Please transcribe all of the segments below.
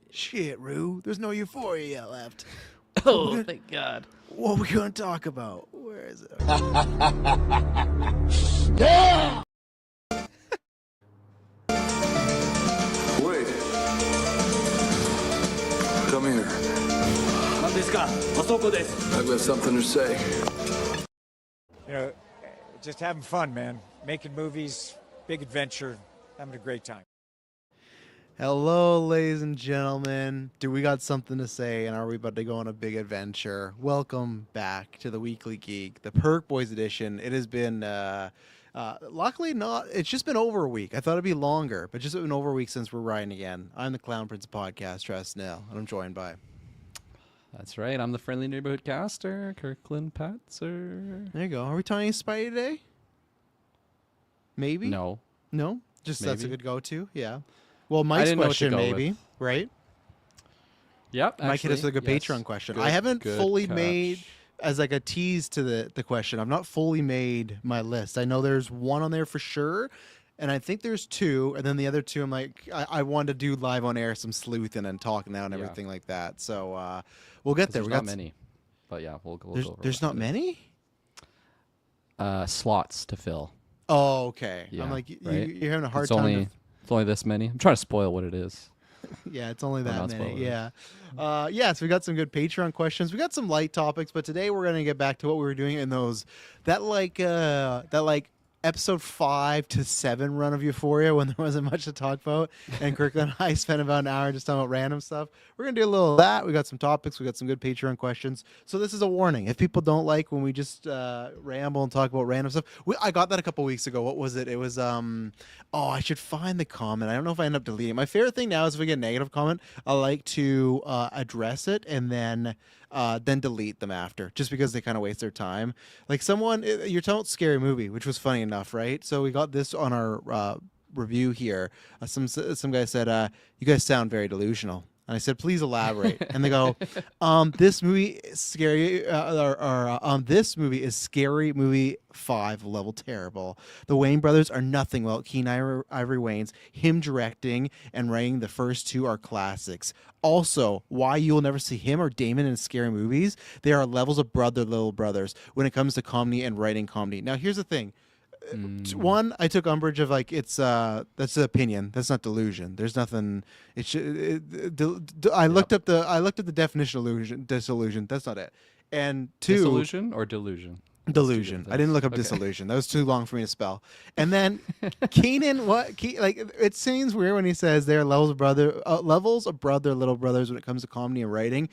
Shit, Rue. There's no euphoria yet left. Oh, thank God. What are we going to talk about? Where is it? Yeah! Wait. Come here. I've got something to say. You know, just having fun, man. Making movies, big adventure, having a great time. Hello, ladies and gentlemen. Do we got something to say, and are we about to go on a big adventure? Welcome back to the Weekly Geek, the Perk Boys edition. It has been, luckily not, it's just been over a week. I thought it'd be longer, but just been over a week since we're riding again. I'm the Clown Prince of Podcast, Travis Snell, and I'm joined by... That's right. I'm the friendly neighborhood caster, Kirklin Patzer. There you go. Are we talking Spidey today? Maybe? No. No? Just Maybe. That's a good go-to? Yeah. Well, Mike's question, maybe, right? Yep. Mike hit us with a good Patreon question. I haven't fully made, as like a tease to the question, I've not fully made my list. I know there's one on there for sure, and I think there's two, and then the other two, I'm like, I wanted to do live on air some sleuthing and talking now and everything like that. So we'll get there. There's not many, but yeah, we'll go over. There's not many slots to fill. Oh, okay. Yeah, I'm like, right? you're having a hard time. It's only this many. I'm trying to spoil what it is. Yeah, it's only that many. Yeah. So we got some good Patreon questions. We got some light topics, but today we're going to get back to what we were doing in that episode 5 to 7 run of Euphoria when there wasn't much to talk about. And Kirklin and I spent about an hour just talking about random stuff. We're going to do a little of that. We got some topics. We got some good Patreon questions. So this is a warning. If people don't like when we just ramble and talk about random stuff. I got that a couple weeks ago. What was it? It was, I should find the comment. I don't know if I end up deleting it. My favorite thing now is if we get a negative comment, I like to address it and then delete them after, just because they kind of waste their time. Like you're talking about Scary Movie, which was funny enough, right? So we got this on our review here. Some guy said, "You guys sound very delusional." And I said, "Please elaborate." And they go, "This movie is scary. This movie is Scary Movie 5 level terrible. The Wayne brothers are nothing without Keen Ivory Wayans. Him directing and writing the first two are classics. Also, why you will never see him or Damon in scary movies? They are levels of little brothers when it comes to comedy and writing comedy." Now, here's the thing. One, I took umbrage of that's the opinion. That's not delusion. There's nothing. I looked up the definition of disillusion. That's not it. And two, disillusion or delusion. Delusion. I didn't look up disillusion. That was too long for me to spell. And then Keenan, it seems weird when he says they're levels of little brothers when it comes to comedy and writing.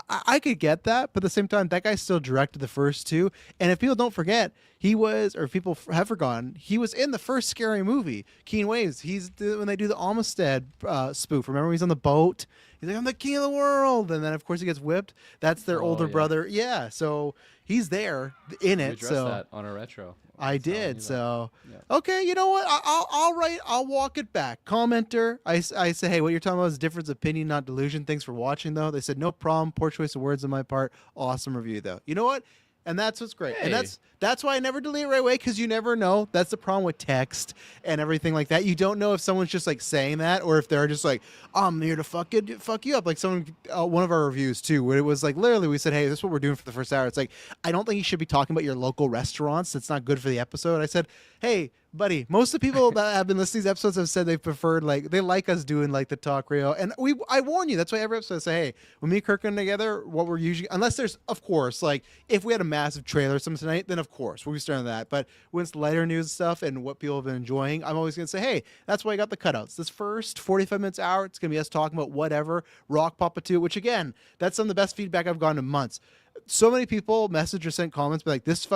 I could get that, but at the same time, that guy still directed the first two. And if people don't forget, if people have forgotten, he was in the first Scary Movie, Keen Waves. When they do the Olmsted spoof. Remember, he's on the boat. He's like, "I'm the king of the world," and then of course he gets whipped. That's their older brother. Yeah, so he's there in it. So that on a retro. I did. So okay, you know what? I'll walk it back. Commenter, I say, "Hey, what you're talking about is difference of opinion, not delusion. Thanks for watching, though." They said, "No problem. Poor choice of words on my part. Awesome review, though." You know what? And that's what's great. Hey. And that's why I never delete it right away, because you never know. That's the problem with text and everything like that. You don't know if someone's just like saying that or if they're just like, "I'm here to fuck you up." Like one of our reviews too, where it was like literally we said, "Hey, this is what we're doing for the first hour." It's like, "I don't think you should be talking about your local restaurants. That's not good for the episode." I said, "Hey, buddy, most of the people that have been listening to these episodes have said they preferred they like us doing like the talk radio." And I warn you, that's why every episode I say, "Hey, when me and Kirk are together, what we're usually, unless there's, of course, like if we had a massive trailer or something tonight, then of course we'll be starting that. But when it's lighter news stuff and what people have been enjoying, I'm always gonna say, hey, that's why I got the cutouts. This first 45 minutes hour, it's gonna be us talking about whatever, Rock Papa 2, which again, that's some of the best feedback I've gotten in months. So many people message or sent comments, but like this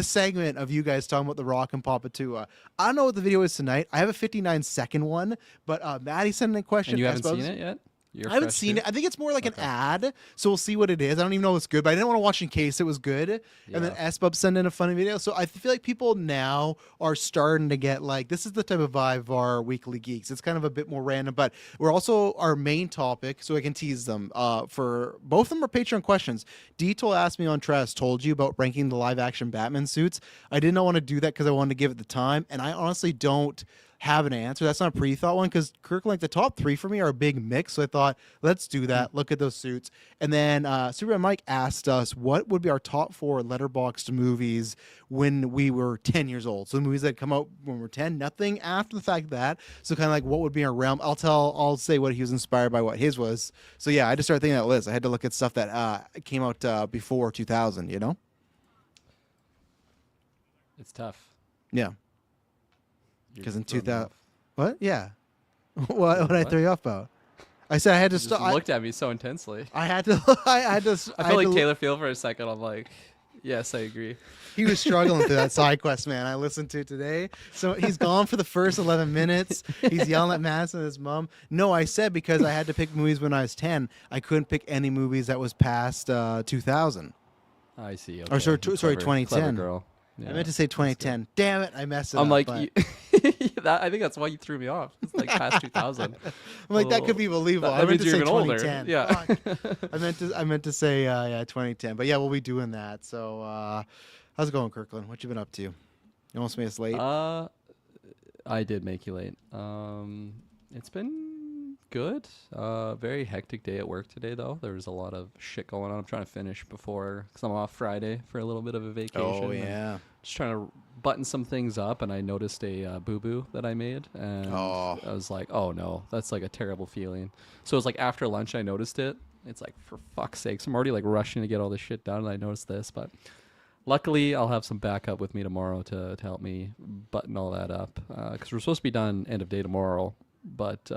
segment of you guys talking about the Rock and Papa 2. I don't know what the video is tonight. I have a 59-second one, but Maddie sent in a question. And you haven't seen it yet? I haven't seen it. I think it's more like an ad, so we'll see what it is. I don't even know if it's good, but I didn't want to watch in case it was good. Yeah. And then S-Bub sent in a funny video. So I feel like people now are starting to get like, this is the type of vibe of our Weekly Geeks. It's kind of a bit more random, but we're also our main topic, so I can tease them. For both of them are Patreon questions. D-Toll asked me on Tress, told you about ranking the live-action Batman suits. I did not want to do that because I wanted to give it the time, and I honestly don't have an answer. That's not a pre-thought one because Kirklin, like the top 3 for me are a big mix. So I thought, let's do that. Look at those suits. And then Superman Mike asked us what would be our top 4 Letterboxd movies when we were 10 years old. So movies that come out when we're 10, nothing after the fact of that. So kind of like what would be our realm. I'll say what he was inspired by, what his was. So yeah, I just started thinking that list. I had to look at stuff that came out before 2000, you know? It's tough. Yeah. You're Because in throwing me 2000, off. what? Yeah. what did I throw you off about? I said I had to You just stop. looked at me so intensely. I had to. I had to. I feel like Taylor Field for a second. I'm like, yes, I agree. He was struggling through that side quest, man. I listened to today. So he's gone for the first 11 minutes. He's yelling at Madison and his mom. No, I said because I had to pick movies when I was 10. I couldn't pick any movies that was past 2000. I see. Or sorry, Okay. sorry, Clever 2010. girl. I Yeah. meant to say 2010. Damn it, I messed it up. I'm like, but- I think that's why you threw me off. It's like past 2000. I'm like, that could be believable. That I meant means to you're say even older. 2010. Yeah. Fuck. I meant to say 2010. But yeah, we'll be doing that. So how's it going, Kirkland? What you been up to? You almost made us late. I did make you late. It's been good. Very hectic day at work today, though. There was a lot of shit going on. I'm trying to finish because I'm off Friday for a little bit of a vacation. Oh yeah. Just trying to button some things up, and I noticed a boo-boo that I made, and I was like, oh no, that's like a terrible feeling. So it was like after lunch I noticed it. It's like, for fuck's sakes, I'm already like rushing to get all this shit done, and I noticed this, but luckily I'll have some backup with me tomorrow to help me button all that up, because we're supposed to be done end of day tomorrow. But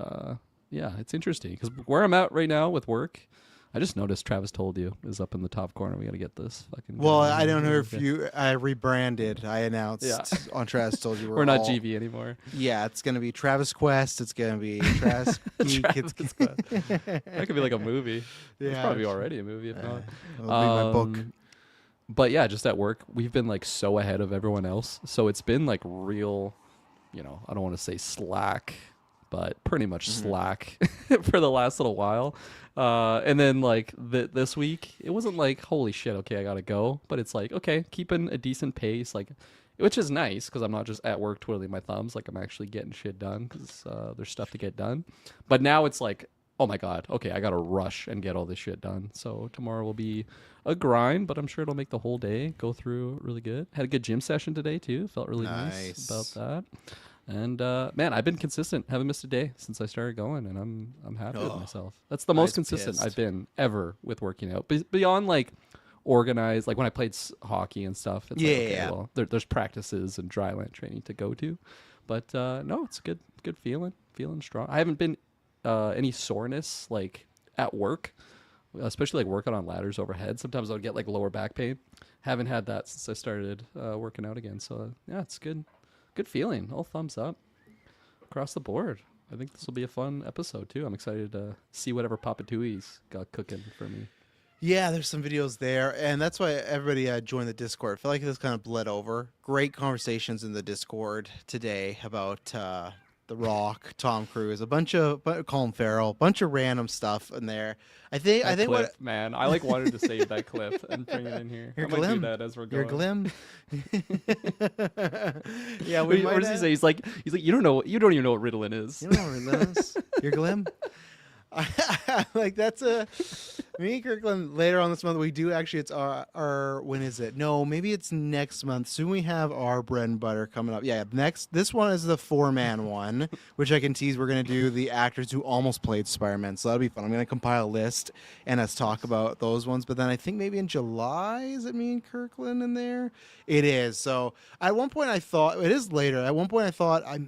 yeah, it's interesting because where I'm at right now with work, I just noticed Travis Told You is up in the top corner. We got to get this fucking. Well, I don't know if I rebranded. I announced on Travis Told You we're not GV anymore. Yeah, it's gonna be Travis Quest. It's gonna be Travis Geek. Travis Quest. That could be like a movie. Yeah, it's probably already a movie if not. It'll be my book. But yeah, just at work, we've been like so ahead of everyone else. So it's been like real, I don't want to say slack, but pretty much slack for the last little while. And then like this week, it wasn't like, holy shit, okay, I gotta go. But it's like, okay, keeping a decent pace, like, which is nice because I'm not just at work twiddling my thumbs. Like I'm actually getting shit done because there's stuff to get done. But now it's like, oh my God, okay, I gotta rush and get all this shit done. So tomorrow will be a grind, but I'm sure it'll make the whole day go through really good. Had a good gym session today too. Felt really nice about that. And man, I've been consistent. Haven't missed a day since I started going, and I'm happy with myself. That's the most consistent I've been ever with working out. Beyond like organized, like when I played hockey and stuff. It's like, okay, well, there's practices and dryland training to go to, but no, it's good feeling strong. I haven't been any soreness like at work, especially like working on ladders overhead. Sometimes I'll get like lower back pain. Haven't had that since I started working out again. So yeah, it's good feeling. All thumbs up across the board. I think this will be a fun episode too. I'm excited to see whatever Papa Tui's got cooking for me. Yeah, there's some videos there, and that's why everybody joined the Discord. I feel like this kind of bled over. Great conversations in the Discord today about The Rock, Tom Cruise, a bunch of Colin Farrell, a bunch of random stuff in there. I think clip, man, I like wanted to save that clip and bring it in here. Your I might glim. do that as we're going. Your glim. Yeah, What does he say? He's like, you don't even know what Ritalin is. You don't know what Ritalin is? Your glim. Like that's me and Kirkland later on this month. We do actually. It's our when is it? No, maybe it's next month. Soon we have our bread and butter coming up. Yeah, this one is the 4-man one, which I can tease. We're gonna do the actors who almost played Spider-Man, so that'll be fun. I'm gonna compile a list and us talk about those ones. But then I think maybe in July is it me and Kirkland in there? It is. So at one point I thought it is later. At one point I thought I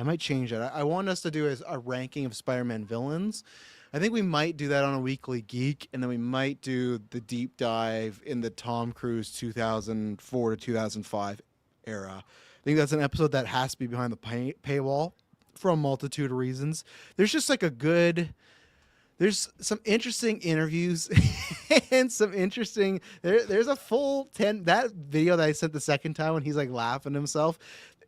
might change it. I want us to do a ranking of Spider-Man villains. I think we might do that on a weekly Geek, and then we might do the deep dive in the Tom Cruise 2004 to 2005 era. I think that's an episode that has to be behind the paywall for a multitude of reasons. There's just like there's some interesting interviews and some interesting, there's a full 10, that video that I sent the second time when he's like laughing to himself.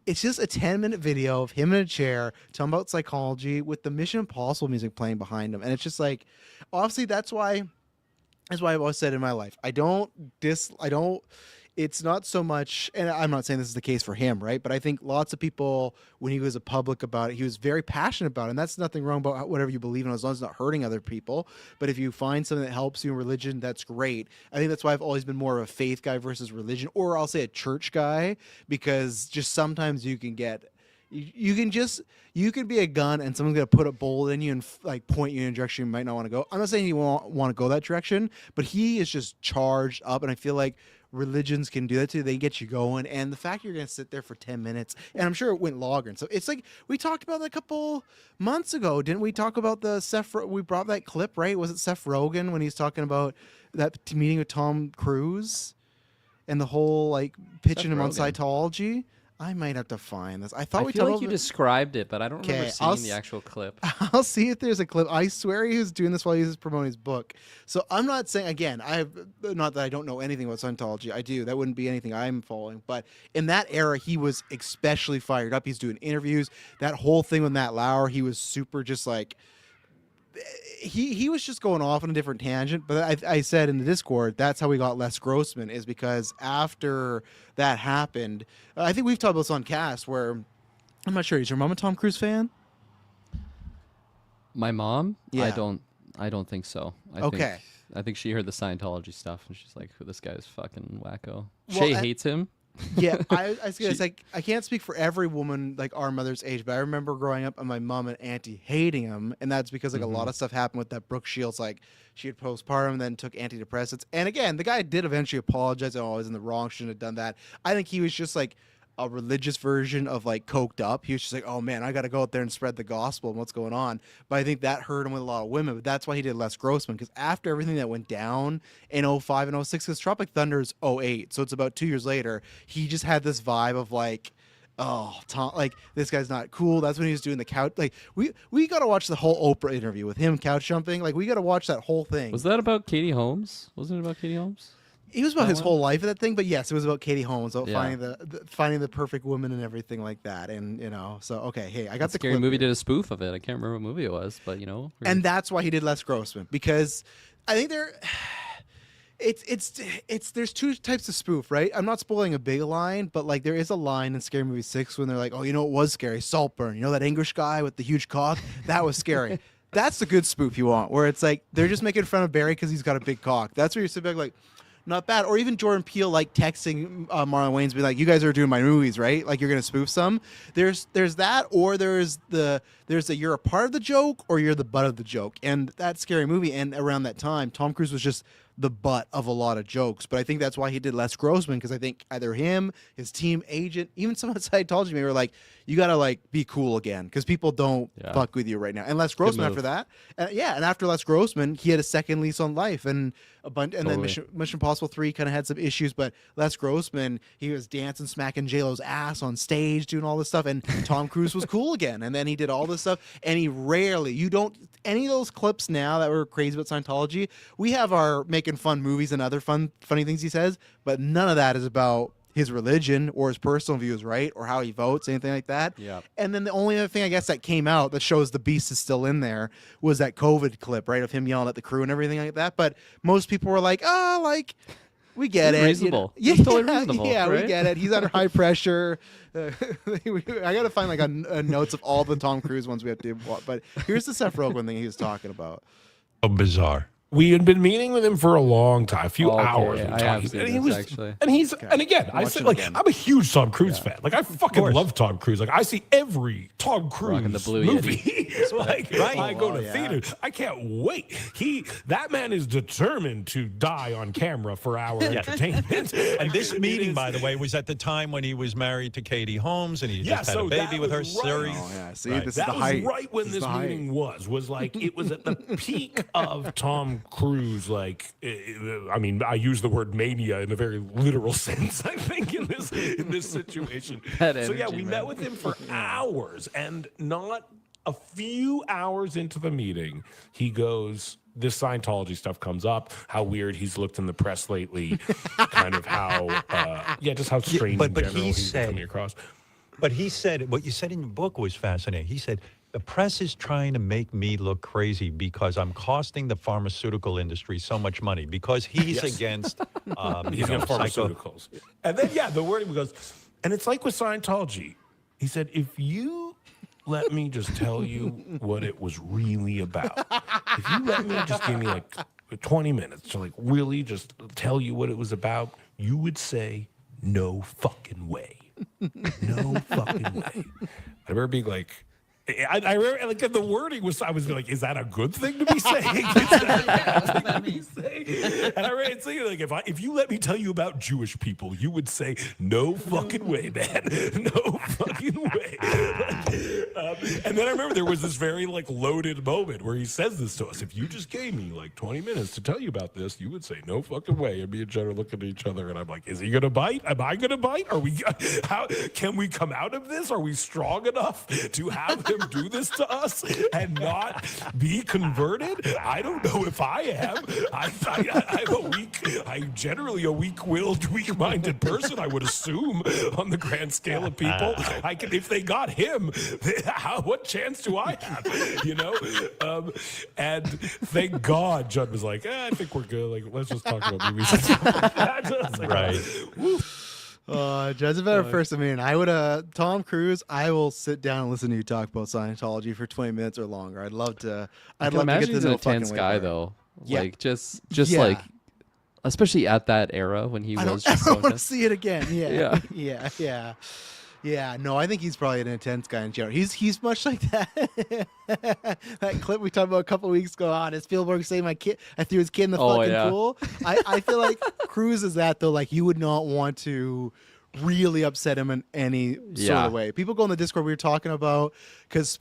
It's just a 10-minute video of him in a chair talking about psychology with the Mission Impossible music playing behind him. And it's just like, obviously that's why I've always said in my life, it's not so much, and I'm not saying this is the case for him, right? But I think lots of people, when he was a public about it, he was very passionate about it. And that's nothing wrong about whatever you believe in, as long as it's not hurting other people. But if you find something that helps you in religion, that's great. I think that's why I've always been more of a faith guy versus religion, or I'll say a church guy, because just sometimes you can get, you can be a gun and someone's gonna put a bullet in you and like point you in a direction you might not want to go. I'm not saying you won't want to go that direction, but he is just charged up, and I feel like religions can do that too. They get you going, and the fact you're gonna sit there for 10 minutes, and I'm sure it went longer. And so it's like we talked about that a couple months ago, didn't we? Talk about the we brought that clip, right? Was it Seth Rogen when he's talking about that meeting with Tom Cruise and the whole like pitching him on Scientology? I might have to find this. I feel like you described it, but I don't remember seeing the actual clip. I'll see if there's a clip. I swear he was doing this while he was promoting his book. So I'm not saying, again, not that I don't know anything about Scientology. I do. That wouldn't be anything I'm following. But in that era, he was especially fired up. He's doing interviews. That whole thing with Matt Lauer, he was super just like, he was just going off on a different tangent. But I said in the Discord, that's how we got Les Grossman, is because after that happened, I think we've talked about this on cast, where I'm not sure, is your mom a Tom Cruise fan? My mom? Yeah. I don't think so. I think she heard the Scientology stuff and she's like, this guy's fucking wacko. Shay hates him. Yeah, I was gonna say, I can't speak for every woman like our mother's age, but I remember growing up and my mom and auntie hating him, and that's because like a lot of stuff happened with that Brooke Shields. Like she had postpartum, and then took antidepressants, and again, the guy did eventually apologize. Oh, I was in the wrong, shouldn't have done that. I think he was just like a religious version of like coked up. He was just like, oh man, I got to go out there and spread the gospel and what's going on. But I think that hurt him with a lot of women. But that's why he did Les Grossman, because after everything that went down in 05 and 06, because Tropic Thunder's 08, so it's about 2 years later, he just had this vibe of like, oh, Tom, like this guy's not cool. That's when he was doing the couch. Like we got to watch the whole Oprah interview with him couch jumping. Like we got to watch that whole thing. Was that about Katie Holmes? Wasn't it about Katie Holmes? It was about his whole life of that thing, but yes, it was about Katie Holmes, about finding the perfect woman and everything like that. And you know, so okay, hey, I got the Scary clip Movie here. did a spoof of it. I can't remember what movie it was, but you know, and that's why he did Les Grossman, because I think there's two types of spoof, right? I'm not spoiling a big line, but like there is a line in Scary Movie 6 when they're like, oh, you know, it was scary, Saltburn. You know that English guy with the huge cock? That was scary. That's the good spoof you want, where it's like they're just making fun of Barry because he's got a big cock. That's where you're sitting back like, not bad. Or even Jordan Peele like texting Marlon Wayans, be like, you guys are doing my movies, right? Like you're gonna spoof some. There's that, or there's the you're a part of the joke or you're the butt of the joke. And that Scary Movie, and around that time, Tom Cruise was just the butt of a lot of jokes. But I think that's why he did Les Grossman, because I think either him, his team agent, even someone at Scientology maybe were like, you gotta like be cool again, because people don't fuck with you right now. And Les Grossman after that, and after Les Grossman, he had a second lease on life, and a bunch, and then Mission Impossible 3 kind of had some issues, but Les Grossman, he was dancing, smacking J-Lo's ass on stage, doing all this stuff, and Tom Cruise was cool again, and then he did all this stuff, and he rarely, you don't, any of those clips now that were crazy about Scientology, we have our making fun movies and other funny things he says, but none of that is about his religion or his personal views, right? Or how he votes, anything like that. Yeah. And then the only other thing I guess that came out that shows the beast is still in there was that COVID clip, right? Of him yelling at the crew and everything like that. But most people were like, oh, like, we get it. Reasonable. You know? It's totally reasonable. Yeah, right? we get it. He's under high pressure. I got to find like a notes of all the Tom Cruise ones we have to watch. But here's the Seth Rogen thing he was talking about. Oh, bizarre. We had been meeting with him for a long time, a few hours. I have seen this, actually. And again, I said, like, I'm a huge Tom Cruise fan. Like, I fucking love Tom Cruise. Like, I see every Tom Cruise the blue movie. Like, I go to theaters. I can't wait. That man is determined to die on camera for our entertainment. And this meeting, by the way, was at the time when he was married to Katie Holmes, and he just had a baby with her. Right. Series. Oh, yeah. See, Right. this That is the was height. right when this meeting was like, it was at the peak of Tom Cruise. Like, I mean, I use the word mania in a very literal sense, I think, in this situation. So yeah, we met with him for hours, and not a few hours into the meeting, he goes, this Scientology stuff comes up, how weird he's looked in the press lately, kind of how, just how strange in general he's coming across. But he said, what you said in your book was fascinating. He said, The press is trying to make me look crazy because I'm costing the pharmaceutical industry so much money because he's against He's against pharmaceuticals. And then, the wording goes, and it's like with Scientology. He said, if you let me just tell you what it was really about, if you let me just give me like 20 minutes to like really just tell you what it was about, you would say, no fucking way. No fucking way. I remember being like, I remember like the wording was, I was like, is that a good thing to be saying? Is that a bad thing to be saying? And I remember saying like, if you let me tell you about Jewish people, you would say, no fucking way, man. No fucking way. And then I remember there was this very like loaded moment where he says this to us. If you just gave me like 20 minutes to tell you about this, you would say, no fucking way. And me and Jen are looking at each other and I'm like, is he going to bite? Am I going to bite? How can we come out of this? Are we strong enough to have him do this to us and not be converted? I don't know if I am. I'm generally a weak-willed, weak-minded person, I would assume, on the grand scale of people. If they got him, what chance do I have? You know? And thank God Judd was like, I think we're good. Like, let's just talk about movies. Right. Judd's a better person than me, and I would, Tom Cruise, I will sit down and listen to you talk about Scientology for 20 minutes or longer. I'd love to get to imagine he's an know fucking intense guy, Whalefall. though. Yeah. Like, just like, especially at that era when he was just I so want to intense. see it again. Yeah. No, I think he's probably an intense guy in general. He's much like that that clip we talked about a couple of weeks ago. Did Spielberg say my kid? I threw his kid in the fucking pool. I feel like Cruise is that though. Like you would not want to really upset him in any sort of way. People go in the Discord we were talking about because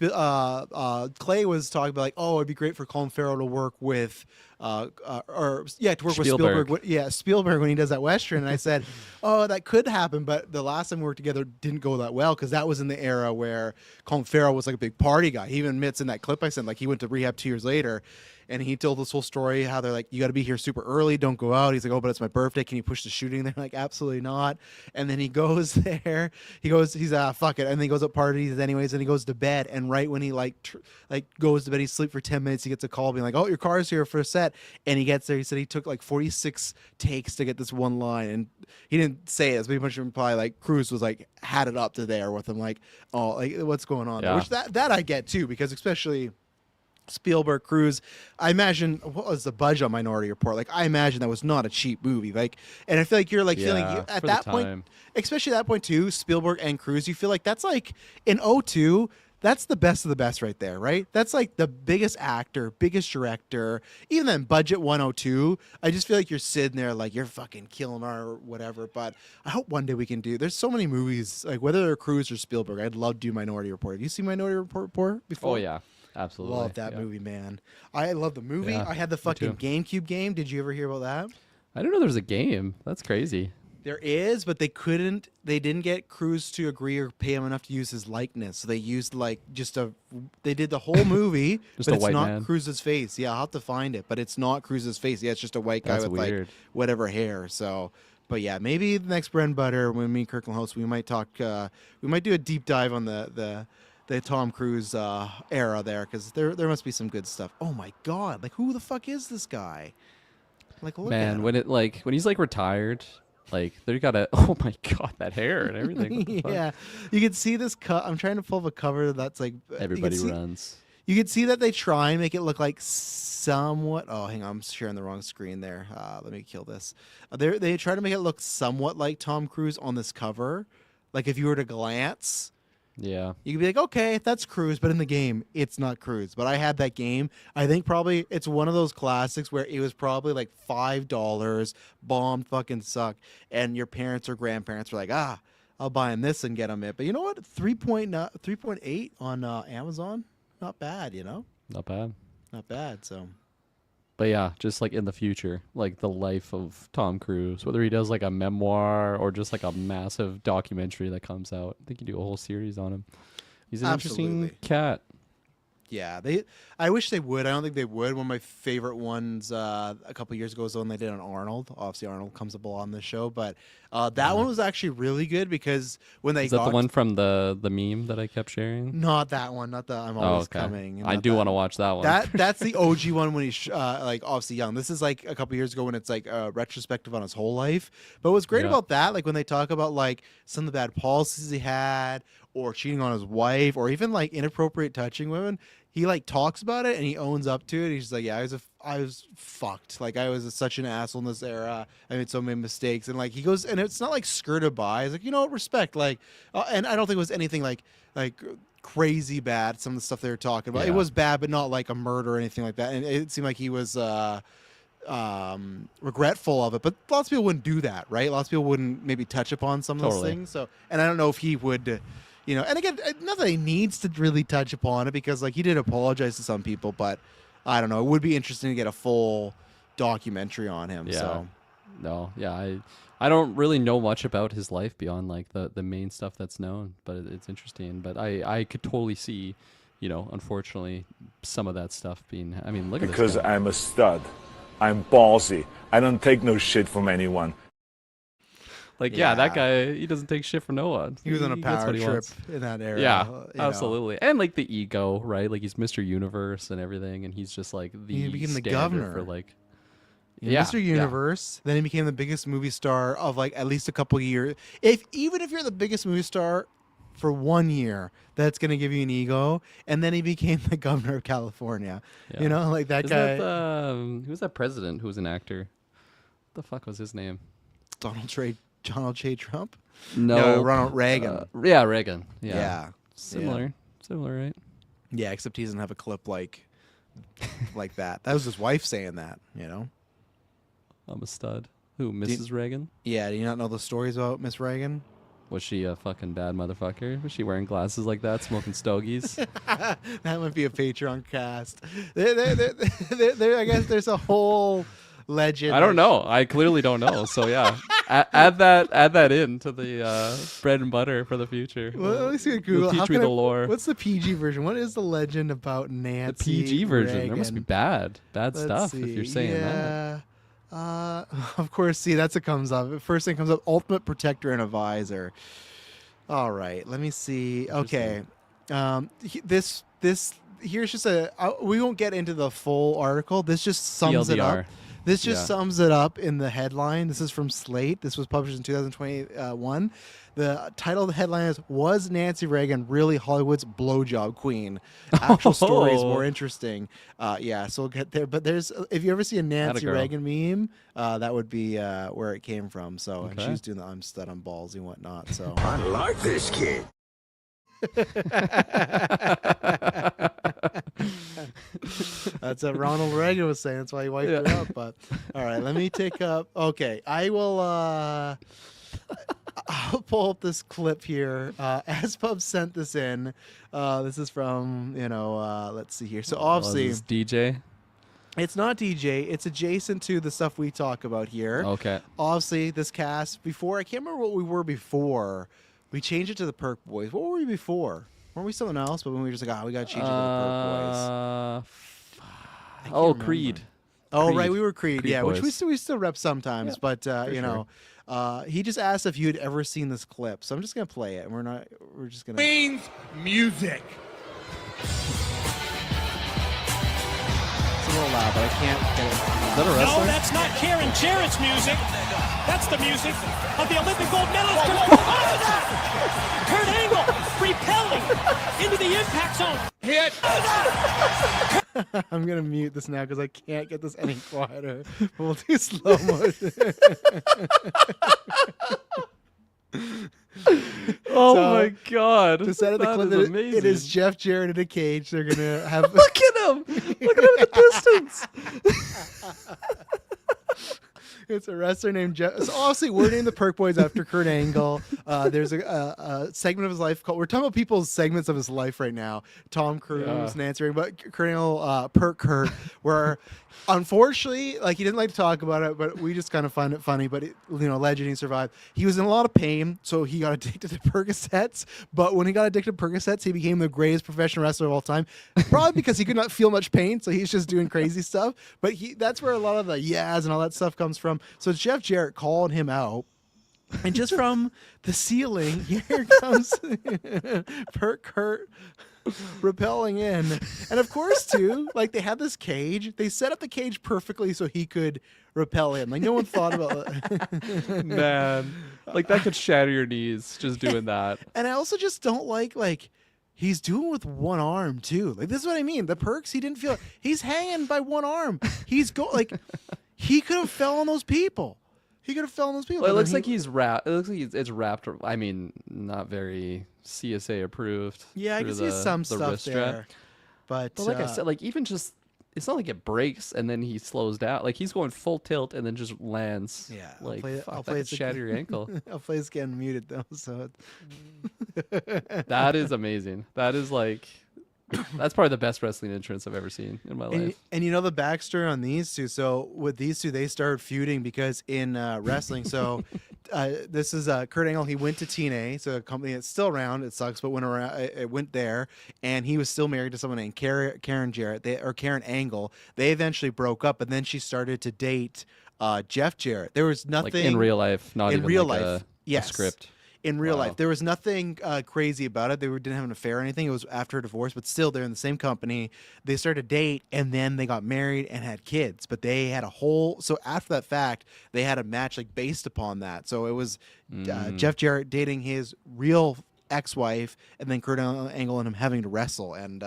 Clay was talking about like, oh, it'd be great for Colin Farrell to work with to work with Spielberg. Spielberg when he does that Western. And I said, oh, that could happen, but the last time we worked together didn't go that well because that was in the era where Colin Farrell was like a big party guy. He even admits in that clip I sent, like he went to rehab 2 years later. And he told this whole story how they're like, you got to be here super early. Don't go out. He's like, oh, but it's my birthday. Can you push the shooting? They're like, absolutely not. And then he goes there. He's fuck it. And then he goes up parties anyways. And he goes to bed. And right when he goes to bed, he sleeps for 10 minutes. He gets a call being like, oh, your car's here for a set. And he gets there. He said he took like 46 takes to get this one line. And he didn't say it. But he much imply like Cruise was like had it up to there with him. Like, oh, like what's going on? Yeah. Which that I get too, because especially Spielberg, Cruise, I imagine, what was the budget on Minority Report? Like, I imagine that was not a cheap movie. Like, and I feel like you're like feeling at that point, especially at that point too, Spielberg and Cruise, you feel like that's like in 2002, that's the best of the best right there, right? That's like the biggest actor, biggest director, even then budget 102. I just feel like you're sitting there like you're fucking killing our whatever. But I hope one day we can do. There's so many movies, like whether they're Cruise or Spielberg, I'd love to do Minority Report. Have you seen Minority Report before? Oh yeah. Absolutely. Love that movie, man. I love the movie. Yeah, I had the fucking GameCube game. Did you ever hear about that? I didn't know there was a game. That's crazy. There is, but they didn't get Cruise to agree or pay him enough to use his likeness. So they used they did the whole movie, Just but a it's white not man. Cruise's face. Yeah, I'll have to find it, but it's not Cruise's face. Yeah, it's just a white guy That's with weird. like whatever hair. So, but yeah, maybe the next Bread and Butter when me and Kirklin host, we might talk. We might do a deep dive on the Tom Cruise era there, because there must be some good stuff. Oh my God, like who the fuck is this guy? Like look at him. when he's like retired, like they gotta, oh my God, that hair and everything. What the fuck? Yeah, you can see this cut. I'm trying to pull up a cover that's like Everybody runs. You can see that they try and make it look like somewhat. Oh, hang on, I'm sharing the wrong screen there. Let me kill this. They try to make it look somewhat like Tom Cruise on this cover. Like if you were to glance, Yeah. you could be like, okay, that's Cruise, but in the game, it's not Cruise. But I had that game. I think probably it's one of those classics where it was probably like $5, bombed, fucking suck, and your parents or grandparents were like, I'll buy him this and get him it. But you know what? 3.8 on Amazon. Not bad, you know? Not bad. Not bad, so. But yeah, just like in the future, like the life of Tom Cruise, whether he does like a memoir or just like a massive documentary that comes out. I think you do a whole series on him. He's an interesting cat. Yeah, I wish they would. I don't think they would. One of my favorite ones a couple years ago was the one they did on Arnold. Obviously, Arnold comes up a lot on this show, but that one was actually really good because when they Is that the one from the meme that I kept sharing? Not that one. Not the I'm always coming. I do want to watch that one. That's the OG one when he's like obviously young. This is like a couple years ago when it's like a retrospective on his whole life. But what's great about that, like when they talk about like some of the bad policies he had, or cheating on his wife, or even like inappropriate touching women, he like talks about it and he owns up to it. He's like, yeah, I was fucked. Like I was such an asshole in this era. I made so many mistakes. And like he goes, and it's not like skirted by. He's like, you know what, respect. Like, and I don't think it was anything like crazy bad. Some of the stuff they were talking about, it was bad, but not like a murder or anything like that. And it seemed like he was regretful of it. But lots of people wouldn't do that, right? Lots of people wouldn't maybe touch upon some of those things. So, and I don't know if he would. You know, and again, not that he needs to really touch upon it because, like, he did apologize to some people, but I don't know. It would be interesting to get a full documentary on him. Yeah. So, no, yeah, I don't really know much about his life beyond like the main stuff that's known, but it's interesting. But I could totally see, you know, unfortunately, some of that stuff being. I mean, look at this guy. Because I'm a stud, I'm ballsy. I don't take no shit from anyone. Like, yeah, that guy, he doesn't take shit from no one. He was on a power trip wants. in that era. Yeah, you absolutely. know. And, like, the ego, right? Like, he's Mr. Universe and everything, and he's just, like, He became the standard governor. for, like... Mr. Universe. Then he became the biggest movie star of, like, at least a couple years. Even if you're the biggest movie star for 1 year, that's going to give you an ego. And then he became the governor of California. Yeah. You know, like that guy. Who was that president who was an actor? What the fuck was his name? Donald J. Trump? No, Ronald Reagan. Yeah, Reagan. Yeah. Yeah. Similar, right? Yeah, except he doesn't have a clip like that. That was his wife saying that, you know? I'm a stud. Who, Mrs. Reagan? Yeah, do you not know the stories about Miss Reagan? Was she a fucking bad motherfucker? Was she wearing glasses like that, smoking stogies? That might be a Patreon cast. I guess there's a whole legend. I don't know. I clearly don't know. So yeah, add that in to the bread and butter for the future. Well, let me see what Google. Teach me the lore. What's the PG version? What is the legend about Nancy? The PG version. Reagan? There must be bad Let's stuff see. if you're saying that. Of course. See, that's what comes up. First thing comes up: ultimate protector and advisor. All right. Let me see. Okay. This here's just we won't get into the full article. This just sums it up. This just sums it up in the headline. This is from Slate. This was published in 2021. The title of the headline is, "Was Nancy Reagan really Hollywood's blowjob queen?" Actual story is more interesting. Yeah, so we'll get there. But if you ever see a Nancy Reagan meme, that would be where it came from. So and she was doing the "I'm stud, I'm ballsy" and whatnot. So I like this kid. That's what Ronald Reagan was saying. That's why he wiped her up. But all right, let me take up. Okay, I will. I'll pull up this clip here. Aspub sent this in. This is from let's see here. So obviously, is DJ. It's not DJ. It's adjacent to the stuff we talk about here. Okay. Obviously, this cast before. I can't remember what we were before. We changed it to the Perk Boys. What were we before? Weren't we something else? But when we were just like, we got to change it to the Perk Boys. Creed. Oh, Creed. Right, we were Creed. Yeah, Boys. which we still rep sometimes. Yeah, but he just asked if you had ever seen this clip, so I'm just gonna play it, and we're just gonna. Means music. It's a little loud, but I can't get it. Is that a wrestler? No, that's not Karen Jarrett's music. That's the music of the Olympic gold medalist. Kurt Angle repelling into the impact zone. Hit. I'm gonna mute this now because I can't get this any quieter. We'll do slow motion. Oh my god! To set it the clip, it is Jeff Jarrett in a cage. They're gonna have. Look at him! Look at him in the distance. It's a wrestler named Jeff. So obviously, we're naming the Perk Boys after Kurt Angle. There's a segment of his life called. We're talking about people's segments of his life right now. Tom Cruise and answering, but Kurt Angle, Perk Kurt, where unfortunately, like he didn't like to talk about it, but we just kind of find it funny. But allegedly he survived. He was in a lot of pain, so he got addicted to Percocets. But when he got addicted to Percocets, he became the greatest professional wrestler of all time. Probably because he could not feel much pain, so he's just doing crazy stuff. But that's where a lot of the yas and all that stuff comes from. So Jeff Jarrett called him out. And just from the ceiling, here comes Perk Kurt rappelling in. And of course, too, like they had this cage. They set up the cage perfectly so he could rappel in. Like no one thought about it. Man, like that could shatter your knees just doing that. And I also just don't like he's doing it with one arm too. Like this is what I mean. The Perks, he didn't feel it. He's hanging by one arm. He's he could have fell on those people. He could have fell on those people. Well, it looks like he's wrapped. It looks like it's wrapped. I mean, not very CSA approved. Yeah, I can see some stuff there. But like I said, like even just, it's not like it breaks and then he slows down. Like he's going full tilt and then just lands. Yeah, like I'll play that could shatter your ankle. I'll play this getting muted though. So that is amazing. That is like. That's probably the best wrestling entrance I've ever seen in my life. And you know the backstory on these two. So with these two, they started feuding because in wrestling. So this is Kurt Angle. He went to TNA, so a company that's still around. It sucks, but went around. It went there, and he was still married to someone named Karen Jarrett. Karen Angle. They eventually broke up, and then she started to date Jeff Jarrett. There was nothing like in real life, not in even real like life. a script. In real life, there was nothing crazy about it. They didn't have an affair or anything. It was after a divorce, but still, they're in the same company. They started to date, and then they got married and had kids. But they had so after that fact, they had a match like based upon that. So it was Jeff Jarrett dating his real ex-wife, and then Kurt Angle and him having to wrestle. And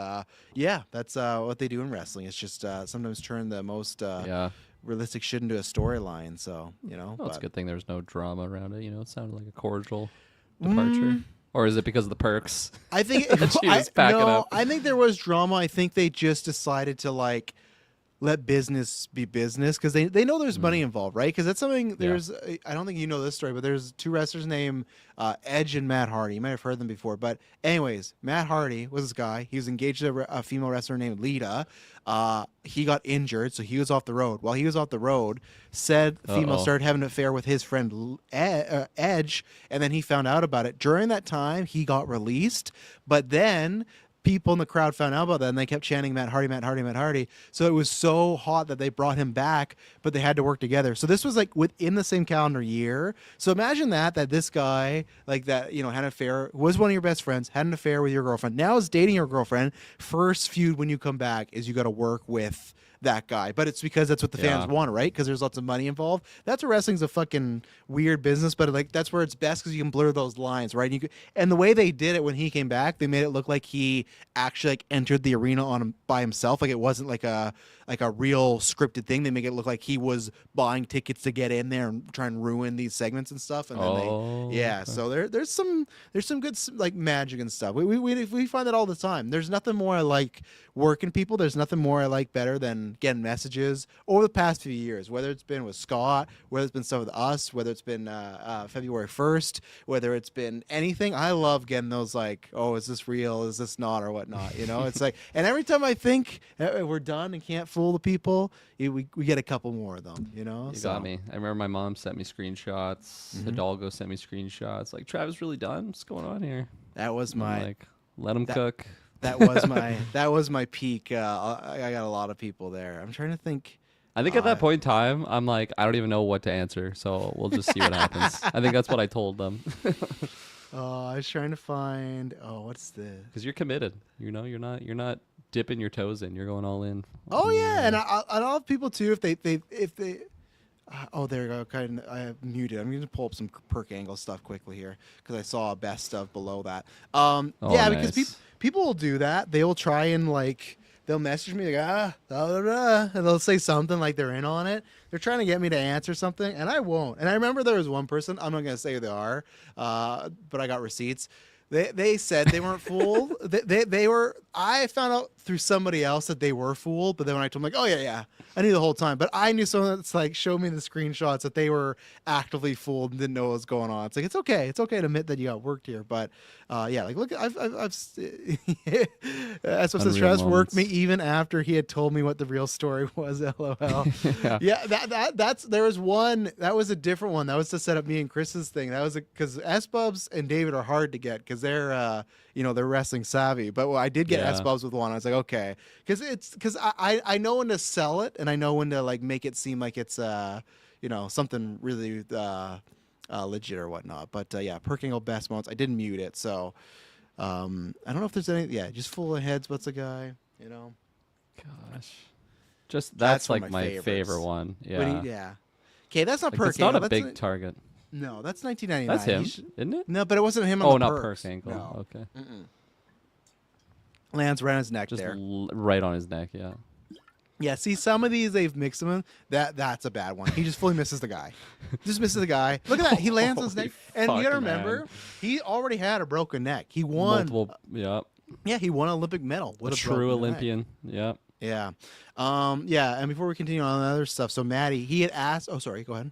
yeah, that's what they do in wrestling. It's just sometimes turn the most realistic shit into a storyline. So well, it's a good thing there's no drama around it. It sounded like a cordial departure. Or is it because of the Perks? I think I think there was drama. I think they just decided to let business be business because they know there's money involved, right? Because that's something. I don't think you know this story, but there's two wrestlers named Edge and Matt Hardy. You might have heard them before, but anyways, Matt Hardy was this guy. He was engaged to a female wrestler named Lita. He got injured, so he was off the road. While he was off the road, said female started having an affair with his friend Edge, and then he found out about it. During that time, he got released, but then people in the crowd found out about that, and they kept chanting Matt Hardy, Matt Hardy, Matt Hardy. So it was so hot that they brought him back, but they had to work together. So this was within the same calendar year. So imagine that this guy had an affair, was one of your best friends, had an affair with your girlfriend, now is dating your girlfriend. First feud when you come back is you got to work with that guy, but it's because that's what the fans want, right? Because there's lots of money involved. That's where wrestling's a fucking weird business, but that's where it's best because you can blur those lines, right? And the way they did it when he came back, they made it look like he actually entered the arena by himself. Like it wasn't like a real scripted thing. They make it look like he was buying tickets to get in there and try and ruin these segments and stuff. And then so there's some good magic and stuff. We find that all the time. There's nothing more I like working people. There's nothing more I like better than getting messages over the past few years, whether it's been with Scott, whether it's been stuff with us, whether it's been February 1st, whether it's been anything. I love getting those is this real? Is this not? Or whatnot? It's and every time I think we're done and can't fool the people, we get a couple more of them, You got me. I remember my mom sent me screenshots. Hidalgo sent me screenshots. Travis really done? What's going on here? That was my let him cook. That was my peak. I got a lot of people there. I'm trying to think. I think at that point in time, I'm I don't even know what to answer, so we'll just see what happens. I think that's what I told them. I was trying to find. What's this? Because you're committed. You're not dipping your toes in. You're going all in. Oh yeah, and I'll have people too if they. There you go. I have muted. I'm going to pull up some Perk Angle stuff quickly here because I saw a best stuff below that. Because people will do that. They will try and they'll message me and they'll say something like they're in on it. They're trying to get me to answer something, and I won't. And I remember there was one person. I'm not going to say who they are, but I got receipts. They said they weren't fooled. They were. I found out through somebody else that they were fooled, but then when I told them, like, oh yeah, I knew the whole time. But I knew someone that's like showed me the screenshots that they were actively fooled and didn't know what was going on. It's like it's okay to admit that you got worked here, but yeah, like look, I've that's what Stress worked me even after he had told me what the real story was. LOL. Yeah, that's there was one that was a different one. That was to set up me and Chris's thing. That was because S-Bubs and David are hard to get because they're they're wrestling savvy. But I did get S-Bubs with one. I was like, okay, because I know when to sell it and I know when to like make it seem like it's something really legit or whatnot. But yeah, Perking old best moments. I didn't mute it, so I don't know if there's any. Yeah, just full of heads. What's a guy? Gosh, just that's like my favorite one. Yeah, yeah. Okay, that's not like, Perking. it's not a big target. No, that's 1999. That's him, isn't it? No, but it wasn't him on oh, the not Perks. Angle. No. Okay. Lands right on his neck Just there. Right on his neck, yeah. Yeah, see, some of these they've mixed them in. That's a bad one. He just fully misses the guy. Just misses the guy. Look at that. He lands on his neck. And you gotta remember, he already had a broken neck. He won. Yeah, he won an Olympic medal. A true Olympian. Yeah. Yeah. And before we continue on other stuff, so Maddie, he had asked. Oh, sorry. Go ahead.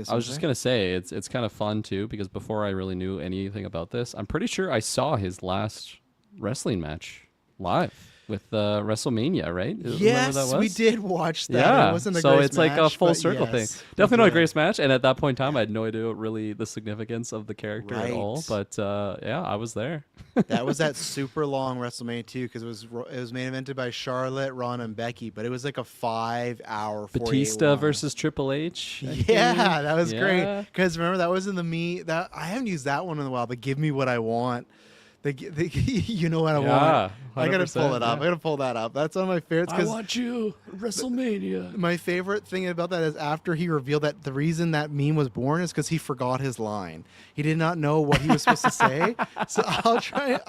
I was just gonna say it's kind of fun too because before I really knew anything about this, I'm pretty sure I saw his last wrestling match live with WrestleMania, right? Yes, that was? We did watch that. Yeah, it wasn't a so great it's match, like a full but circle yes, thing. Definitely not a greatest match, and at that point in time, I had no idea really the significance of the character at all. But yeah, I was there. That was that super long WrestleMania 2 because it was main evented by Charlotte, Ron, and Becky, but it was like a 5-hour Batista versus Triple H. Yeah, that was great because remember that was in the that I haven't used that one in a while. But Give Me What I Want. You know what I want. I gotta pull it up. I gotta pull that up. That's one of my favorites. I want you, WrestleMania. My favorite thing about that is after he revealed that the reason that meme was born is because he forgot his line. He did not know what he was supposed to say. So I'll try.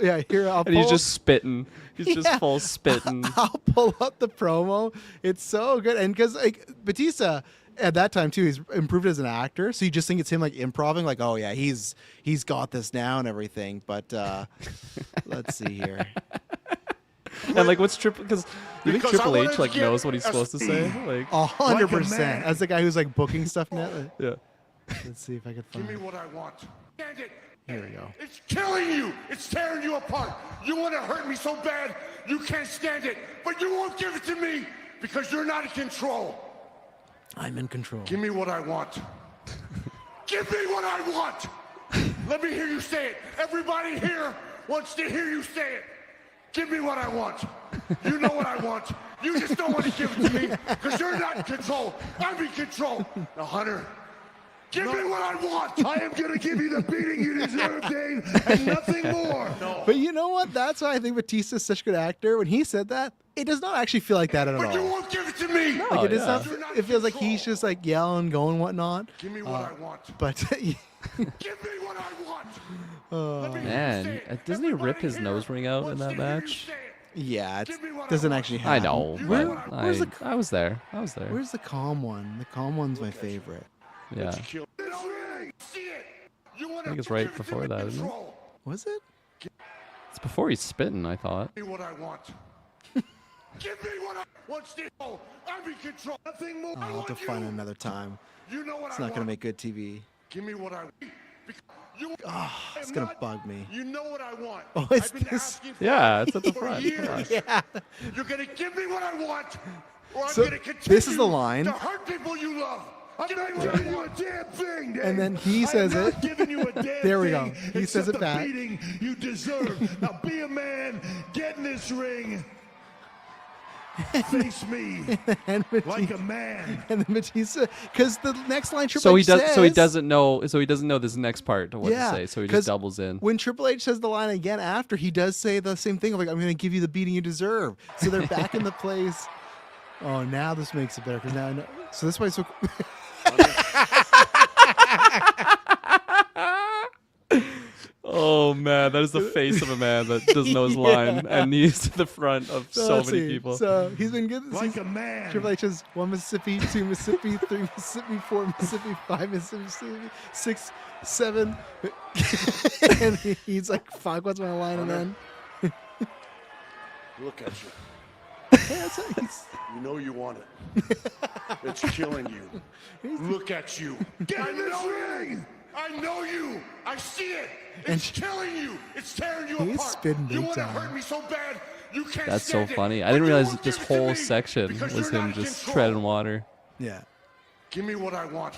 And he's just spitting. He's just full spitting. I'll pull up the promo. It's so good, and because like Batista. At that time too, he's improved as an actor, so you just think it's him like improving, like, oh yeah, he's got this now and everything. But let's see here. And like, what's because you think Triple H like knows what he's supposed to say? Like 100%. As the guy who's like booking stuff now. Yeah. Let's see if I can find. Give me what I want. Stand it. Here we go. It's killing you. It's tearing you apart. You want to hurt me so bad you can't stand it, but you won't give it to me because you're not in control. I'm in control. Give me what I want. Give me what I want. Let me hear you say it. Everybody here wants to hear you say it. Give me what I want. You know what I want. You just don't want to give it to me because you're not in control. I'm in control. Now, Hunter, give me what I want. I am going to give you the beating you deserve, Dane, and nothing more. No. But you know what? That's why I think Batista's such a good actor. When he said that, it does not actually feel like that at all. But you won't give it to me. No, like it is not. It feels like he's just like yelling, going, whatnot. Give me what I want. But give me what I want. Man, doesn't he rip his nose ring out in that match? Yeah, it doesn't actually happen. I know. I was there. Where's the calm one? The calm one's my favorite. Yeah. I think it's right before that, isn't it? Was it? It's before he's spitting, I thought. Give me what I want. Give me what I want. I'm in control. Nothing more. I'll have to find another time. You know what it's not going to make good TV. Give me what I want. It's going to bug me. You know what I want. Oh, it's this. Yeah, it's at the front. Yeah. You're going to give me what I want, or I'm So going to continue this is the line. to hurt people you love. I'm not giving you a damn thing, Dave. And then he says I'm it. not giving you a damn There we go. thing He says it except back. the beating you deserve. Now be a man. Get in this ring. Face me like a man. And then Batista, because the next line Triple So H says, he doesn't know this next part of what to say. So he just 'cause doubles in. When Triple H says the line again after, he does say the same thing of like, I'm going to give you the beating you deserve. So they're back in the place. Oh, now this makes it better because now I know. So this way, so. Oh man, that is the face of a man that doesn't know his line and he's to the front of so let's many see. people. So he's been good. Like a man. Triple H has 1 Mississippi, 2 Mississippi, 3 Mississippi, 4 Mississippi, 5 Mississippi, 6, 7. And he's like, fuck, what's my line? And then. Look at you. Yeah, he's, You know you want it. It's killing you. Look at you. Get in this ring. I know you. I see it. It's killing you. It's tearing you he's apart. spitting You big want to time. hurt me so bad. You can't That's so stand it, funny. I but didn't you realize won't this give it to whole me section because was you're not him in just control. treading water. yeah. Give me what I want.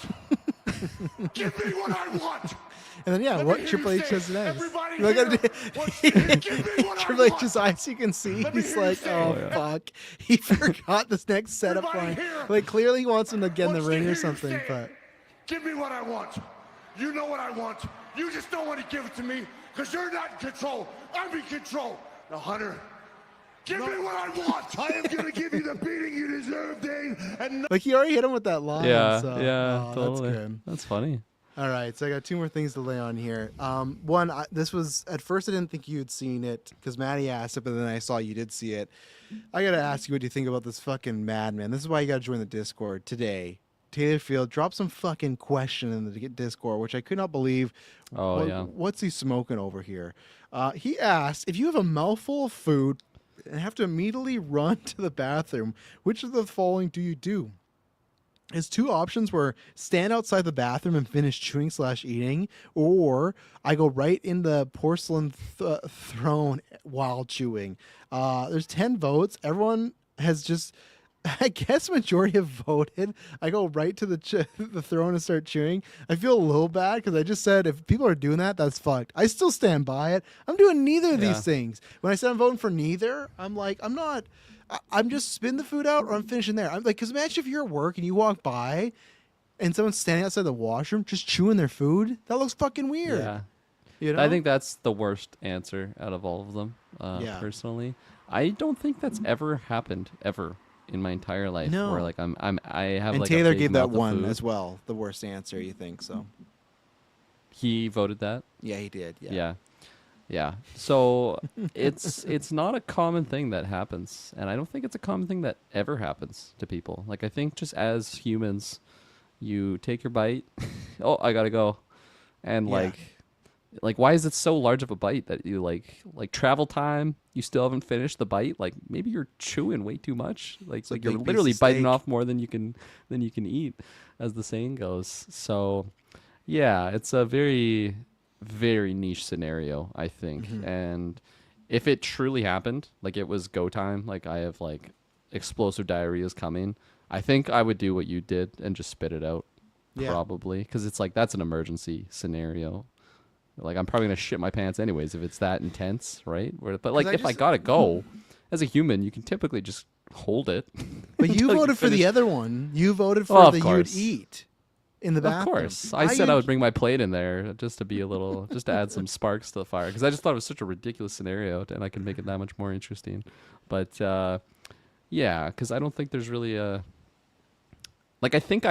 Give me what I want. And then, yeah, Let me what hear Triple you H say does it. next? Everybody Like, here wants to give me what I Triple want. H's eyes, you can see. Let me He's hear you like, say oh, it. fuck. He forgot this next setup Everybody line. here Like, clearly he wants him to get in the wants to ring hear or you something, say it. but. Give me what I want. You know what I want. You just don't want to give it to me because you're not in control. I'm in control. Now, Hunter, give me what I want. I am going to give you the beating you deserve, Dane. And Like, he already hit him with that line. Yeah, so, yeah, oh, totally. That's good. That's funny. All right, so I got 2 more things to lay on here. One, this was, at first I didn't think you had seen it because Maddie asked it, but then I saw you did see it. I got to ask you what you think about this fucking madman. This is why you got to join the Discord today. Taylor Field dropped some fucking question in the Discord, which I could not believe. Oh, yeah. What's he smoking over here? He asked, if you have a mouthful of food and have to immediately run to the bathroom, which of the following do you do? His 2 options were stand outside the bathroom and finish chewing / eating, or I go right in the porcelain throne while chewing. There's 10 votes. Everyone has just... I guess majority have voted. I go right to the throne and start chewing. I feel a little bad because I just said if people are doing that, that's fucked. I still stand by it. I'm doing neither of these things. When I said I'm voting for neither, I'm like, I'm not. I'm just spitting the food out or I'm finishing there. I'm like, because imagine if you're at work and you walk by and someone's standing outside the washroom just chewing their food. That looks fucking weird. Yeah. You know? I think that's the worst answer out of all of them, personally. I don't think that's ever happened, ever. In my entire life, No. where like I have And like Taylor a big gave mouth that of one food. as well. The worst answer, you think so? He voted that. Yeah, he did. Yeah. Yeah. So it's not a common thing that happens, and I don't think it's a common thing that ever happens to people. Like I think just as humans, you take your bite. Oh, I gotta go, and Yeah. like why is it so large of a bite that you like travel time? You still haven't finished the bite. Like maybe you're chewing way too much. Like a you're big piece literally of biting steak. off more than you can eat, as the saying goes. So yeah, it's a very, very niche scenario, I think. Mm-hmm. And if it truly happened, like it was go time, like I have like explosive diarrheas coming, I think I would do what you did and just spit it out. Yeah. Probably, because it's like that's an emergency scenario. Like I'm probably gonna shit my pants anyways if it's that intense, right? But like if I gotta go, as a human, you can typically just hold it. But you until voted for the finish. other one. You voted for Oh, of the you'd course. eat in the bathroom. Of course, I said I would bring my plate in there just to be a little, just to add some sparks to the fire, because I just thought it was such a ridiculous scenario, and I can make it that much more interesting. But yeah, because I don't think there's really a like. I think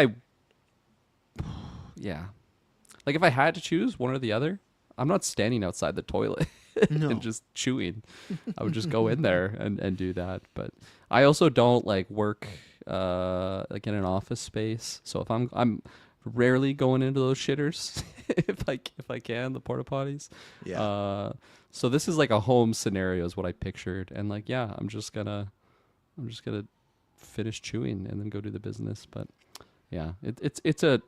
yeah, like if I had to choose one or the other, I'm not standing outside the toilet and just chewing. I would just go in there and do that. But I also don't like work like in an office space. So if I'm rarely going into those shitters if I can, the porta potties. Yeah. So this is like a home scenario is what I pictured. And like, yeah, I'm just gonna finish chewing and then go do the business. But yeah, it's a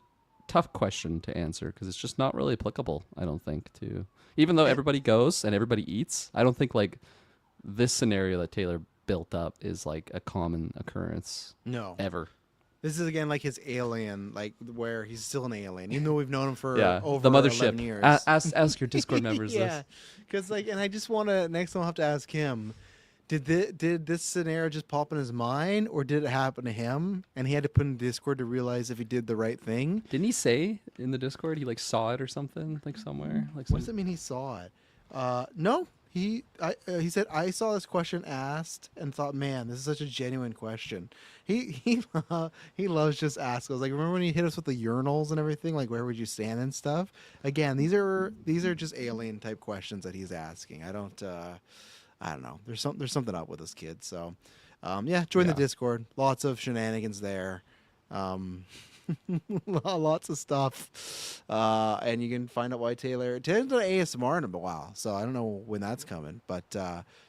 tough question to answer because it's just not really applicable, I don't think, to even though everybody goes and everybody eats. I don't think like this scenario that Taylor built up is like a common occurrence. No. Ever. This is again like his alien, like where he's still an alien, even though we've known him for over the 11 mothership. years. Ask your Discord members yeah, this. because like, and I just want to next time I'll have to ask him. Did this scenario just pop in his mind, or did it happen to him, and he had to put in Discord to realize if he did the right thing? Didn't he say in the Discord he like saw it or something like somewhere? Like What does it mean he saw it? No, He said, I saw this question asked and thought, man, this is such a genuine question. He loves just asking. I was like, remember when he hit us with the urinals and everything? Like, where would you stand and stuff? Again, these are just alien type questions that he's asking. I don't know. There's something up with this kid. So, join the Discord. Lots of shenanigans there. Lots of stuff, and you can find out why Taylor's done ASMR in a while, so I don't know when that's coming, but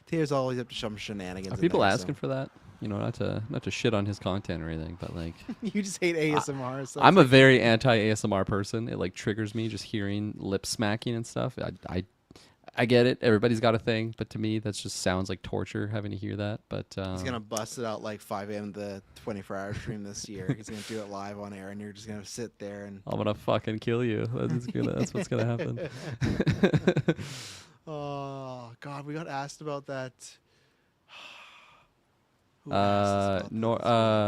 Taylor's always up to some shenanigans. Are people asking for that? You know, not to shit on his content or anything, but like you just hate ASMR. So I'm a very anti ASMR person. It like triggers me just hearing lip smacking and stuff. I get it. Everybody's got a thing, but to me, that just sounds like torture having to hear that. But he's gonna bust it out like 5 a.m. the 24-hour stream this year. He's gonna do it live on air, and you're just gonna sit there and I'm gonna fucking kill you. That's what's gonna happen. Oh God, we got asked about that. Norman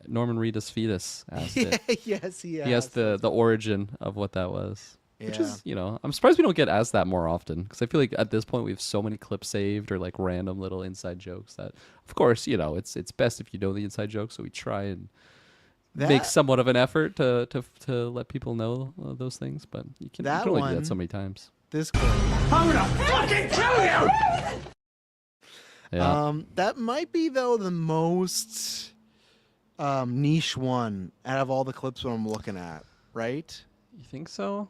Reedus Fetus asked it. Yes, he asked. He asked the origin of what that was. Yeah. Which is, you know, I'm surprised we don't get asked that more often, because I feel like at this point we have so many clips saved or like random little inside jokes that, of course, you know, it's best if you know the inside jokes, so we try and make somewhat of an effort to let people know those things, but you can only do that so many times. This I'm gonna fucking kill you! Yeah. That might be though the most niche one out of all the clips that I'm looking at, right? You think so?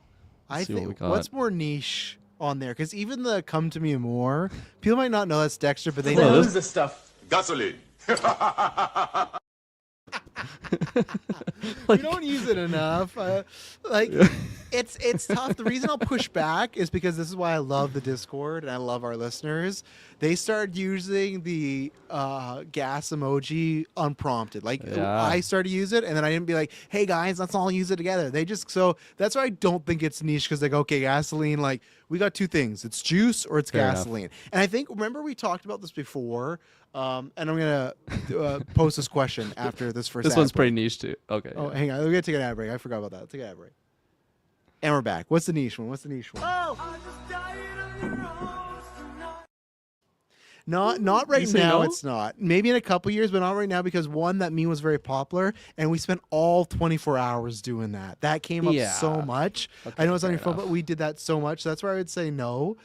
I think what's more niche on there, because even the "Come to Me More," people might not know that's Dexter, but they know What is this stuff? Gasoline. we don't use it enough. It's tough. The reason I'll push back is because this is why I love the Discord and I love our listeners. They started using the gas emoji unprompted. I started to use it, and then I didn't be like, "Hey guys, let's all use it together." So that's why I don't think it's niche, because like, okay, gasoline. Like, we got two things: it's juice or it's gasoline. And I think, remember we talked about this before. And I'm gonna post this question after this first. This one's pretty niche too. Okay. Oh, hang on. We're gonna take an ad break. I forgot about that. Take an ad break. And we're back. What's the niche one? Oh! Not right say now. no? It's not. Maybe in a couple years, but not right now, because one, that meme was very popular, and we spent all 24 hours doing that. That came up so much. Okay, I know it's on your fair phone, enough. but we did that so much. So that's where I would say no.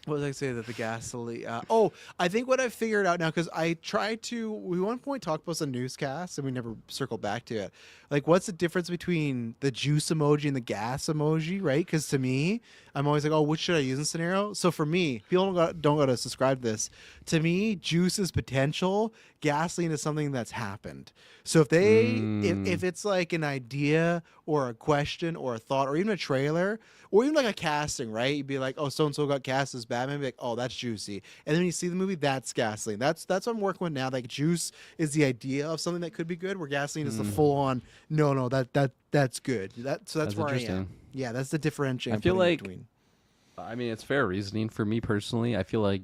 What did I say that the gasoline? I think what I've figured out now, because we one point talked about some newscasts and we never circled back to it. Like, what's the difference between the juice emoji and the gas emoji, right? Because to me, I'm always like, oh, which should I use in this scenario? So for me, people don't got to subscribe to this. To me, juice is potential. Gasoline is something that's happened. So if if it's like an idea or a question or a thought or even a trailer or even like a casting, right? You'd be like, oh, so-and-so got cast as Batman. Be like, oh, that's juicy. And then when you see the movie, that's gasoline. That's what I'm working with now. Like, juice is the idea of something that could be good, where gasoline is the full-on, no, that's good. That's where I am. Yeah, that's the differentiation. I feel like, between. I mean, it's fair reasoning. For me personally, I feel like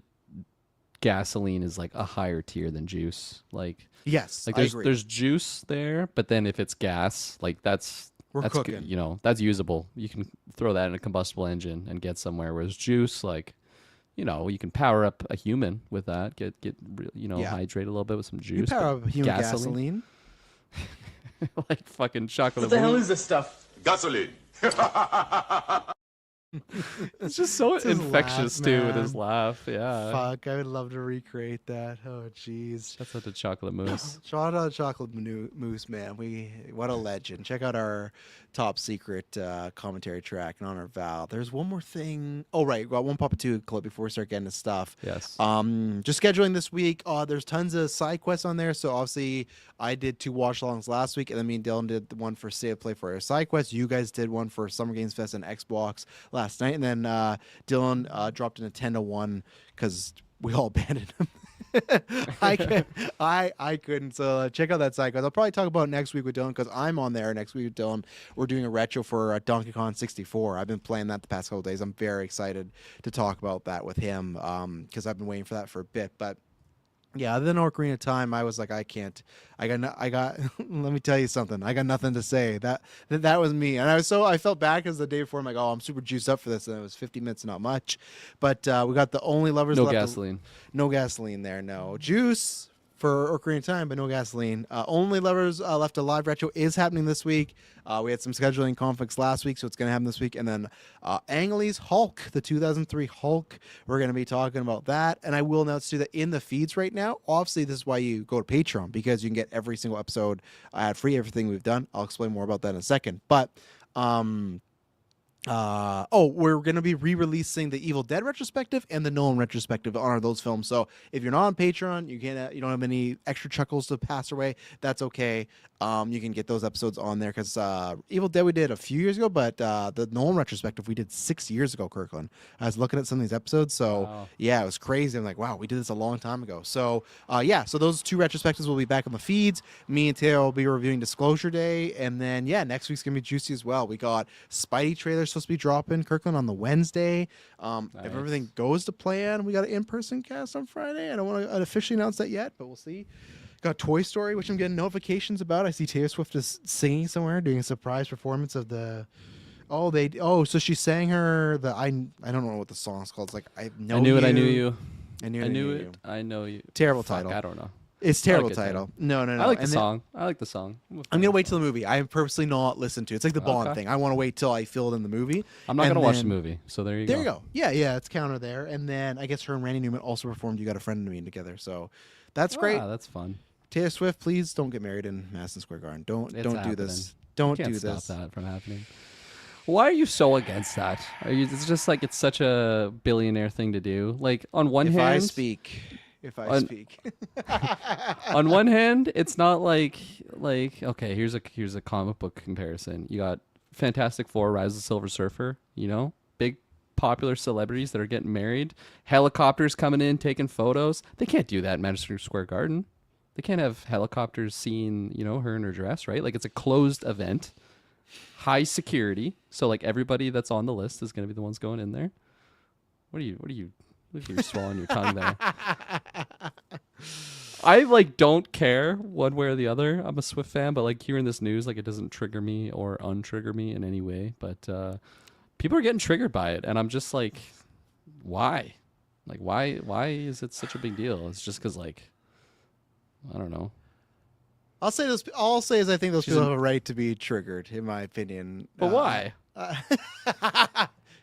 gasoline is like a higher tier than juice. Like, yes, like I agree. there's juice there, but then if it's gas, like that's cooking. good, you know, that's usable. You can throw that in a combustible engine and get somewhere. Whereas juice, like, you know, you can power up a human with that. Get hydrate a little bit with some juice. You power up human gasoline. Like fucking chocolate. What the hell is this stuff? Gasoline. It's just so It's his infectious laugh, too with man. his laugh. Yeah. Fuck, I would love to recreate that. Oh, jeez. That's such a chocolate mousse. Shout out Chocolate Moose, man. What a legend. Check out our top secret commentary track and honor Val. There's one more thing. Oh, right. Got one Papa 2 clip before we start getting to stuff. Yes. Just scheduling this week. There's tons of side quests on there. So obviously I did 2 watch-alongs last week, and then me and Dylan did the one for State of Play for our side quest. You guys did one for Summer Games Fest and Xbox last night, and then Dylan dropped in a 10-1 because we all abandoned him. I couldn't. So check out that side, guys. I'll probably talk about it next week with Dylan, because I'm on there next week with Dylan. We're doing a retro for Donkey Kong 64. I've been playing that the past couple of days. I'm very excited to talk about that with him, because I've been waiting for that for a bit. But Yeah, then Ocarina of Time, I was like, I can't. I got. Let me tell you something. I got nothing to say. That was me, and I felt bad because the day before, I'm like, oh, I'm super juiced up for this, and it was 50 minutes, not much. But we got the only lovers No left. gasoline. No gasoline there. No juice for Ocarina of Time, but no gasoline. Only lovers left alive retro is happening this week. We had some scheduling conflicts last week, so it's going to happen this week. And then Ang Lee's Hulk, the 2003 Hulk, we're going to be talking about that. And I will announce too that in the feeds right now, obviously this is why you go to Patreon, because you can get every single episode ad free, everything we've done. I'll explain more about that in a second. But we're going to be re-releasing the Evil Dead retrospective and the Nolan retrospective on those films. So if you're not on Patreon, you don't have any extra chuckles to pass away. That's okay. You can get those episodes on there because Evil Dead we did a few years ago, but the Nolan retrospective we did 6 years ago. Kirkland, I was looking at some of these episodes, so yeah, it was crazy. I'm like, wow, we did this a long time ago. So so those two retrospectives will be back on the feeds. Me and Taylor will be reviewing Disclosure Day, and then next week's gonna be juicy as well. We got Spidey trailers supposed to be dropping, Kirkland, on the Wednesday. Nice. If everything goes to plan, we got an in-person cast on Friday. I don't want to officially announce that yet, but we'll see. Got Toy Story, which I'm getting notifications about. I see Taylor Swift is singing somewhere, doing a surprise performance of the. So she sang her I don't know what the song's called. It's like I knew it. I knew you. I knew it. I know you. Terrible Fuck, title. I don't know. It's terrible title. No. I like the song. I like the song. I'm gonna wait till the movie. I am purposely not listen to it. It's like the Bond thing. I want to wait till I feel it in the movie. I'm not gonna watch the movie. So there you go. There you go. Yeah, it's counter there. And then I guess her and Randy Newman also performed "You Got a Friend in Me" together. So that's great. That's fun. Taylor Swift, please don't get married in Madison Square Garden. Don't do this. Don't do this. Stop that from happening. Why are you so against that? It's just like it's such a billionaire thing to do. Like on one hand, if I speak. On one hand, it's not like okay, here's a comic book comparison. You got Fantastic Four, Rise of the Silver Surfer, big popular celebrities that are getting married, helicopters coming in, taking photos. They can't do that in Madison Square Garden. They can't have helicopters seeing, her in her dress, right? Like it's a closed event, high security. So like everybody that's on the list is going to be the ones going in there. What are you look at you swallowing your tongue there. I don't care one way or the other. I'm a Swift fan, but hearing this news, it doesn't trigger me or untrigger me in any way. But people are getting triggered by it, and I'm just like, why? Why is it such a big deal? It's just because I don't know. I'll say this. All I'll say is I think those people have a right to be triggered, in my opinion. But why?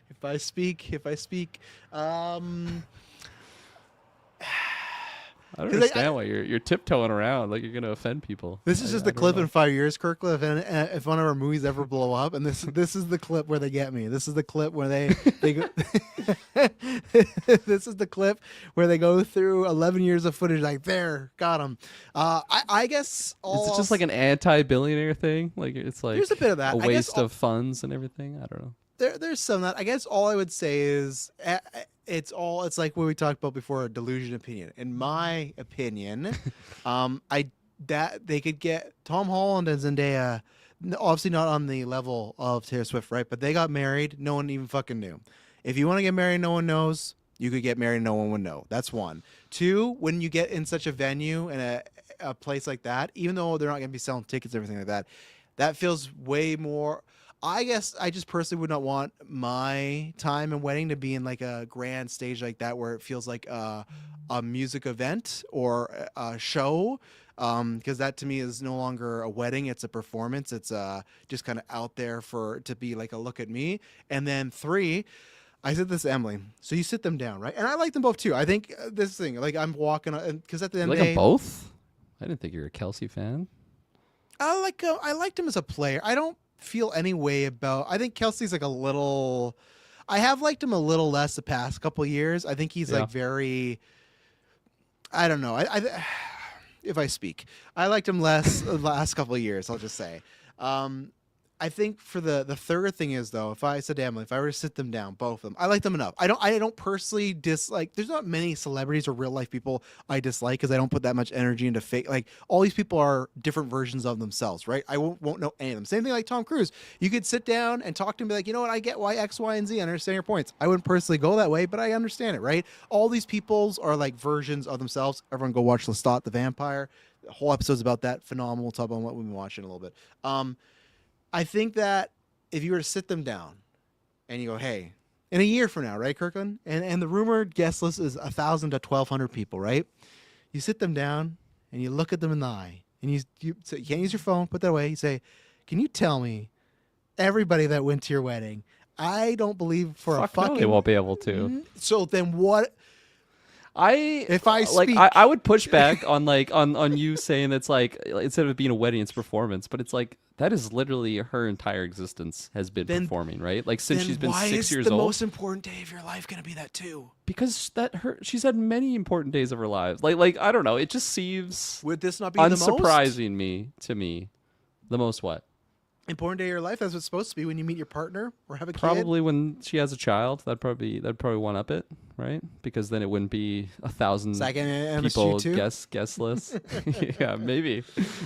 If I speak, I don't understand why you're tiptoeing around like you're gonna offend people. This is just the clip in 5 years, Kirkland. If one of our movies ever blow up, and this is the clip where they get me. This is the clip where they go. This is the clip where they go through 11 years of footage. There, got him. I guess is it just like an anti-billionaire thing? It's like there's a bit of that. A waste of funds and everything. I don't know. There's some of that. I guess all I would say is it's like what we talked about before, a delusion opinion. In my opinion, that they could get Tom Holland and Zendaya, obviously not on the level of Taylor Swift, right? But they got married. No one even fucking knew. If you want to get married, no one knows. You could get married, no one would know. That's one. Two, when you get in such a venue and a place like that, even though they're not going to be selling tickets, everything like that, that feels way more. I guess I just personally would not want my time and wedding to be in a grand stage like that where it feels like a music event or a show, because that to me is no longer a wedding. It's a performance. It's just kind of out there to be like a look at me. And then three, I said this to Emily. So you sit them down, right? And I like them both too. I think this thing, I'm walking, because at the end of the day, them both? I didn't think you were a Kelsey fan. I liked him as a player. I don't feel any way about. I think Kelsey's a little. I have liked him a little less the past couple of years. I think he's very. I don't know. If I speak, I liked him less the last couple of years. I'll just say. I think for the third thing is though, if I said to Emily, if I were to sit them down, both of them, I like them enough. I don't personally dislike. There's not many celebrities or real life people I dislike because I don't put that much energy into fake. Like all these people are different versions of themselves, right? I won't know any of them. Same thing like Tom Cruise. You could sit down and talk to him, and be like, you know what, I get why X, Y, and Z. I understand your points. I wouldn't personally go that way, but I understand it, right? All these peoples are like versions of themselves. Everyone go watch Lestat the Vampire. The whole episode's about that. Phenomenal. We'll talk about what we've been watching a little bit. I think that if you were to sit them down and you go, hey, in a year from now, right, Kirklin? And the rumored guest list is 1,000 to 1,200 people, right? You sit them down and you look at them in the eye and you say, you can't use your phone, put that away. You say, can you tell me everybody that went to your wedding? I don't believe for a fucking... No, they won't be able to. So then what... If I speak, I would push back on on you saying it's like instead of it being a wedding, it's performance, but it's like that is literally her entire existence has been performing, right? Like since she's been 6 years old. The most important day of your life going to be that too? Because she's had many important days of her lives. Like I don't know, it just seems would this not be unsurprising to me? The most what? Important day of your life. That's what it's supposed to be when you meet your partner or have a kid. Probably when she has a child. That'd probably one up it, right? Because then it wouldn't be 1,000 people guest list. Yeah, maybe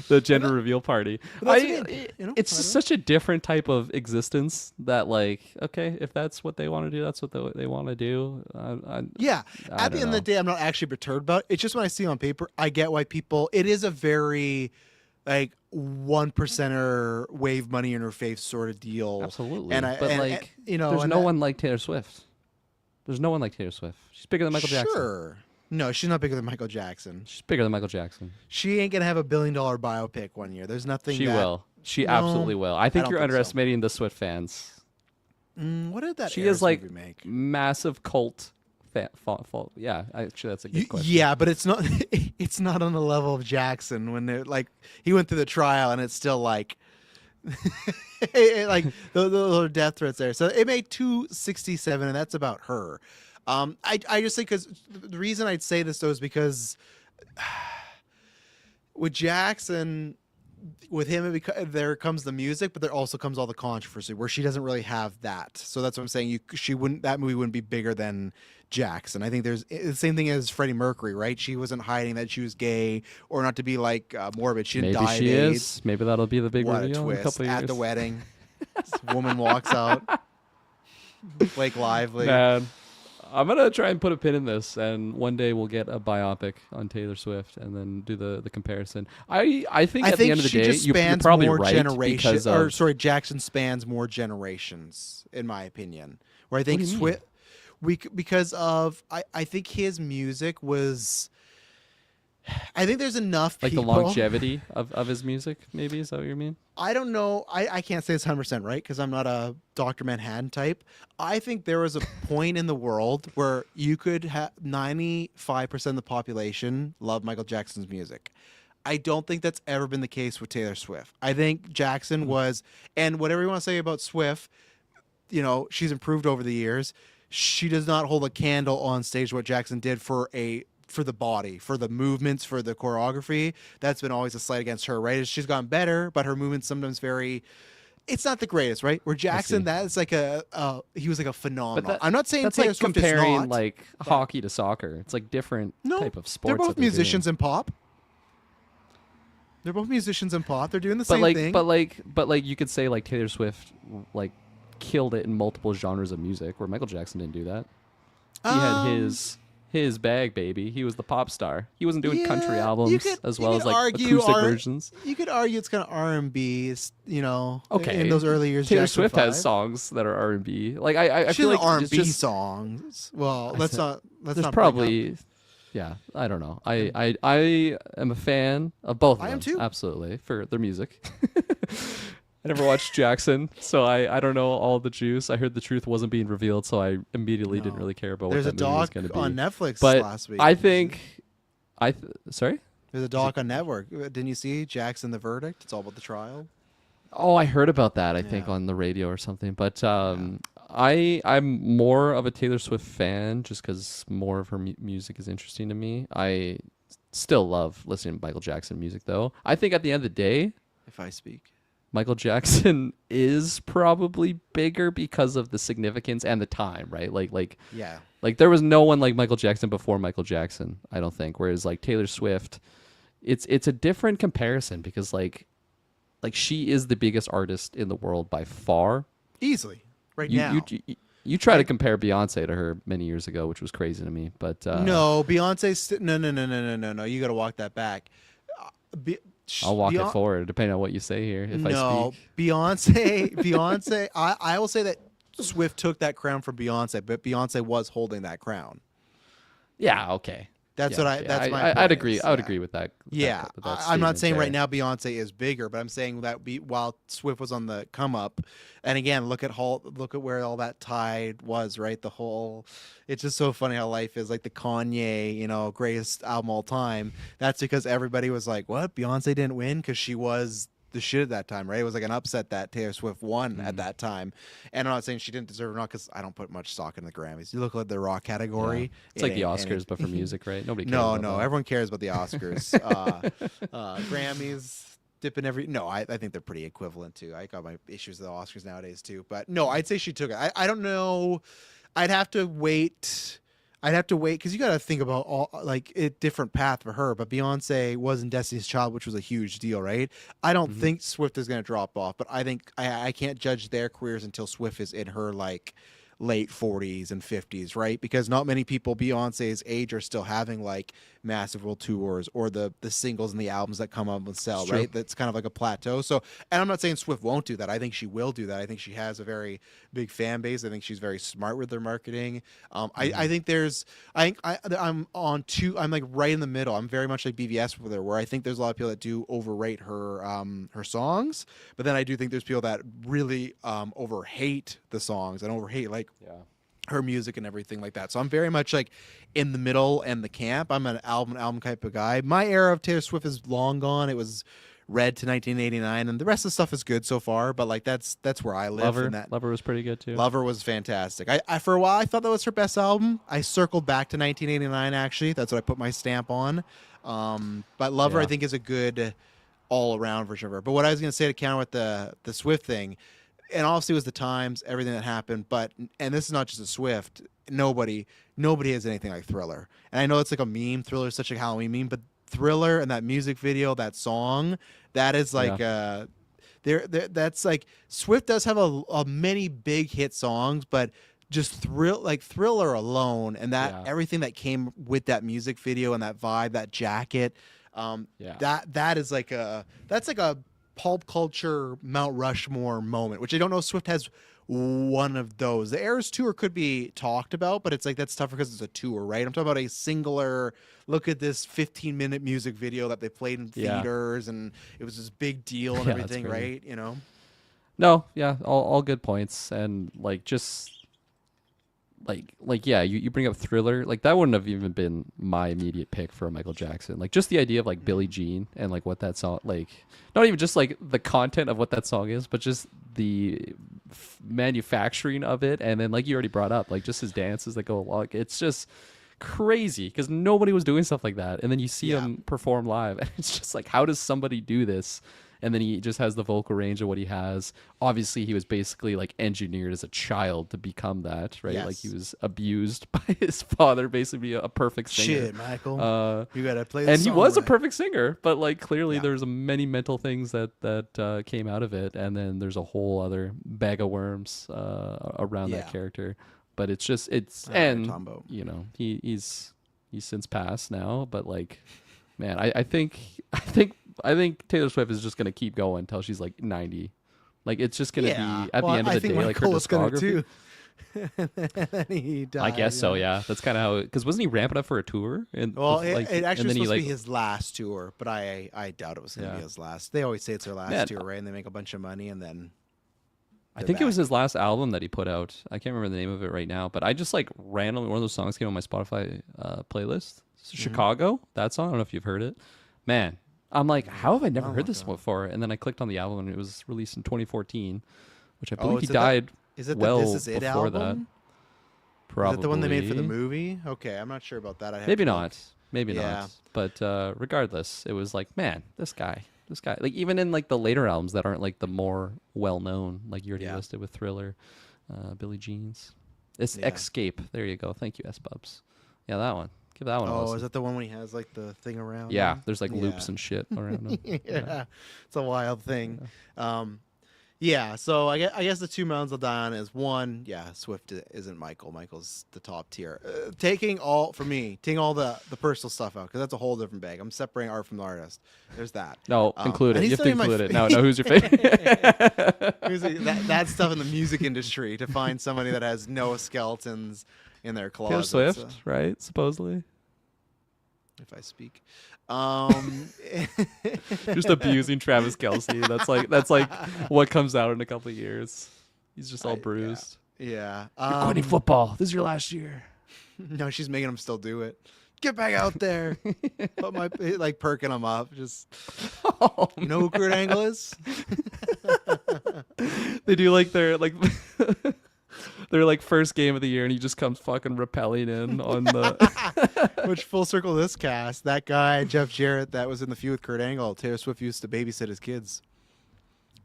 the gender reveal party. It's such a different type of existence that, like, okay, if that's what they want to do, that's what they want to do. At the end of the day, I'm not actually perturbed about it. It's just when I see it on paper, I get why people. It is a very like 1%er wave money in her face sort of deal. Absolutely. There's no one like Taylor Swift. There's no one like Taylor Swift. She's bigger than Michael Jackson. Sure. No, she's not bigger than Michael Jackson. She's bigger than Michael Jackson. She ain't gonna have $1 billion biopic one year. There's nothing. She will. She absolutely will. I think you're underestimating the Swift fans. What did that? She is like movie make? Massive cult. Yeah, actually, that's a good question. Yeah, but it's not. It's not on the level of Jackson when they're like he went through the trial and it's still like, like the death threats there. So it made 267, and that's about her. I just think because the reason I'd say this though is because with Jackson. With him, there comes the music, but there also comes all the controversy where she doesn't really have that. So that's what I'm saying. That movie wouldn't be bigger than Jackson. I think there's the same thing as Freddie Mercury, right? She wasn't hiding that she was gay or not to be like morbid. She didn't die. Maybe she is. Maybe that'll be the big reveal in a couple of years. At the wedding, this woman walks out. Blake Lively. Man, I'm gonna try and put a pin in this, and one day we'll get a biopic on Taylor Swift, and then do the comparison. I think at the end of the day, you're probably right because Jackson spans more generations, in my opinion. Where I think Swift, I think his music was. I think there's enough like people. The longevity of his music, maybe, is that what you mean? I don't know. I can't say it's 100% right because I'm not a Dr. Manhattan type. I think there was a point in the world where you could have 95% of the population love Michael Jackson's music. I don't think that's ever been the case with Taylor Swift. I think Jackson was, and whatever you want to say about Swift, she's improved over the years. She does not hold a candle on stage what Jackson did for the body, for the movements, for the choreography. That's been always a slight against her, right? She's gotten better, but her movements sometimes it's not the greatest, right? Where Jackson, that is like he was like a phenomenon. I'm not saying that's Taylor like Swift comparing is not. like hockey to soccer. It's like different type of sports. They're both musicians in pop. They're both musicians in pop. They're doing the same thing. But like you could say like Taylor Swift like killed it in multiple genres of music, where Michael Jackson didn't do that. He had his bag, baby. He was the pop star. He wasn't doing country albums as well as like acoustic versions. You could argue it's kind of R&B, okay. In those early years. Taylor Jackson Swift 5. has songs that are R&B. Like I feel like R&B songs. Well, let's not. There's probably. Yeah, I don't know. I am a fan of both of them. I am too. Absolutely, for their music. I never watched Jackson, so I don't know all the juice. I heard the truth wasn't being revealed, so I immediately didn't really care about what that movie was going to be. There's a doc on Netflix but last week. I think... Sorry? There's a doc on Network. Didn't you see Jackson the Verdict? It's all about the trial. Oh, I heard about that, I think, on the radio or something. But I'm more of a Taylor Swift fan just because more of her music is interesting to me. I still love listening to Michael Jackson music, though. I think at the end of the day... If I speak... Michael Jackson is probably bigger because of the significance and the time, right? Yeah. Like there was no one like Michael Jackson before Michael Jackson, I don't think. Whereas like Taylor Swift, it's a different comparison because like she is the biggest artist in the world by far. Easily. Now. You try to compare Beyonce to her many years ago, which was crazy to me. But no, Beyonce's no. You got to walk that back. I'll walk it forward depending on what you say here. If I speak, Beyonce. I will say that Swift took that crown from Beyonce, but Beyonce was holding that crown. Yeah. Okay. That's yeah, what I. okay. That's my. I'd agree. I would agree with that. Yeah, that I'm not saying there. right now Beyonce is bigger, but I'm saying that while Swift was on the come up, and again, look at where all that tide was, right? The whole, it's just so funny how life is. Like the Kanye, greatest album all time. That's because everybody was like, "What? Beyonce didn't win because she was the shit at that time, right?" It was like an upset that Taylor Swift won at that time. And I'm not saying she didn't deserve it, not because I don't put much stock in the Grammys. You look at the rock category. Yeah. It's like the Oscars, but for music, right? Nobody cares. No, everyone cares about the Oscars. Grammys, dipping every. No, I think they're pretty equivalent too. I got my issues with the Oscars nowadays too. But no, I'd say she took it. I don't know. I'd have to wait because you got to think about all a different path for her. But Beyonce was in Destiny's Child, which was a huge deal, right? I don't think Swift is going to drop off, but I think I can't judge their careers until Swift is in her late 40s and 50s, right? Because not many people Beyonce's age are still having massive world tours or the singles and the albums that come up and sell, right? That's kind of like a plateau. So, and I'm not saying Swift won't do that. I think she will do that. I think she has a very big fan base. I think she's very smart with their marketing. I think I'm right in the middle. I'm very much like BVS with her, where I think there's a lot of people that do overrate her songs, but then I do think there's people that really overhate the songs and overhate her music and everything like that. So I'm very much in the middle and the camp. I'm an album type of guy. My era of Taylor Swift is long gone. It was Red to 1989, and the rest of the stuff is good so far. But that's where I live. Lover was pretty good too. Lover was fantastic. I for a while I thought that was her best album. I circled back to 1989 actually. That's what I put my stamp on. But Lover I think is a good all around version of her. But what I was going to say to counter with the Swift thing. And obviously it was the times, everything that happened, and this is not just a Swift. Nobody has anything like Thriller. And I know it's like a meme. Thriller is such a Halloween meme, but Thriller and that music video, that song, that is that's Swift does have a many big hit songs, but just Thriller alone and that everything that came with that music video and that vibe, that jacket, that is that's like a pulp culture Mount Rushmore moment, which I don't know if Swift has one of those. The Eras tour could be talked about, but it's that's tougher because it's a tour, right? I'm talking about a singular look at this 15-minute music video that they played in theaters and it was this big deal and everything, right? No, yeah, all good points. And you bring up Thriller, that wouldn't have even been my immediate pick for a Michael Jackson. Just the idea of Billie Jean and what that song, not even just the content of what that song is, but just the manufacturing of it. And then you already brought up, just his dances that go along. It's just crazy because nobody was doing stuff like that. And then you see him perform live and it's just how does somebody do this? And then he just has the vocal range of what he has. Obviously, he was basically engineered as a child to become that, right? Yes. He was abused by his father, basically a perfect singer. Shit, Michael. You gotta play. This and he song was right. a perfect singer, but clearly there's many mental things that came out of it, and then there's a whole other bag of worms around that character. But it's just he's since passed now, but man, I think Taylor Swift is just gonna keep going until she's 90. It's just gonna be at the end of the day, her discography. He died, I guess so. Yeah, that's kind of how. Because wasn't he ramping up for a tour? And it actually was supposed to be his last tour, but I doubt it was gonna be his last. They always say it's their last tour, right? And they make a bunch of money, and then I think it was his last album that he put out. I can't remember the name of it right now, but I just randomly one of those songs came on my Spotify playlist. Chicago, that song. I don't know if you've heard it, man. I'm how have I never heard this before? And then I clicked on the album and it was released in 2014, which I believe he died Is it well the This Is It before album? that. Probably. Is that the one they made for the movie? Okay, I'm not sure about that. Maybe not. Maybe not. But regardless, it was man, this guy. This guy, like even in like the later albums that aren't like the more well known, like you already Yeah. listed with Thriller, Billie Jean's. It's Escape. There you go. Thank you, S Bubs. Yeah, that one. Give that one a Oh, listen. is that the one when he has like the thing around? Yeah, him? there's like loops Yeah. and shit around him. Yeah, it's a wild thing. Yeah, so I guess the two mountains I'll die on is one. Yeah, Swift isn't Michael. Michael's the top tier. Taking all the personal stuff out because that's a whole different bag. I'm separating art from the artist. There's that. No, include it. and You he's have to still in my include it. No, who's your favorite? that stuff in the music industry to find somebody that has no skeletons in their Taylor closet. Swift, right? Supposedly. If I speak. Just abusing Travis Kelce. That's like what comes out in a couple of years. He's just all bruised. Yeah. You're quitting football. This is your last year. No, she's making him still do it. Get back out there. Put my like perking him up. Just you know who Kurt Angle is? They do like their first game of the year, and he just comes fucking rappelling in on the. Which full circle this cast, that guy Jeff Jarrett that was in the feud with Kurt Angle, Taylor Swift used to babysit his kids.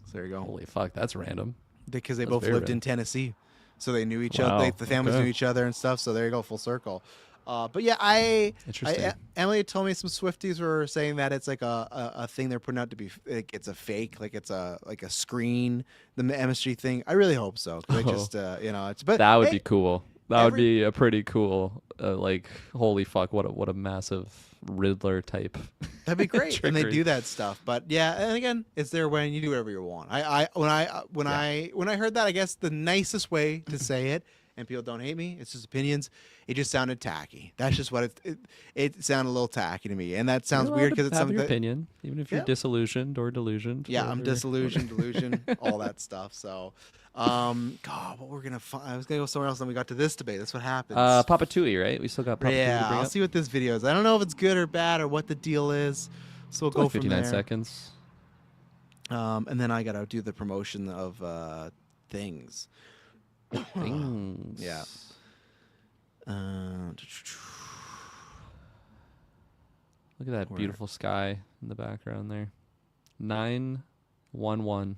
So there you go. Holy fuck, that's random. Because they That's both very lived in random. Tennessee, so they knew each Wow, other. The families okay. knew each other and stuff. So there you go, full circle. But yeah, Interesting. Emily told me some Swifties were saying that it's like a thing they're putting out to be like it's a fake, like it's a screen, the MSG thing. I really hope so. 'Cause I just it's but That would hey, be cool. That would be a pretty cool. Holy fuck! What a massive Riddler type. That'd be great, and they trickery. do that stuff. But yeah, and again, it's there when you do whatever you want. When I heard that, I guess the nicest way to say it, and people don't hate me, it's just opinions. It just sounded tacky. That's just what it sounded a little tacky to me, and that sounds You're weird allowed because to it's have something your that, opinion, even if you're Yeah. disillusioned or delusioned. yeah, I'm whatever. delusion, all that stuff. So, God, what we're gonna find? I was gonna go somewhere else, and we got to this debate. That's what happens. Papa Tui, right? We still got Papa Tui to yeah, bring I'll up. see what this video is. I don't know if it's good or bad or what the deal is. So we'll It's go only from 59 there. seconds. And then I gotta do the promotion of things. Things. Yeah. Look at that Where? beautiful sky in the background there. 9:11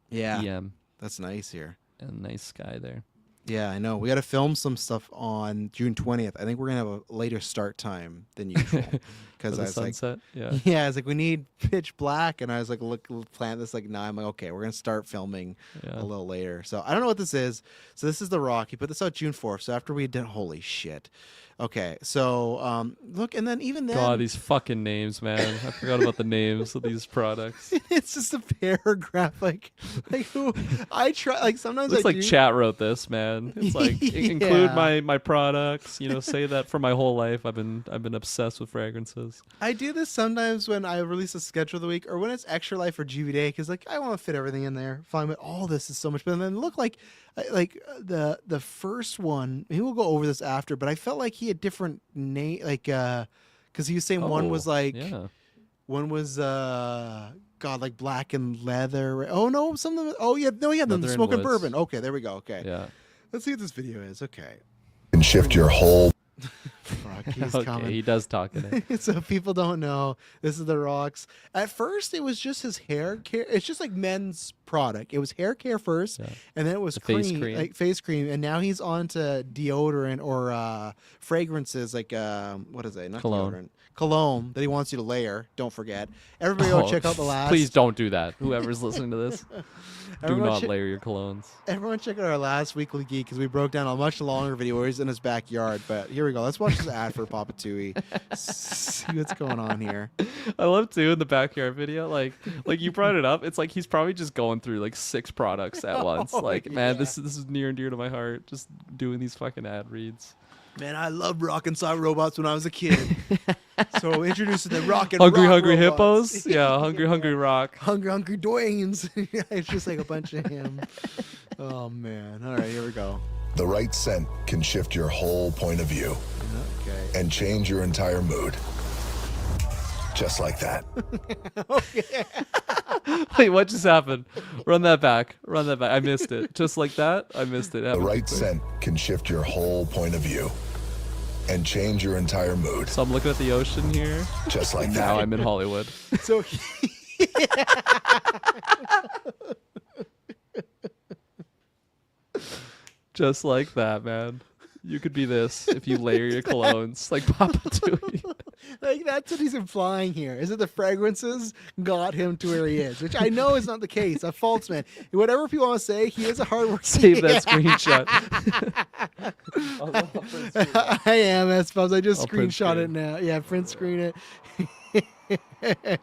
Yeah, p.m. that's nice here. and nice sky there. Yeah, I know. We got to film some stuff on June 20th. I think we're gonna have a later start time than usual For because the I was like, sunset. Yeah. yeah, I was like, we need pitch black, and I was like, look, we'll plan this like 9. I'm like, okay, we're gonna start filming Yeah. a little later. So I don't know what this is. So this is The Rock. He put this out June 4th. So after we did, holy shit. Okay, so look, and then even then, God, these fucking names, man. I forgot about the names of these products. it's just a paragraph, like who I try, like sometimes Looks I like do, chat wrote this, man. It's like include my products. Say that for my whole life. I've been obsessed with fragrances. I do this sometimes when I release a schedule of the week or when it's Extra Life or GV Day because like I want to fit everything in there. Fine, but all this is so much better. And then look like the first one. Maybe we'll go over this after, but I felt like he had different name, like because he was saying one was like yeah. one was God like black and leather. Oh no, some of them. Oh yeah, no, yeah, the Leather and smoking woods. bourbon. Okay, there we go. Okay, Yeah. let's see what this video is. Okay, And shift your whole Fuck, he's Okay, coming. he does talk in it. So people don't know this is The Rock's. At first, it was just his hair care. It's just like men's product. It was hair care first, Yeah. and then it was The face cream. like face cream, and now he's on to deodorant or fragrances like what is it? Not Cologne. deodorant. Cologne that he wants you to layer. Don't forget. Everybody go check out the last. Please don't do that. Whoever's listening to this, do Everyone not check- layer your colognes. Everyone check out our last Weekly Geek because we broke down a much longer video where he's in his backyard. But here we go. Let's watch this ad for Papa Tui. See what's going on here. I love too in the backyard video, like you brought it up. It's like he's probably just going through like 6 products at once. Like, man, this is near and dear to my heart. Just doing these fucking ad reads. Man, I loved Rock and Sock Robots when I was a kid. So introducing the Rock and Hungry Rock Hungry Robots. Hippos? Yeah, Hungry Rock. Hungry Dwayne's. It's just like a bunch of him. Oh, man. All right, here we go. The right scent can shift your whole point of view Okay. and change your entire mood. Just like that. Wait, what just happened? Run that back. I missed it. Just like that? I missed it. The right scent can shift your whole point of view and change your entire mood. So I'm looking at the ocean here. Just like Now that. I'm in Hollywood. So Just like that, man. You could be this if you layer your colognes like Papa Tui. Like, that's what he's implying here. Is that the fragrances got him to where he is, which I know is not the case. A false man. Whatever people want to say, he is a hard worker. Save that screenshot. I am, I suppose. I just I'll print screenshot screen. it now. Yeah, print screen it.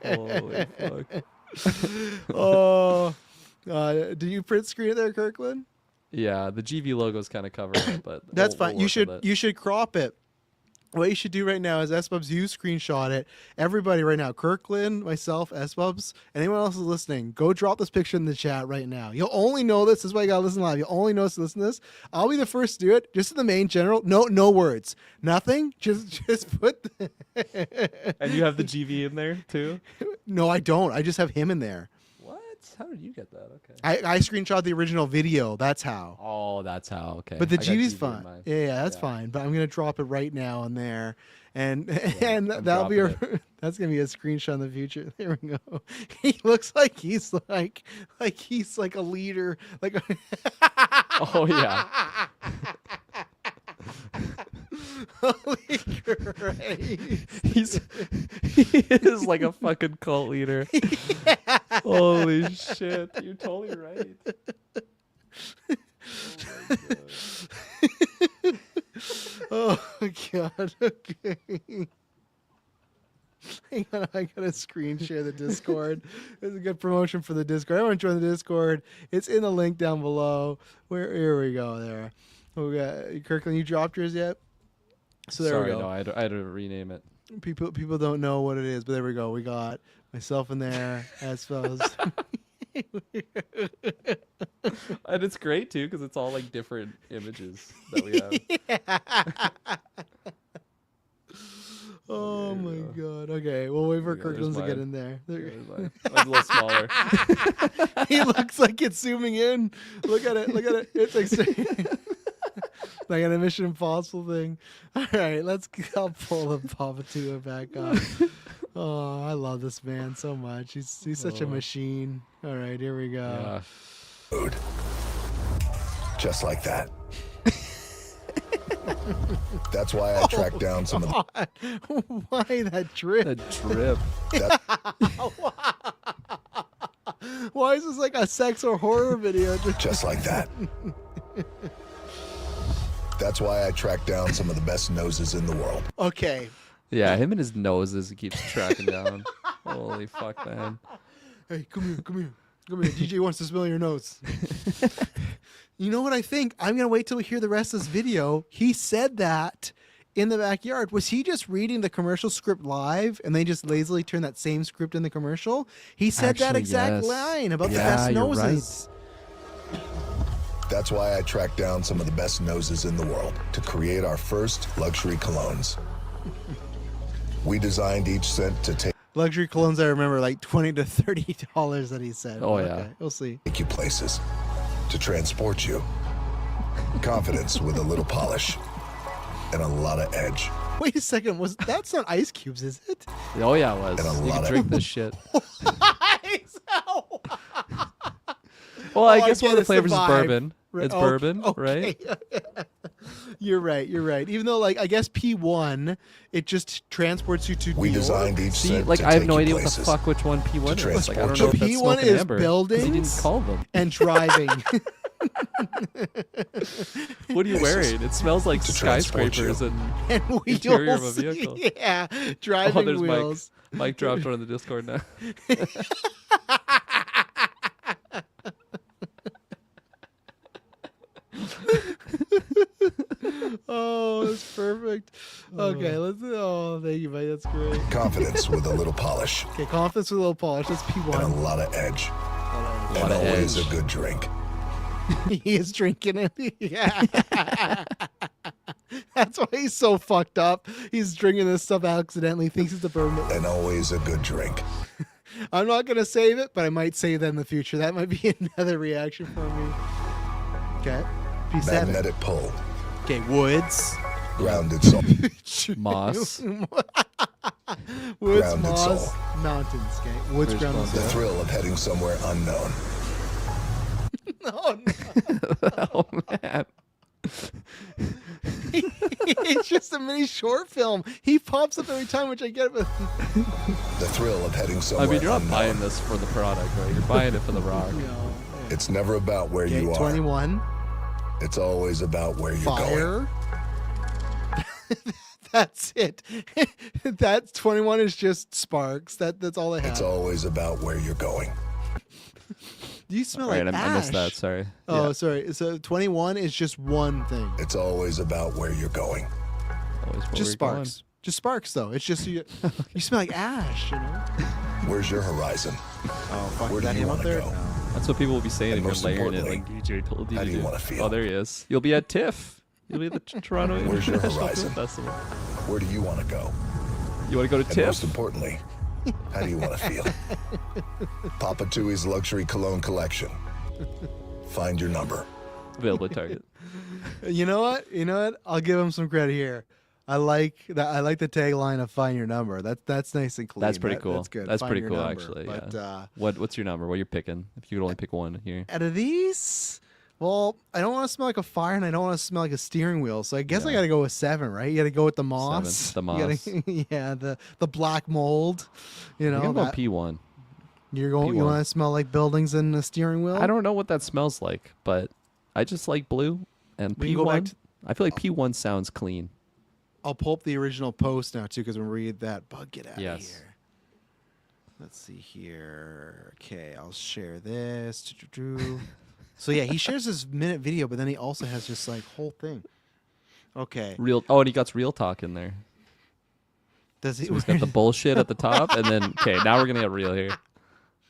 Holy fuck. Oh, do you print screen it there, Kirkland? Yeah, the GV logo's kind of covering it, but That's we'll fine. work with it. You should crop it. What you should do right now is SBubs, you screenshot it. Everybody right now, Kirkland, myself, SBubs, anyone else is listening, go drop this picture in the chat right now. You'll only know this. This is why you gotta listen live. You'll only know to listen to this. I'll be the first to do it. Just in the main general. No words. Nothing. Just put. And you have the GV in there too? No, I don't. I just have him in there. What? How did you get that? Okay. I screenshot the original video. That's how. Oh, that's how. Okay. But the I got GV's GV in fine. mine. Yeah, that's fine. But I'm gonna drop it right now on there, and I'm that'll be dropping that's gonna be a screenshot in the future. There we go. He looks like he's like a leader. Like, Oh yeah. holy Christ. He is like a fucking cult leader. Holy shit. You're totally right. Oh god. Okay. Hang on, I gotta screen share the Discord. It's a good promotion for the Discord. I want to join the Discord. It's in the link down below. Here we go. There. We got Kirkland. You dropped yours yet? So there Sorry, we go. no, I had to rename it. People don't know what it is, but there we go. We got myself in there as well as. And it's great too because it's all like different images that we have. Oh my god. Okay, we'll wait for Kirkland's to get in there. There's mine. Mine's a little smaller. He looks like it's zooming in. Look at it. Look at it. It's like an Mission Impossible thing. All right, I'll pull the Papa Tua back up. Oh, I love this man so much. He's such a machine. All right, here we go. Yeah. Food. Just like that. That's why I tracked down some of the. Why that drip? The drip. Why is this like a sex or horror video? Just like that. That's why I tracked down some of the best noses in the world. Okay. Yeah, him and his noses he keeps tracking down. Holy fuck, man. Hey, come here. DJ wants to smell your nose. You know what I think? I'm going to wait till we hear the rest of this video. He said that in the backyard. Was he just reading the commercial script live and they just lazily turned that same script in the commercial? He said that Actually, exact yes. line about the Yeah, best you're noses. That's why I tracked down some of the best noses in the world to create our first luxury colognes. We designed each scent to take Luxury colognes, I remember, like $20 to $30 that he said. Oh, Okay, yeah. we'll see. you places, to transport you. Confidence with a little polish and a lot of edge. Wait a second. That's not ice cubes, is it? Oh yeah, it was. And a You lot can of- drink this shit. Ice? Well, I Oh, I guess one get of the it's the flavors is vibe. bourbon. Right, It's okay, bourbon, okay. right? You're right. Even though, like, I guess P1, it just transports you to We New York. designed each See, scent like to I have take no you idea what the places. fuck which one P1 is. Like I don't transport know you. if that's P1 smoke and is amber. 'cause he didn't buildings call them. and driving. What are you wearing? It smells like To transport skyscrapers you. and and interior of a wheels. vehicle. Yeah, Oh, driving there's wheels. Mike. Mike dropped one on the Discord now. Oh, that's perfect. Okay, let's. Oh, thank you, Mike. That's great. Confidence with a little polish Okay, confidence with a little polish. That's and a P1. lot of edge. A lot And of always edge. a good drink. He is drinking it. Yeah. That's why he's so fucked up. He's drinking this stuff accidentally. Thinks it's a bourbon. And always a good drink. I'm not gonna save it, but I might save that in the future. That might be another reaction from me. Okay. P7. Magnetic pull. Okay, woods. Grounded salt. Moss. Woods, Grounded moss, soul. mountains. Okay, woods, ground, and The soul. thrill of heading somewhere unknown. Oh, no. Oh man. It's just a mini short film. He pops up every time, which I get. But The thrill of heading I somewhere mean, you're not unknown. buying this for the product, right? You're buying it for the rock. It's never about where okay, you are. 21. It's always about where you're going. Fire. That's it. That's 21 is just sparks. That's all I have. It's always about where you're going. Do you smell Right, like ash? I missed that. Sorry. Oh, Yeah. sorry. So 21 is just one thing. It's always about where you're going. Always where Just we're sparks. Just sparks, though. It's just you smell like ash, you know? Where's your horizon? Oh, fuck. Where Is do that you him up want to there? go? No. going. That's what people will be saying And if you're most layering it. Like importantly, DJ told you how to do you do. wanna feel? Oh, there he is. You'll be at TIFF. You'll be at the Toronto Where's your International horizon? Film Festival. Where do you want to go? You want to go to And most TIFF? importantly, how do you want to feel? Papa Tui's luxury cologne collection. Find your number. Available at Target. You know what? I'll give him some credit here. I like that. I like the tagline of "Find Your Number." That's nice and clean. That's pretty cool. That's good. That's Find pretty your cool, number. actually. But Yeah. What's your number? What you're picking? If you could only pick one here. out of these, well, I don't want to smell like a fire, and I don't want to smell like a steering wheel. So I guess I Yeah. got to go with 7, right? You got to go with the moss. 7, the You moss. gotta- yeah, the black mold. You I'm know, gonna go that- P1. you're going. You P1. want to smell like buildings and a steering wheel? I don't know what that smells like, but I just like blue and We can go back P1. I feel like P1 sounds clean. I'll pull up the original post now too, because when we read that, bug, get out Yes. of here. Let's see here. Okay, I'll share this. So yeah, he shares his minute video, but then he also has just like whole thing. Okay. Real. Oh, and he got real talk in there. Does he? So he's got the bullshit at the top, and then okay, now we're gonna get real here.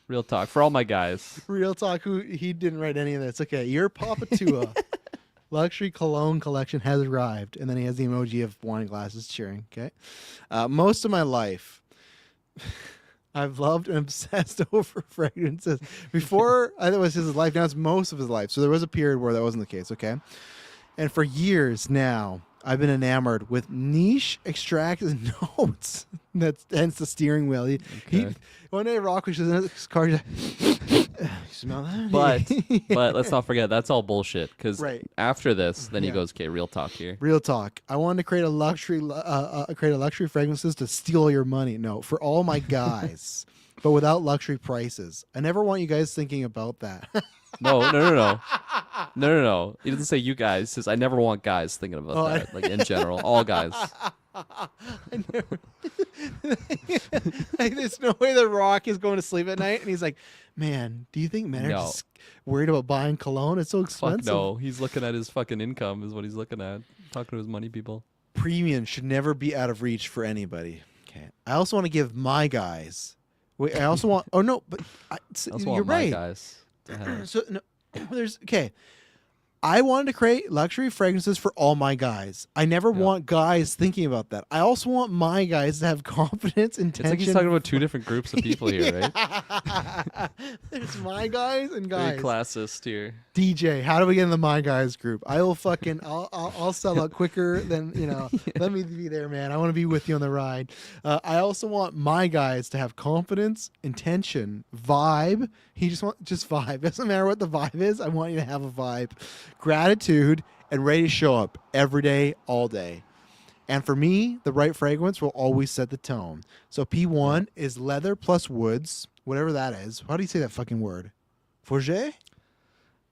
Real talk for all my guys. Real talk. Who he didn't write any of this. Okay, your Papa Tua luxury cologne collection has arrived, and then he has the emoji of wine glasses cheering. Okay, most of my life, I've loved and obsessed over fragrances. Before I thought it was his life, now it's most of his life. So there was a period where that wasn't the case. Okay, and for years now, I've been enamored with niche extracted notes. That's hence the steering wheel. He one day Rock was in his car. He's like, you smell that? But let's not forget that's all bullshit. Because Right. after this, then he Yeah. goes, okay, real talk here. Real talk. I wanted to create a luxury fragrances to steal your money. No, for all my guys, but without luxury prices. I never want you guys thinking about that. No. He doesn't say you guys. He says I never want guys thinking about that. Like in general, all guys. Like, there's no way the Rock is going to sleep at night, and he's like, "Man, do you think men are No. just worried about buying cologne? It's so Fuck expensive." no. He's looking at his fucking income. Is what he's looking at. Talking to his money people. Premium should never be out of reach for anybody. Okay. I also want to give my guys. Wait, I also want. Oh no, but I also you're want my right. guys to have. So no, there's okay. I wanted to create luxury fragrances for all my guys. I never want guys thinking about that. I also want my guys to have confidence, intention. It's like he's talking about two different groups of people here, right? There's my guys and guys. Very classist here. DJ, how do we get in the my guys group? I will fucking I'll sell out quicker than Let me be there, man. I want to be with you on the ride. I also want my guys to have confidence, intention, vibe. Just vibe. Doesn't matter what the vibe is. I want you to have a vibe, gratitude, and ready to show up every day, all day. And for me, the right fragrance will always set the tone. So P1 is leather plus woods, whatever that is. How do you say that fucking word? Fourget?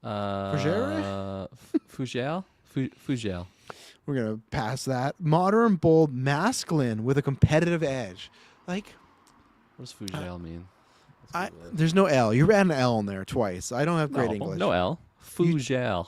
Fougere? Fougere. We're going to pass that. Modern, bold, masculine with a competitive edge. Like, What does Fougere mean? there's no L. You ran an L in there twice. I don't have great English. No L. Fougere.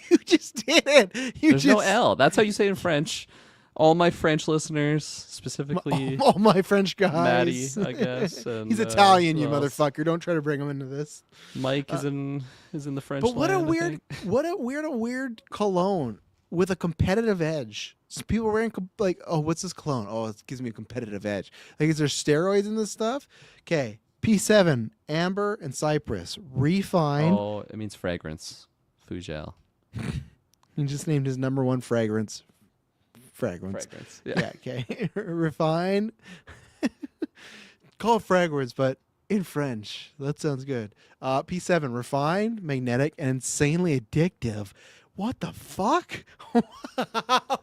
You just did it. There's no L. That's how you say it in French. All my French listeners, specifically All my French guys. Maddie, I guess. And, He's Italian, who you else? motherfucker. Don't try to bring him into this. Mike is in the French. But what a land, I weird, think. weird cologne with a competitive edge. So people are wearing like, oh, what's this cologne? Oh, it gives me a competitive edge. Like, is there steroids in this stuff? Okay, P7, amber and cypress, refined. Oh, it means fragrance. Fougere. He just named his number one fragrance, Fragrance. Yeah. Okay. Refine. Call it fragrance, but in French. That sounds good. P7. Refined, magnetic, and insanely addictive. What the fuck?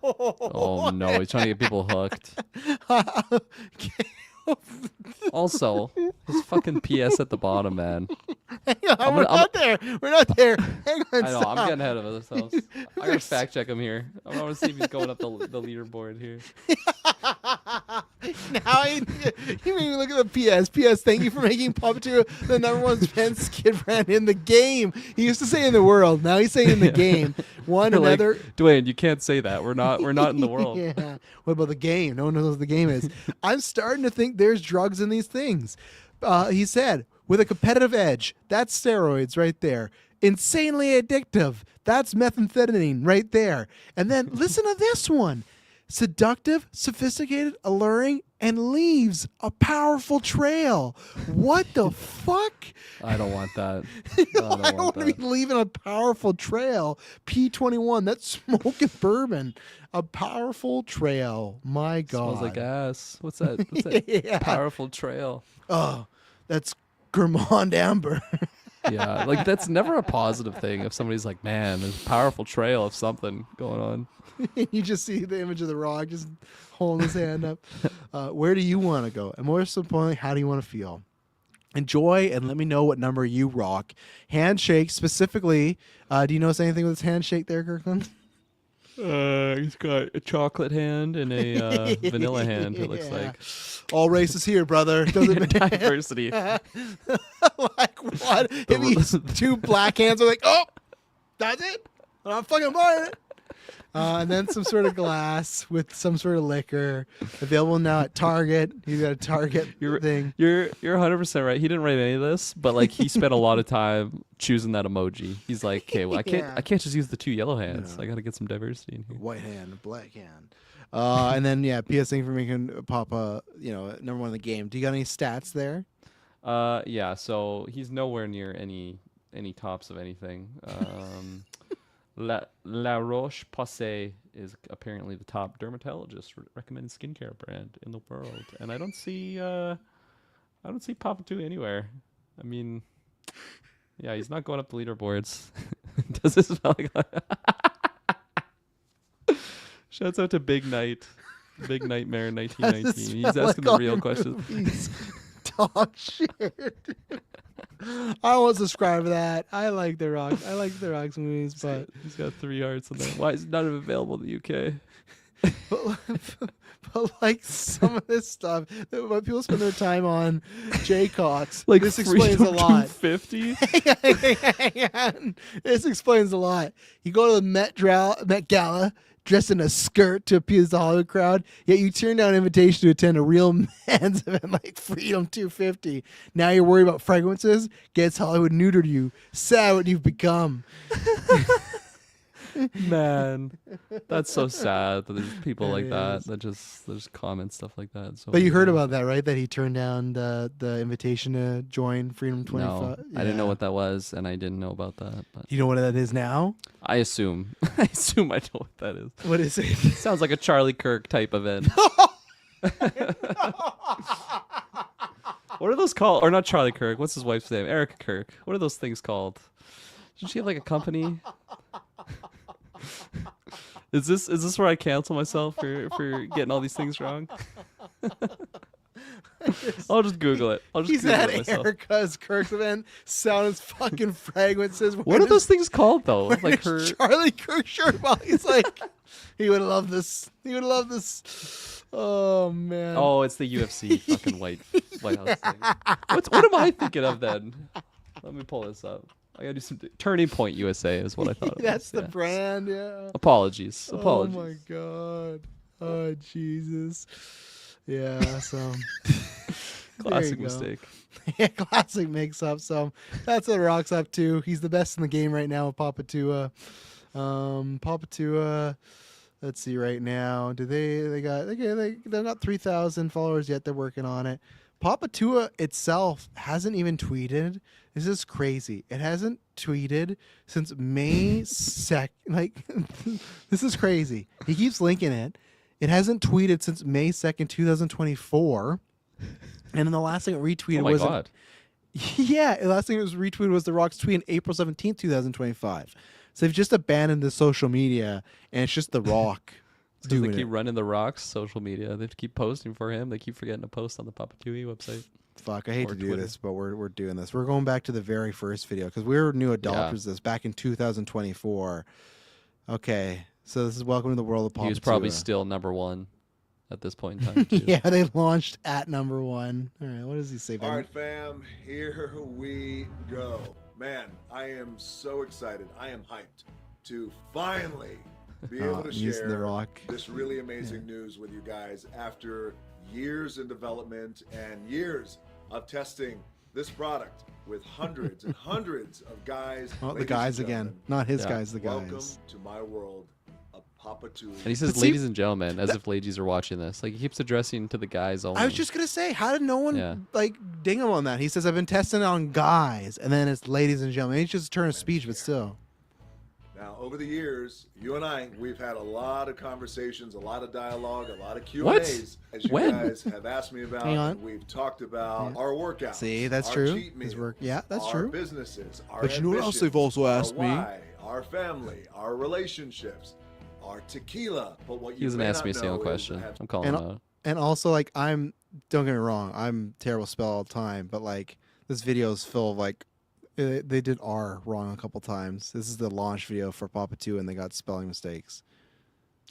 Oh no, he's trying to get people hooked. Also, his fucking PS at the bottom, man. Hang on, we're not there. We're not there. Hang on. I know, stop. I'm getting ahead of ourselves. I gotta fact check him here. I want to see if he's going up the leaderboard here. Now you made me look at the PS. PS, thank you for making Puppeteer the #1 spent skid brand in the game. He used to say in the world. Now he's saying in the game. You're Another. like, Dwayne, you can't say that. We're not in the world. Yeah. What about the game? No one knows what the game is. I'm starting to think there's drugs in these things. He said, with a competitive edge. That's steroids right there. Insanely addictive. That's methamphetamine right there. And then listen to this one. Seductive, sophisticated, alluring, and leaves a powerful trail. What the fuck? I don't want that. I don't want to be leaving a powerful trail. P21, that's smoking bourbon. A powerful trail. My God. Smells like ass. What's that? What's that? Yeah. Powerful trail. Oh, that's Gourmand Amber. Yeah, like that's never a positive thing if somebody's like, man, there's a powerful trail of something going on. You just see the image of the Rock just holding his hand up. Where do you want to go? And more importantly, how do you want to feel? Enjoy and let me know what number you rock. Handshake specifically. Do you notice anything with his handshake there, Kirkland? He's got a chocolate hand and a vanilla hand, it looks like. All races here, brother. Doesn't Diversity. like what? If he's two black hands are like, oh, that's it? I'm fucking buying it. And then some sort of glass with some sort of liquor available now at Target. He's got a Target thing. You're 100% right. He didn't write any of this, but like he spent a lot of time choosing that emoji. He's like, okay, well I can't just use the two yellow hands. I got to get some diversity in here. White hand, black hand. And then PS thing for me can pop #1 in the game. Do you got any stats there? Yeah. So he's nowhere near any tops of anything. La Roche-Posay is apparently the top dermatologist recommended skincare brand in the world, and I don't see Papa 2 anywhere. I mean, yeah, he's not going up the leaderboards. Does this smell like? Shouts out to Big Night, Big Nightmare 1919. He's asking the real questions. Dog shit. I won't subscribe to that. I like The Rock. I like The Rock's movies, but he's got 3 hearts on there. Why is it not available in the UK? but like some of this stuff, when people spend their time on Jay Cox, like this explains a lot. 250. This explains a lot. You go to the Met Gala dressed in a skirt to appease the Hollywood crowd, yet you turn down an invitation to attend a real men's event like Freedom 250. Now you're worried about fragrances? Gets Hollywood neutered you. Sad what you've become. Man, that's so sad that there's people like that just comment stuff like that. So, but you heard about that, right? That he turned down the invitation to join Freedom 25. No, I didn't know what that was, and I didn't know about that. But you know what that is now? I assume I know what that is. What is it? Sounds like a Charlie Kirk type event. What are those called? Or not Charlie Kirk. What's his wife's name? Erica Kirk. What are those things called? Did she have like a company? Is this where I cancel myself for getting all these things wrong? I'll just Google it. He's Google at it myself. Erica's Kirk's event selling his fucking fragrances. What are those things called though? Like her Charlie Kirk shirt. While he's like, he would love this. He would love this. Oh man. Oh, it's the UFC fucking White House thing. What am I thinking of then? Let me pull this up. I gotta do some Turning Point USA is what I thought. That's the brand, yeah. Apologies. Oh my god. Oh Jesus. Yeah. So. Classic mistake. Yeah, classic mix-up. So that's what Rock's up to. He's the best in the game right now with Papa Tua. Papa Tua. Let's see right now. Do they got 3,000 followers yet? They're working on it. Papa Tua itself hasn't even tweeted. This is crazy. It hasn't tweeted since May 2nd. Like, this is crazy. He keeps linking it. It hasn't tweeted since May 2nd, 2024. And then the last thing it retweeted Oh my was god. yeah, the last thing it was retweeted was The Rock's tweet on April 17th, 2025. So they've just abandoned the social media, and it's just The Rock Because they doing keep it. running The Rock's social media. They keep posting for him. They keep forgetting to post on the Papa Tui website. Fuck, I hate Or to do Twitter. this, but we're doing this. We're going back to the very first video because we were new adopters of this back in 2024. Okay, so this is Welcome to the World of Papa He was probably Tua. still number 1 at this point in time. Too. Yeah, they launched at number 1. All right, what does he say? All right, fam, here we go. Man, I am so excited. I am hyped to finally be able to using The share Rock. this really amazing news with you guys after years in development and years of testing this product with hundreds and hundreds of guys. Oh, the Ladies guys and again, gentlemen, not his Yeah. guys, the welcome guys. to my world of Papa Tui. And he says, But see, ladies and gentlemen, as if ladies are watching this. Like, he keeps addressing to the guys only. I was just gonna say, how did no one Yeah. like ding him on that? He says, "I've been testing it on guys," and then it's ladies and gentlemen. It's just a turn of speech, but still. Now, over the years, you and I, we've had a lot of conversations, a lot of dialogue, a lot of Q&As. What? As you When? guys have asked me about, Hang on. and we've talked about our workouts. See, that's our true. cheat His meals, work- yeah, that's our true. businesses, our But you know what else ambitions, they've also our asked me? why, our family, our relationships, our tequila. But what He you doesn't may ask not me a single know is question. I have I'm calling And, him out. and also, like, don't get me wrong, I'm terrible spell all the time, but like this video is full of like they did R wrong a couple times. This is the launch video for Papa 2 and they got spelling mistakes.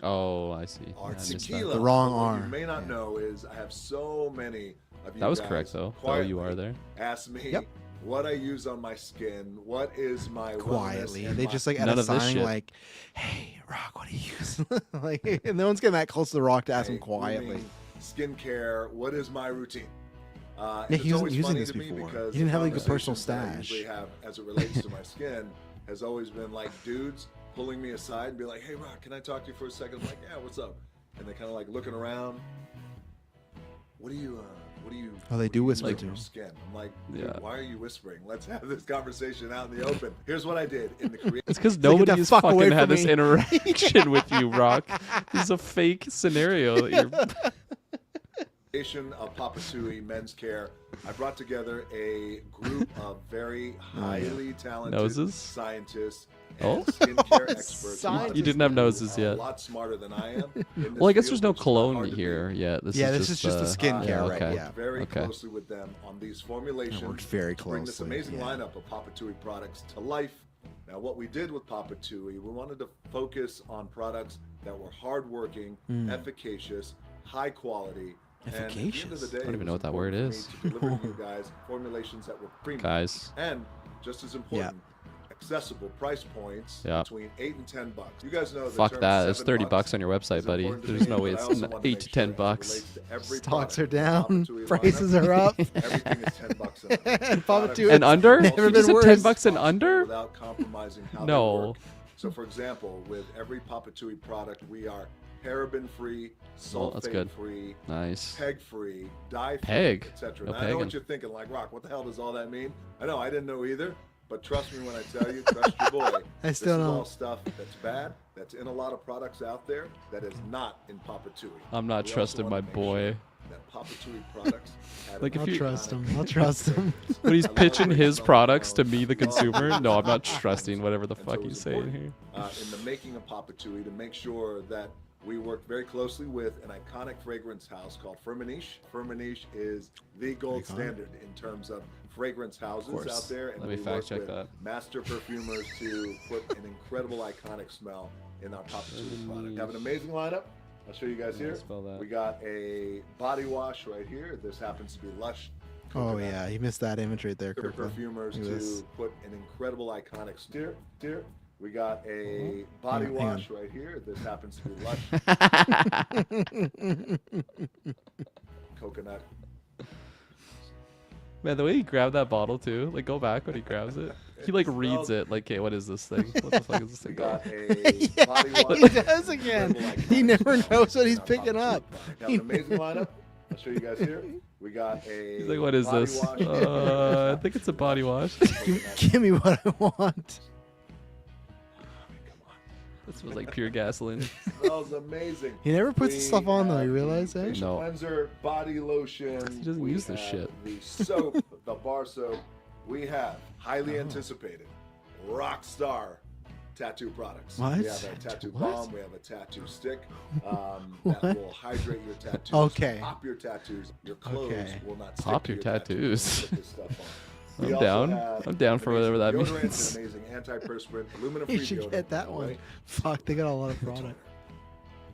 Oh, I see. our Yeah, I missed that. tequila. The wrong But what R. you may not know is I have so many of you That was guys correct, though. The quietly OUR there. Ask me Yep. what I use on my skin, what is my Quietly, wellness and they my- just like at None a of this sign shit. like, "Hey, Rock, what do you use?" Like, and no one's getting that close to the Rock to ask him Hey, quietly. grooming, skincare, what is my routine? Yeah, and it's he wasn't always using funny this to me before. because He didn't the have, like, a personal conversations that I stash. usually have as it relates to my skin has always been like dudes pulling me aside and be like, "Hey, Rock, can I talk to you for a second?" I'm like, "Yeah, what's up?" And they kind of like looking around. What do you? Oh, they do whisper like to your him. skin. I'm like, dude, Yeah. why are you whispering? Let's have this conversation out in the open. Here's what I did in the creation. It's because like, "Get nobody the has fuck away fucking had from this me." interaction with you, Rock. This is a fake scenario that you're. Of Papa Tui Men's Care. I brought together a group of very highly talented Noses? scientists Oh? and skincare experts. Scientists. You didn't have noses who are yet. A lot smarter than I am. in this Well, I guess field, there's no which is not cologne hard to here beat. yet. This is just the skincare, yeah, right? okay. Yeah. Very Okay. closely with them on these formulations. worked very to bring this closely, amazing yeah. lineup of Papa Tui products to life. Now, what we did with Papa Tui, we wanted to focus on products that were hardworking, efficacious, high quality. And at the end of Efficacious? the day, I don't even it know was what that word important is. for me to deliver to you guys formulations that were premium. Guys. And just as important, accessible price points Yeah. between $8 and $10. You guys know the Fuck term that. It's $7 $30 on your website, is buddy. important to There's me, no way but I it's also wanna 8 make to sure 10 it bucks. relates to every Stocks product are in the Papa down, Tui prices lineup. are up. Everything is $10 and under. And Papa Tui And under? Never You been said worse. $10 and under? Without compromising how No. they work. So, for example, with every Papa Tui product, we are paraben-free, Well, that's good. sulfate-free, Nice. peg-free, dye-free, Peg? etc. No Now, I know pegging. what you're thinking, like, Rock, what the hell does all that mean? I know, I didn't know either, but trust me when I tell you, trust your boy. I still this don't. is all stuff that's bad, that's in a lot of products out there, that is not in Papa Tui. I'm not We also trusting wanna my make boy. sure that Papa Tui products had Like, an if you- I'll trust him. I'll trust him. When he's I love pitching it. his Love products to it. me, the consumer, no, I'm not trusting whatever the And fuck so he's it's saying important, here. in the making of Papa Tui to make sure that we worked very closely with an iconic fragrance house called Firmenich. Firmenich is the gold standard in terms of fragrance houses course. out there. And Let me we fact work check with that. master perfumers to put an incredible iconic smell in our Papa Tui product. We have an amazing lineup. I'll show you guys Yeah, here. spell that. We got a body wash right here. This happens to be Lush. Oh Coconut. yeah, you missed that image right there, For Kirklin. perfumers Look at this. to put an incredible iconic steer. We got a body Hang on. wash right here. This happens to be Lush coconut. Man, the way he grabbed that bottle too, like go back when he grabs it. He like reads it like, okay, what is this thing? What the fuck is this We thing called? got a Yeah, body wash. he does again. Incredible He iconic never smell knows what he's in our picking Papa Tui up. product. Have an amazing lineup. I'll show you guys here. We got a He's like, what is body this? wash. I think it's a body wash. Give me what I want. This was like pure gasoline. Smells amazing. He never puts the We stuff on though. have You the realize that? facial No. Cleanser, body lotion. He doesn't We use this have shit. The soap, the bar soap. We have highly anticipated rock star tattoo products. What? We have a tattoo What? balm. We have a tattoo stick that will hydrate your tattoos. Okay. Pop your tattoos. Your clothes Okay. will not stick Pop to your tattoos. tattoos. when you put this stuff on. I'm We also down. have I'm down for whatever that amazing deodorants, means. an amazing antiperspirant, aluminum-free You should deodorant, get that by the one. way. Fuck, they got a lot of Toner. product.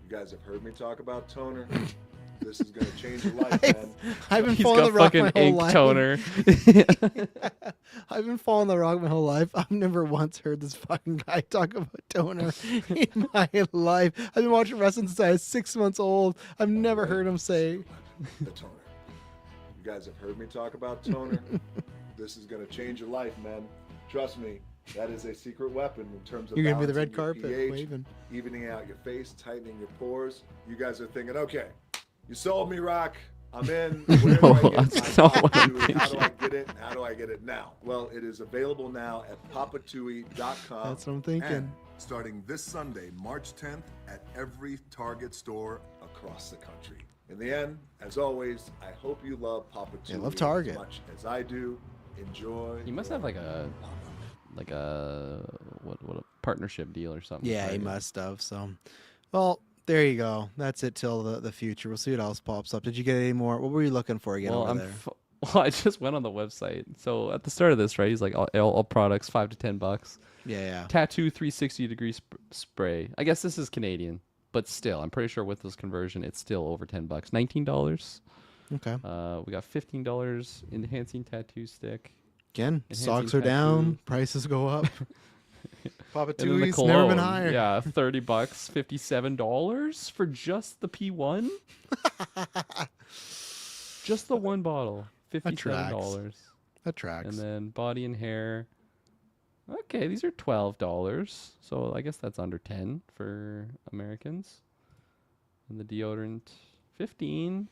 You guys have heard me talk about toner. This is gonna change your life, man. I've been He's following the got rock fucking my whole ink life. toner. I've been following the rock my whole life. I've never once heard this fucking guy talk about toner in my life. I've been watching wrestling since I was 6 months old. I've never heard him say. The toner. You guys have heard me talk about toner. This is gonna change your life, man. Trust me. That is a secret weapon in terms of You're gonna be the red balancing your carpet pH, waving. evening out your face, tightening your pores. You guys are thinking, okay, you sold me, Rock. I'm in. Where do I get that's my not what I'm Papatui? How do I thinking. get it? And how do I get it now? Well, it is available now at papatui.com. That's what I'm thinking. And starting this Sunday, March 10th, at every Target store across the country. In the end, as always, I hope you love Papatui love Target. as much as I do. Enjoy. He must have like a what a partnership deal or something. Yeah, he right? must have. So, well, there you go. That's it till the future. We'll see what else pops up. Did you get any more? What were you looking for again Well, over there? well, I just went on the website. So at the start of this, right, he's like all products $5 to $10. Yeah. Tattoo 360-degree spray. I guess this is Canadian, but still, I'm pretty sure with this conversion, it's still over $10. $19. Okay. We got $15 enhancing tattoo stick. Again, Enhancing stocks are tattoo. down. Prices go up. Papa And then the Tui's never been cologne, higher. Yeah, $30, $57 for just the P1. Just the one bottle, $57. That tracks. And then body and hair. Okay, these are $12. So I guess that's under 10 for Americans. And the deodorant, 15.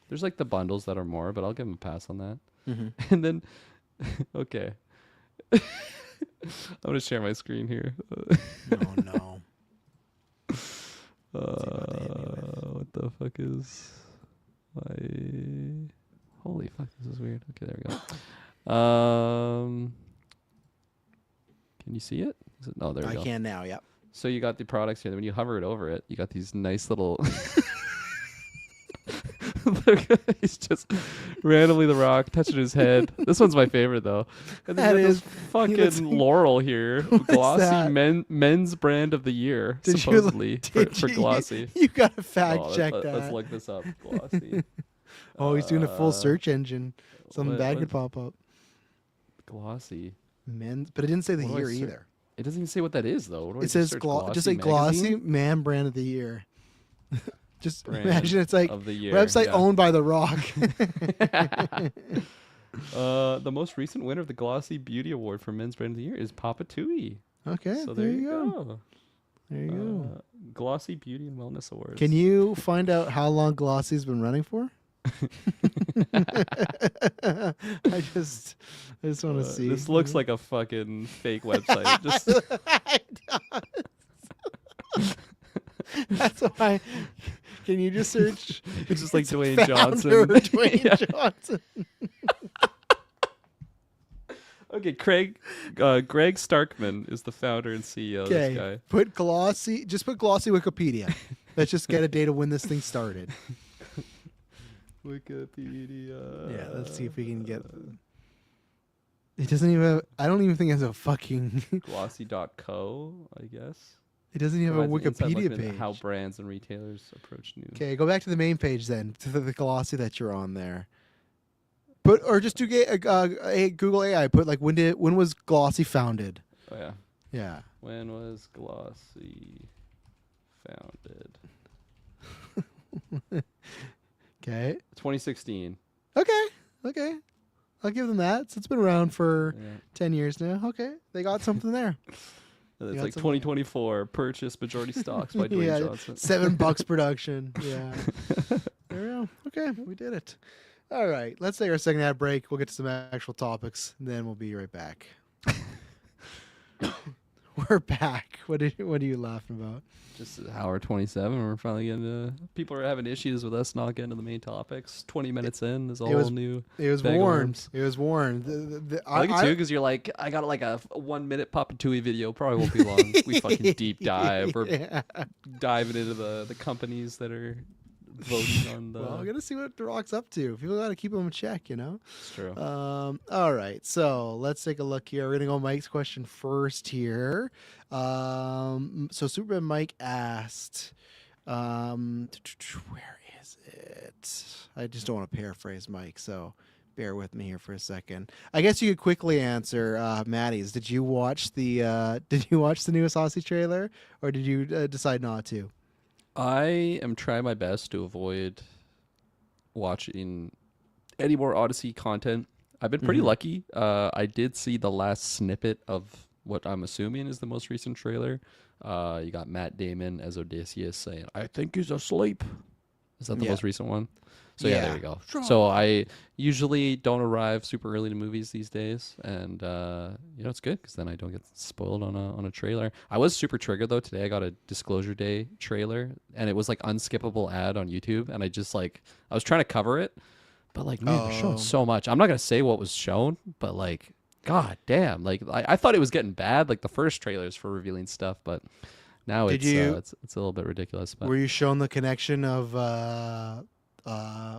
There's like the bundles that are more, but I'll give them a pass on that. Mm-hmm. And then, okay. I'm going to share my screen here. Oh, no. What the fuck is my... Holy fuck, this is weird. Okay, there we go. Can you see it? No, there we go. I can now, yep. So you got the products here. When you hover it over it, you got these nice little... He's just randomly The Rock touching his head. This one's my favorite though. And then That you got is- this he looks- fucking Laurel here, glossy that? men's brand of the year, Did you- supposedly did for you- glossy. You gotta fact Oh, check let's, that. Let's look this up. Glossy. Oh, he's doing a full search engine. Something what- bad what- could pop up. Glossy. Men's, but it didn't say the What do I year search? either. It doesn't even say what that is though. What do I It says search? just a glossy magazine? man brand of the year. Just Brand imagine it's like of the year, website yeah. owned by The Rock. The most recent winner of the Glossy Beauty Award for Men's Brand of the Year is Papa Tui. Okay, So there you go. There you go. Glossy Beauty and Wellness Awards. Can you find out how long Glossy's been running for? I just want to see. This looks like a fucking fake website. Just That's why. Can you just search? It's just like Dwayne founder Johnson. Dwayne Yeah. Johnson. Okay, Greg Starkman is the founder and CEO of this guy. Okay, put glossy. Just put glossy Wikipedia. Let's just get a date of when this thing started. Wikipedia. Yeah, let's see if we can get. It doesn't even have. I don't even think it has a fucking. Glossy.co, I guess. It doesn't even have a Provides an inside look Wikipedia into page. How brands and retailers approach news. Okay, go back to the main page then, to the glossy that you're on there. Put or just do Google AI. Put like when was Glossy founded? Oh yeah. Yeah. When was Glossy founded? Okay. 2016. Okay. I'll give them that. So it's been around for Yeah. 10 years now. Okay, they got something there. It's got like some- 2024 purchase majority stocks by Dwayne Yeah, Johnson. $7 production. Yeah. There we go. Okay, we did it. All right, let's take our second ad break. We'll get to some actual topics, and then we'll be right back. We're back. What are you laughing about? Just hour 27. We're finally getting to. People are having issues with us not getting to the main topics. 20 minutes in, there's a whole new. It was bag of warned. worms. It was warned. I like it too because you're like, I got like a 1 minute Papatui video. Probably won't be long. We fucking deep dive. We're diving into the companies that are voting on the. Well, I gotta see what The Rock's up to. People gotta keep him in check, you know. It's true. All right, so let's take a look here. We're gonna go Mike's question first here. So Superman Mike asked, where is it? I just don't want to paraphrase Mike, so bear with me here for a second. I guess you could quickly answer, Maddie's. Did you watch the newest Aussie trailer, or did you decide not to? I am trying my best to avoid watching any more Odyssey content. I've been pretty lucky. I did see the last snippet of what I'm assuming is the most recent trailer. You got Matt Damon as Odysseus saying, "I think he's asleep." Is that the most recent one? So yeah, there we go. So I usually don't arrive super early to movies these days, and it's good because then I don't get spoiled on a trailer. I was super triggered though today. I got a Disclosure Day trailer, and it was like unskippable ad on YouTube, and I was trying to cover it, but like man, they're showing so much. I'm not gonna say what was shown, but like, god damn, like I thought it was getting bad, like the first trailers for revealing stuff, but now it's a little bit ridiculous. But were you shown the connection of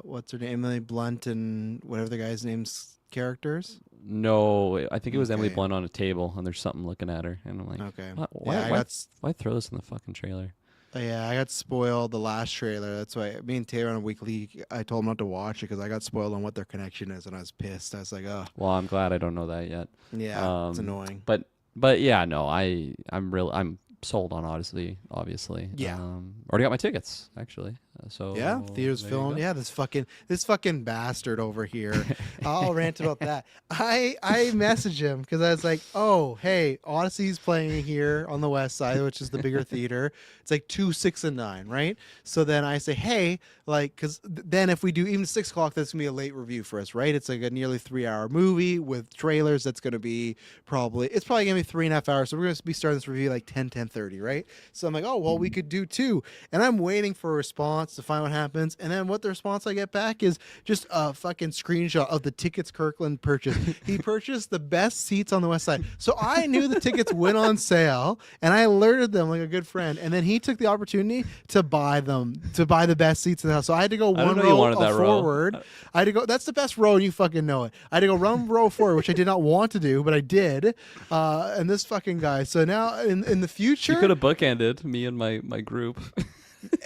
what's her name, Emily Blunt and whatever the guy's name's characters? No, I think it was Emily Blunt on a table, and there's something looking at her, and I'm like, okay, why throw this in the fucking trailer? Yeah, I got spoiled the last trailer. That's why me and Taylor on a weekly, I told him not to watch it because I got spoiled on what their connection is, and I was pissed. I was like, oh. Well, I'm glad I don't know that yet. Yeah, it's annoying. But yeah, no, I'm sold on Odyssey, obviously. Yeah. Already got my tickets, actually. So yeah, theaters film. Yeah, this fucking bastard over here. I'll rant about that. I messaged him because I was like, oh, hey, Odyssey's playing here on the west side, which is the bigger theater. It's like 2, 6, and 9, right? So then I say, hey, like, because then if we do even 6 o'clock, that's gonna be a late review for us, right? It's like a nearly 3-hour movie with trailers. That's gonna be probably gonna be 3.5 hours. So we're gonna be starting this review like 10:30, right? So I'm like, oh well, we could do 2, and I'm waiting for a response to find what happens, and then what the response I get back is just a fucking screenshot of the tickets Kirklin purchased. He purchased the best seats on the west side, so I knew the tickets went on sale, and I alerted them like a good friend, and then he took the opportunity to buy the best seats in the house. So I had to go one row forward. I had to go. That's the best row, and you fucking know it. I had to go one row forward, which I did not want to do, but I did. And this fucking guy. So now in the future, you could have bookended me and my group.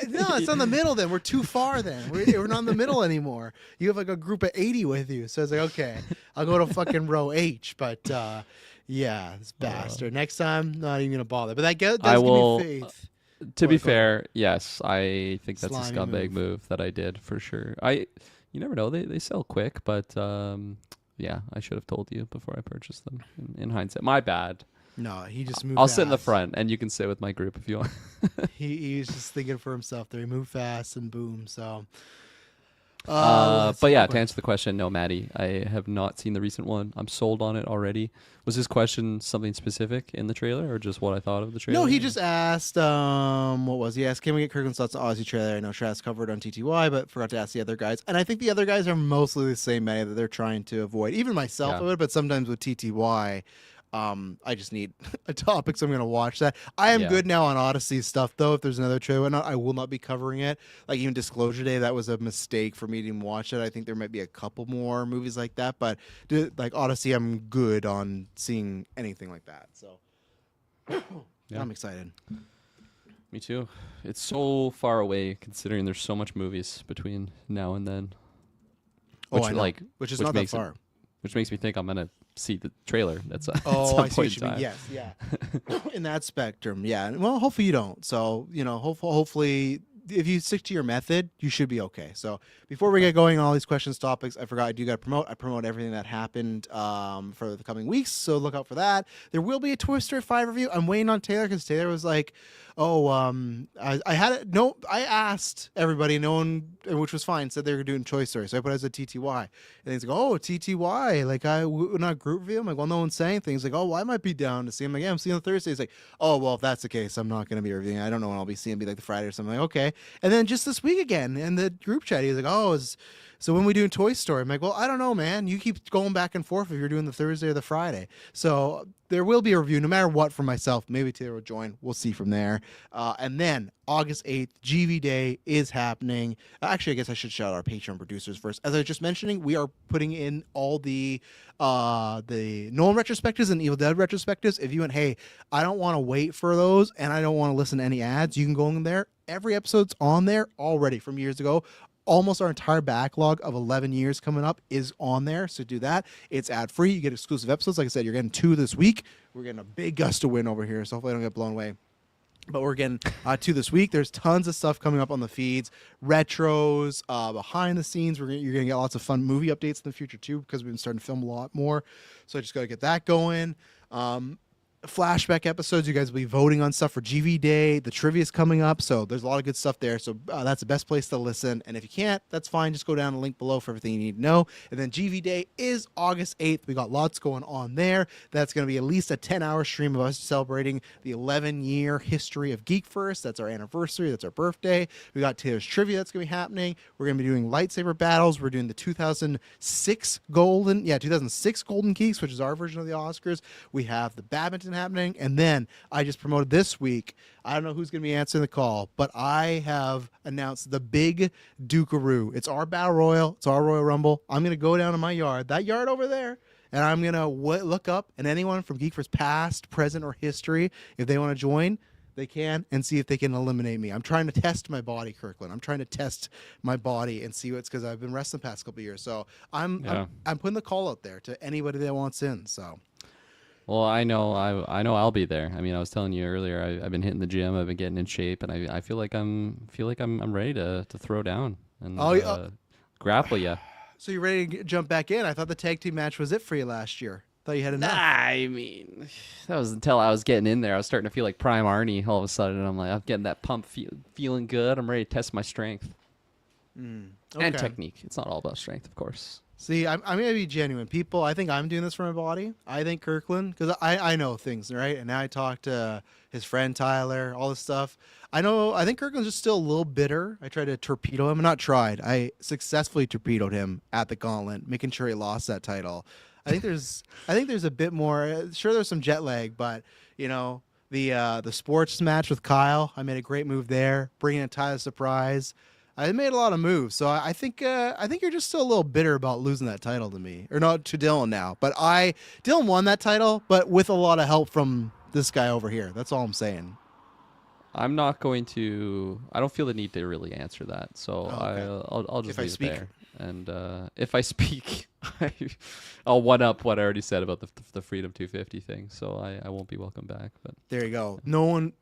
No, it's on the middle then. We're too far then. We're not in the middle anymore. You have like a group of 80 with you. So I was like, okay, I'll go to fucking row H. But yeah, this bastard. Next time, not even going to bother. But that does give me faith. To be fair, yes, I think that's Slimy a scumbag move that I did for sure. You never know. They sell quick, but yeah, I should have told you before I purchased them. In hindsight, my bad. No, he just moved. I'll sit in the front, and you can sit with my group if you want. He's just thinking for himself there. He moved fast and boom. So, but yeah, to answer the question, no, Maddie, I have not seen the recent one. I'm sold on it already. Was his question something specific in the trailer, or just what I thought of the trailer? No, he just asked, what was he asked? Can we get Kirkland's thoughts on Aussie trailer? I know Shaz covered on TTY, but forgot to ask the other guys. And I think the other guys are mostly the same Maddie that they're trying to avoid. Even myself, I would, but sometimes with TTY. I just need a topic, so I'm going to watch that. I am good now on Odyssey stuff, though. If there's another trailer, I will not be covering it. Like, even Disclosure Day, that was a mistake for me to even watch it. I think there might be a couple more movies like that, but like Odyssey, I'm good on seeing anything like that. So I'm excited. Me too. It's so far away, considering there's so much movies between now and then. Which is not that far. Which makes me think I'm gonna see the trailer. That's at I some see point what you in mean. time. Yes, yeah. In that spectrum, yeah. Well, hopefully you don't. So hopefully if you stick to your method, you should be okay. So before we get going on all these questions, topics, I forgot I do got to promote. I promote everything that happened for the coming weeks, so look out for that. There will be a Toy Story 5 review. I'm waiting on Taylor because Taylor was like, "Oh, I had it." No, I asked everybody, no one, which was fine, said they were doing Toy Story, so I put it as a TTY. And he's like, "Oh, TTY, like I would not group review." I'm like, "Well, no one's saying things." Like, "Oh, well, I might be down to see him." I'm like, "Yeah, I'm seeing on Thursday." He's like, "Oh, well, if that's the case, I'm not going to be reviewing. I don't know when I'll be seeing. Be like the Friday or something." I'm like, okay. And then just this week again in the group chat, he's like, "Oh, so when we doing Toy Story?" I'm like, "Well, I don't know, man. You keep going back and forth if you're doing the Thursday or the Friday." So there will be a review no matter what for myself. Maybe Taylor will join. We'll see from there. And then August 8th, GV Day is happening. Actually, I guess I should shout out our Patreon producers first. As I was just mentioning, we are putting in all the Nolan retrospectives and Evil Dead retrospectives. If you went, hey, I don't want to wait for those and I don't want to listen to any ads, you can go in there. Every episode's on there already from years ago. Almost our entire backlog of 11 years coming up is on there. So do that. It's ad free. You get exclusive episodes. Like I said, you're getting 2 this week. We're getting a big gust of wind over here. So hopefully I don't get blown away. But we're getting 2 this week. There's tons of stuff coming up on the feeds, retros, behind the scenes. You're going to get lots of fun movie updates in the future too, because we've been starting to film a lot more. So I just got to get that going. Flashback episodes, you guys will be voting on stuff for GV Day. The trivia is coming up, so there's a lot of good stuff there. So that's the best place to listen. And if you can't, that's fine. Just go down the link below for everything you need to know. And then GV Day is August 8th. We got lots going on there. That's going to be at least a 10-hour stream of us celebrating the 11-year history of Geek First. That's our anniversary. That's our birthday. We got Taylor's trivia that's going to be happening. We're going to be doing lightsaber battles. We're doing the 2006 Golden Geeks, which is our version of the Oscars. We have the badminton happening, and then I just promoted this week. I don't know who's going to be answering the call, but I have announced the big Dukaroo. It's our battle royal. It's our Royal Rumble. I'm going to go down to my yard, that yard over there, and I'm going to look up, and anyone from Geek First past, present, or history, if they want to join, they can, and see if they can eliminate me. I'm trying to test my body, Kirkland. I'm trying to test my body and see what's, because I've been wrestling the past couple of years. So I'm putting the call out there to anybody that wants in. So. Well, I know I'll be there. I mean, I was telling you earlier, I've been hitting the gym, I've been getting in shape, and I feel like I'm ready to throw down and grapple you. So you're ready to jump back in? I thought the tag team match was it for you last year. Thought you had enough. I mean, that was until I was getting in there. I was starting to feel like Prime Arnie all of a sudden, and I'm like, I'm getting that pump, feeling good. I'm ready to test my strength and technique. It's not all about strength, of course. See, I'm going to be genuine. People, I think I'm doing this for my body. I think Kirkland, because I know things, right? And now I talked to his friend Tyler, all this stuff. I think Kirkland's just still a little bitter. I tried to torpedo him. Not tried. I successfully torpedoed him at the Gauntlet, making sure he lost that title. I think there's a bit more. Sure, there's some jet lag, but the sports match with Kyle, I made a great move there, bringing in Tyler surprise. I made a lot of moves, so I think you're just still a little bitter about losing that title to me, or not to Dylan now. But Dylan won that title, but with a lot of help from this guy over here. That's all I'm saying. I'm not going to. I don't feel the need to really answer that, so I'll just leave it there. And if I speak, I'll one up what I already said about the Freedom 250 thing. So I won't be welcome back. But there you go. No one.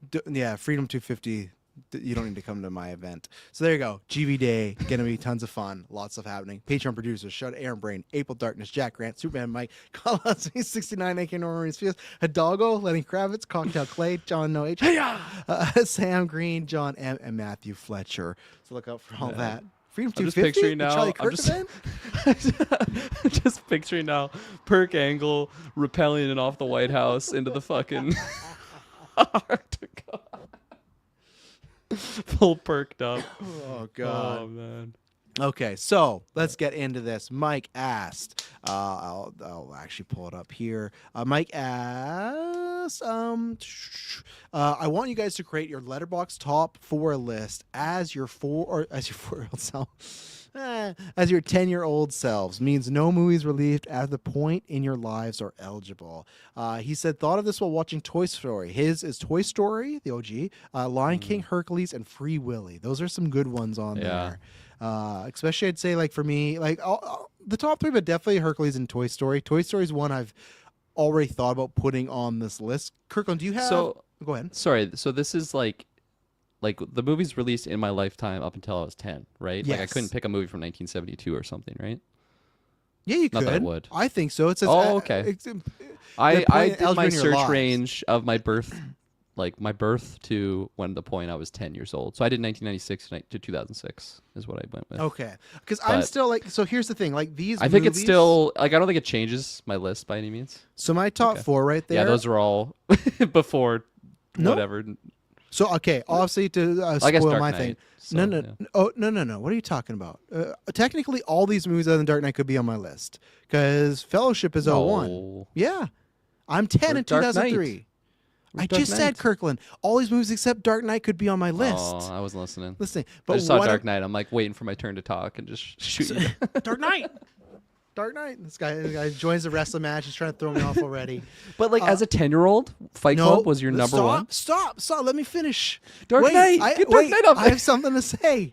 Freedom 250. You don't need to come to my event. So there you go. GV Day, gonna be tons of fun. Lots of happening. Patreon producers: Shut Aaron Brain, April Darkness, Jack Grant, Superman Mike, Colossus 69, AK Norman Spears, Hidalgo, Lenny Kravitz, Cocktail Clay, John No H, Sam Green, John M, and Matthew Fletcher. So look out for all that. Freedom 250. Just picturing now Perk Angle rappelling it off the White House into the fucking Arctica. Full perked up. Oh god. Oh man. Okay, so let's get into this. Mike asked. I'll actually pull it up here. Mike asked. I want you guys to create your Letterboxd top 4 list as your 4-year-old self. As your 10-year-old selves means no movies released at the point in your lives are eligible. He said, thought of this while watching Toy Story. His is Toy Story, the OG, Lion King, Hercules, and Free Willy. Those are some good ones on there. Especially, I'd say, like for me, like the top 3, but definitely Hercules and Toy Story. Toy Story is one I've already thought about putting on this list. Kirkland, do you have? So go ahead. Sorry. So this is like like the movies released in my lifetime up until I was 10, right? Like I Yes. couldn't pick a movie from 1972 or something, right? Yeah, you Not could. that I would. I think so. It says. Oh, okay. I point did my algebra in your search lives. range of my birth, like my birth to when the point I was 10 years old. So I did 1996 to 2006 is what I went with. Okay, because I'm But- still like. So here's the thing. Like these. I think it's movies- still like I don't think it changes my list by any means. So my top four right there. Yeah, those are all before No. whatever. So okay, obviously to I guess spoil Dark my Knight, thing. so, no, no, yeah. oh no. What are you talking about? Technically, all these movies other than Dark Knight could be on my list because Fellowship is 01. No. Yeah, I'm 10 in Dark Knight? 2003. I Dark just said Knight? Kirkland. All these movies except Dark Knight could be on my list. Oh, I wasn't listening. Listen, I but just saw what Dark Knight. I'm like waiting for my turn to talk and just shoot you. Dark Knight. Dark Knight. This guy joins the wrestling match. He's trying to throw me off already. But like as a 10-year-old, Fight Club was your number one. Stop. Let me finish. Dark Wait, Knight. Get Dark Knight up I there. have something to say.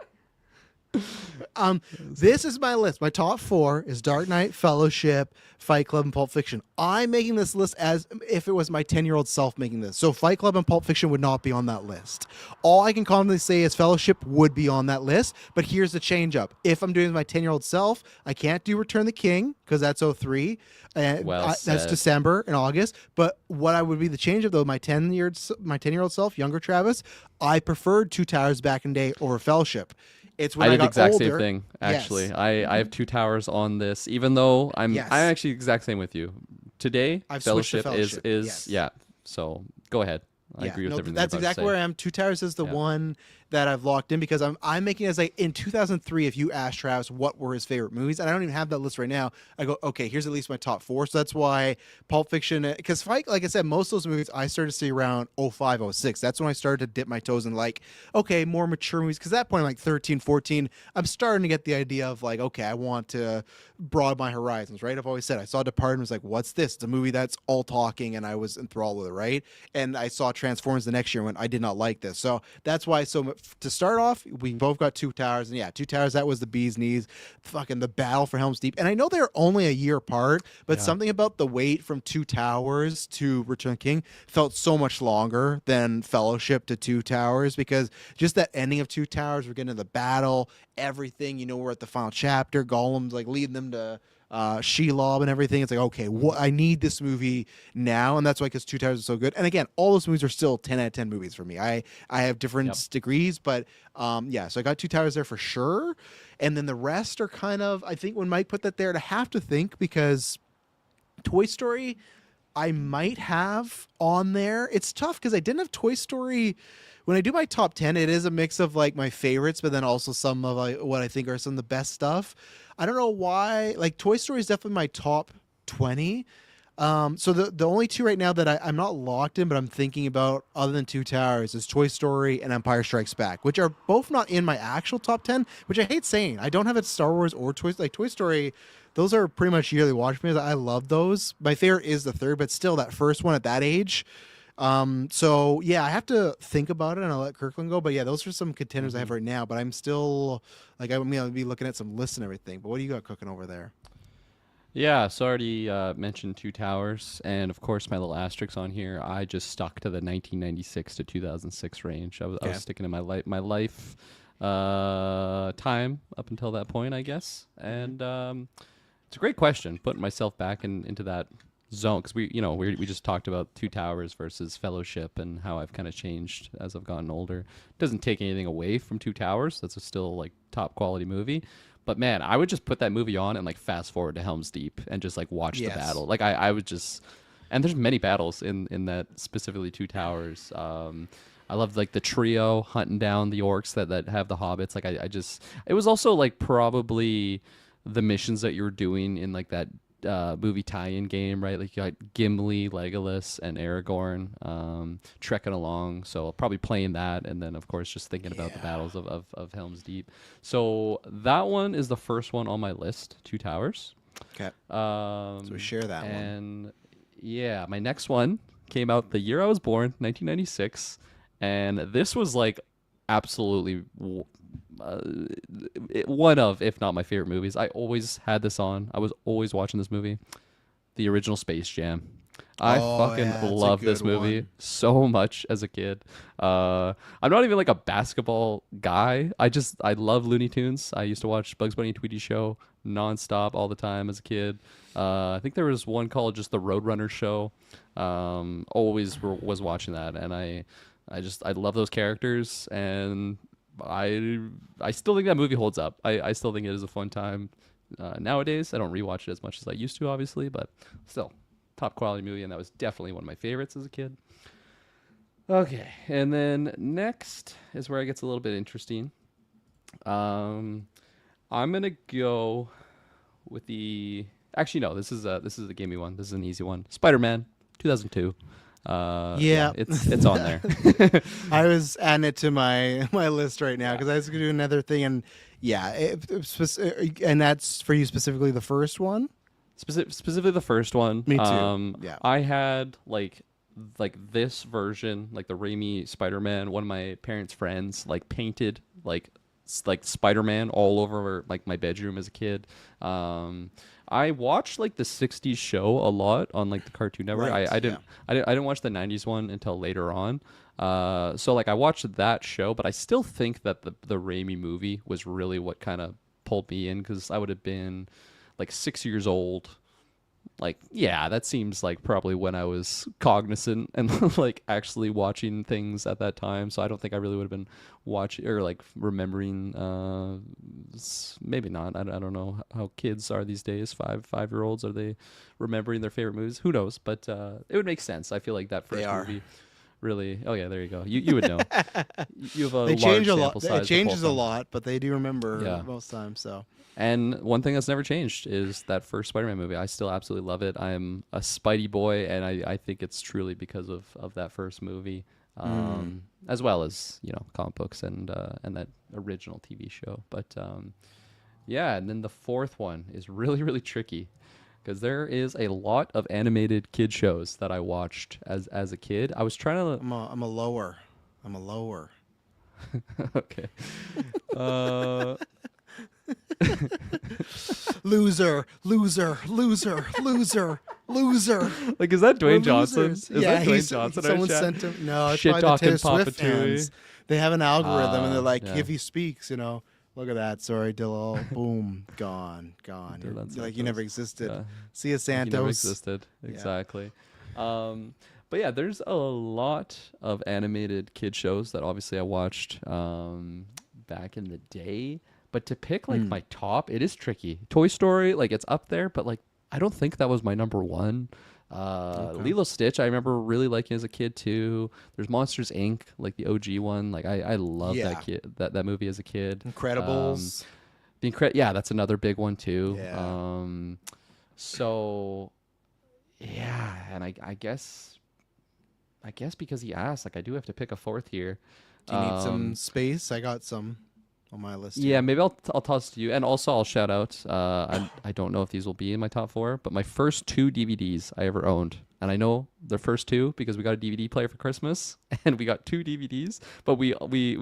This is my list. My top four is Dark Knight, Fellowship, Fight Club, and Pulp Fiction. I'm making this list as if it was my 10-year-old self making this. So Fight Club and Pulp Fiction would not be on that list. All I can confidently say is Fellowship would be on that list. But here's the change up. If I'm doing my 10-year-old self, I can't do Return the King because that's 03. And Well that's said. December and August. But what I would be the change up though, my 10-year-old self, younger Travis, I preferred Two Towers back in the day over Fellowship. It's when I I, did got the exact older. same thing, actually. Yes. I have Two Towers on this, even though I'm Yes. actually exact same with you. Today, I've switched to Fellowship is Fellowship, yes. yeah. So go ahead. I Yeah, agree with no, everything. that's you're about to exactly say. where I am. Two Towers is the Yeah. one that I've locked in because I'm making it as like in 2003. If you asked Travis what were his favorite movies, and I don't even have that list right now, I go, okay, here's at least my top four. So that's why Pulp Fiction, because like I said, most of those movies I started to see around 05, 06. That's when I started to dip my toes in like, okay, more mature movies. Because at that point, I'm like 13, 14, I'm starting to get the idea of like, okay, I want to broaden my horizons, right? I've always said I saw Departed and was like, what's this? It's a movie that's all talking, and I was enthralled with it, right? And I saw Transformers the next year when I did not like this. So that's why. So to start off, we both got Two Towers, and yeah, Two Towers, that was the bee's knees. Fucking the battle for Helm's Deep, and I know they're only a year apart, but something about the wait from Two Towers to Return of the King felt so much longer than Fellowship to Two Towers, because just that ending of Two Towers, we're getting to the battle, everything. You know, we're at the final chapter. Gollum's like leading them to Shelob and everything. It's like, okay, I need this movie now, and that's why because Two Towers is so good. And again, all those movies are still 10 out of 10 movies for me. I have different degrees, but yeah, so I got Two Towers there for sure, and then the rest are kind of, I think when Mike put that there, to have to think, because Toy Story I might have on there. It's tough because I didn't have Toy Story. When I do my top 10, it is a mix of like my favorites, but then also some of like what I think are some of the best stuff. I don't know why. Like Toy Story is definitely my top 20. So the only two right now that I'm not locked in, but I'm thinking about other than Two Towers is Toy Story and Empire Strikes Back, which are both not in my actual top 10, which I hate saying. I don't have it Star Wars or Toy Story. Those are pretty much yearly watch movies. I love those. My favorite is the third, but still that first one at that age. So yeah, I have to think about it and I'll let Kirkland go. But yeah, those are some contenders I have right now, but I'm still like, I'm going to be looking at some lists and everything, but what do you got cooking over there? Yeah, so I already mentioned Two Towers, and of course my little asterisk on here. I just stuck to the 1996 to 2006 range. I was sticking to my life time up until that point, I guess. And it's a great question, putting myself back into that zone, because we just talked about Two Towers versus Fellowship and how I've kind of changed as I've gotten older. It doesn't take anything away from Two Towers. That's still like top quality movie. But man, I would just put that movie on and like fast forward to Helm's Deep and just like watch the battle. Like I would just, and there's many battles in that, specifically Two Towers. I loved like the trio hunting down the orcs that have the hobbits. Like I just, it was also like probably the missions that you were doing in like that movie tie-in game, right? Like you got Gimli, Legolas, and Aragorn trekking along. So probably playing that, and then of course just thinking about the battles of Helm's Deep. So that one is the first one on my list, Two Towers. Okay. So we share that one. And yeah, my next one came out the year I was born, 1996, and this was like absolutely one of, if not my favorite movies. I always had this on. I was always watching this movie, the original Space Jam. I Oh, fucking yeah, that's a love this good movie one. so much as a kid. I'm not even like a basketball guy. I love Looney Tunes. I used to watch Bugs Bunny and Tweety Show nonstop all the time as a kid. I think there was one called just the Roadrunner Show. Was watching that, and I love those characters, and I still think that movie holds up. I still think it is a fun time. Nowadays, I don't rewatch it as much as I used to, obviously, but still, top quality movie, and that was definitely one of my favorites as a kid. Okay, and then next is where it gets a little bit interesting. I'm gonna go with the. Actually, no. This is the gamey one. This is an easy one. Spider-Man, 2002. Yeah. It's on there. I was adding it to my list right now because I was going to do another thing, and and that's for you specifically the first one. Specifically the first one. Me too. Yeah. I had like this version, like the Raimi Spider-Man. One of my parents' friends like painted like Spider-Man all over like my bedroom as a kid. I watched like the 60s show a lot on like the Cartoon Network. Right, I didn't watch the 90s one until later on. So like I watched that show, but I still think that the Raimi movie was really what kind of pulled me in, because I would have been like 6 years old. Like, yeah, that seems like probably when I was cognizant and like actually watching things at that time. So I don't think I really would have been watching or like remembering. Maybe not. I don't know how kids are these days. 5-year-olds, are they remembering their favorite movies? Who knows? But it would make sense. I feel like that first movie really. Oh yeah, there you go. You would know. You have a They large change a sample lot. size It changes to a pull from. lot, but they do remember most times. So. And one thing that's never changed is that first Spider-Man movie. I still absolutely love it. I'm a Spidey boy, and I think it's truly because of that first movie, as well as, you know, comic books and that original TV show. But yeah, and then the fourth one is really, really tricky, because there is a lot of animated kid shows that I watched as a kid. I was trying to. I'm a lower. Okay. Loser. Like, is that Dwayne We're Johnson? losers. Is that Dwayne Johnson? Someone chat? sent him. No, it's Shit probably the talking Taylor Papa Swift Tooey. fans. They have an algorithm, and they're like, yeah. if he speaks, you know, look at that. Sorry, Dillon. Boom, gone. You're like, you never existed. Yeah. See you, Santos. You never existed. Exactly. But yeah, there's a lot of animated kid shows that obviously I watched back in the day. But to pick like my top, it is tricky. Toy Story, like, it's up there, but like I don't think that was my number one. Lilo Stitch, I remember really liking as a kid too. There's Monsters Inc., like the OG one. Like I love that movie as a kid. Incredibles. Yeah, that's another big one too. Yeah. So yeah, and I guess because he asked, like, I do have to pick a fourth here. Do you need some space? I got some on my list. Yeah, maybe I'll toss to you, and also I'll shout out. I don't know if these will be in my top four, but my first 2 DVDs I ever owned, and I know the first 2 because we got a DVD player for Christmas, and we got 2 DVDs. But we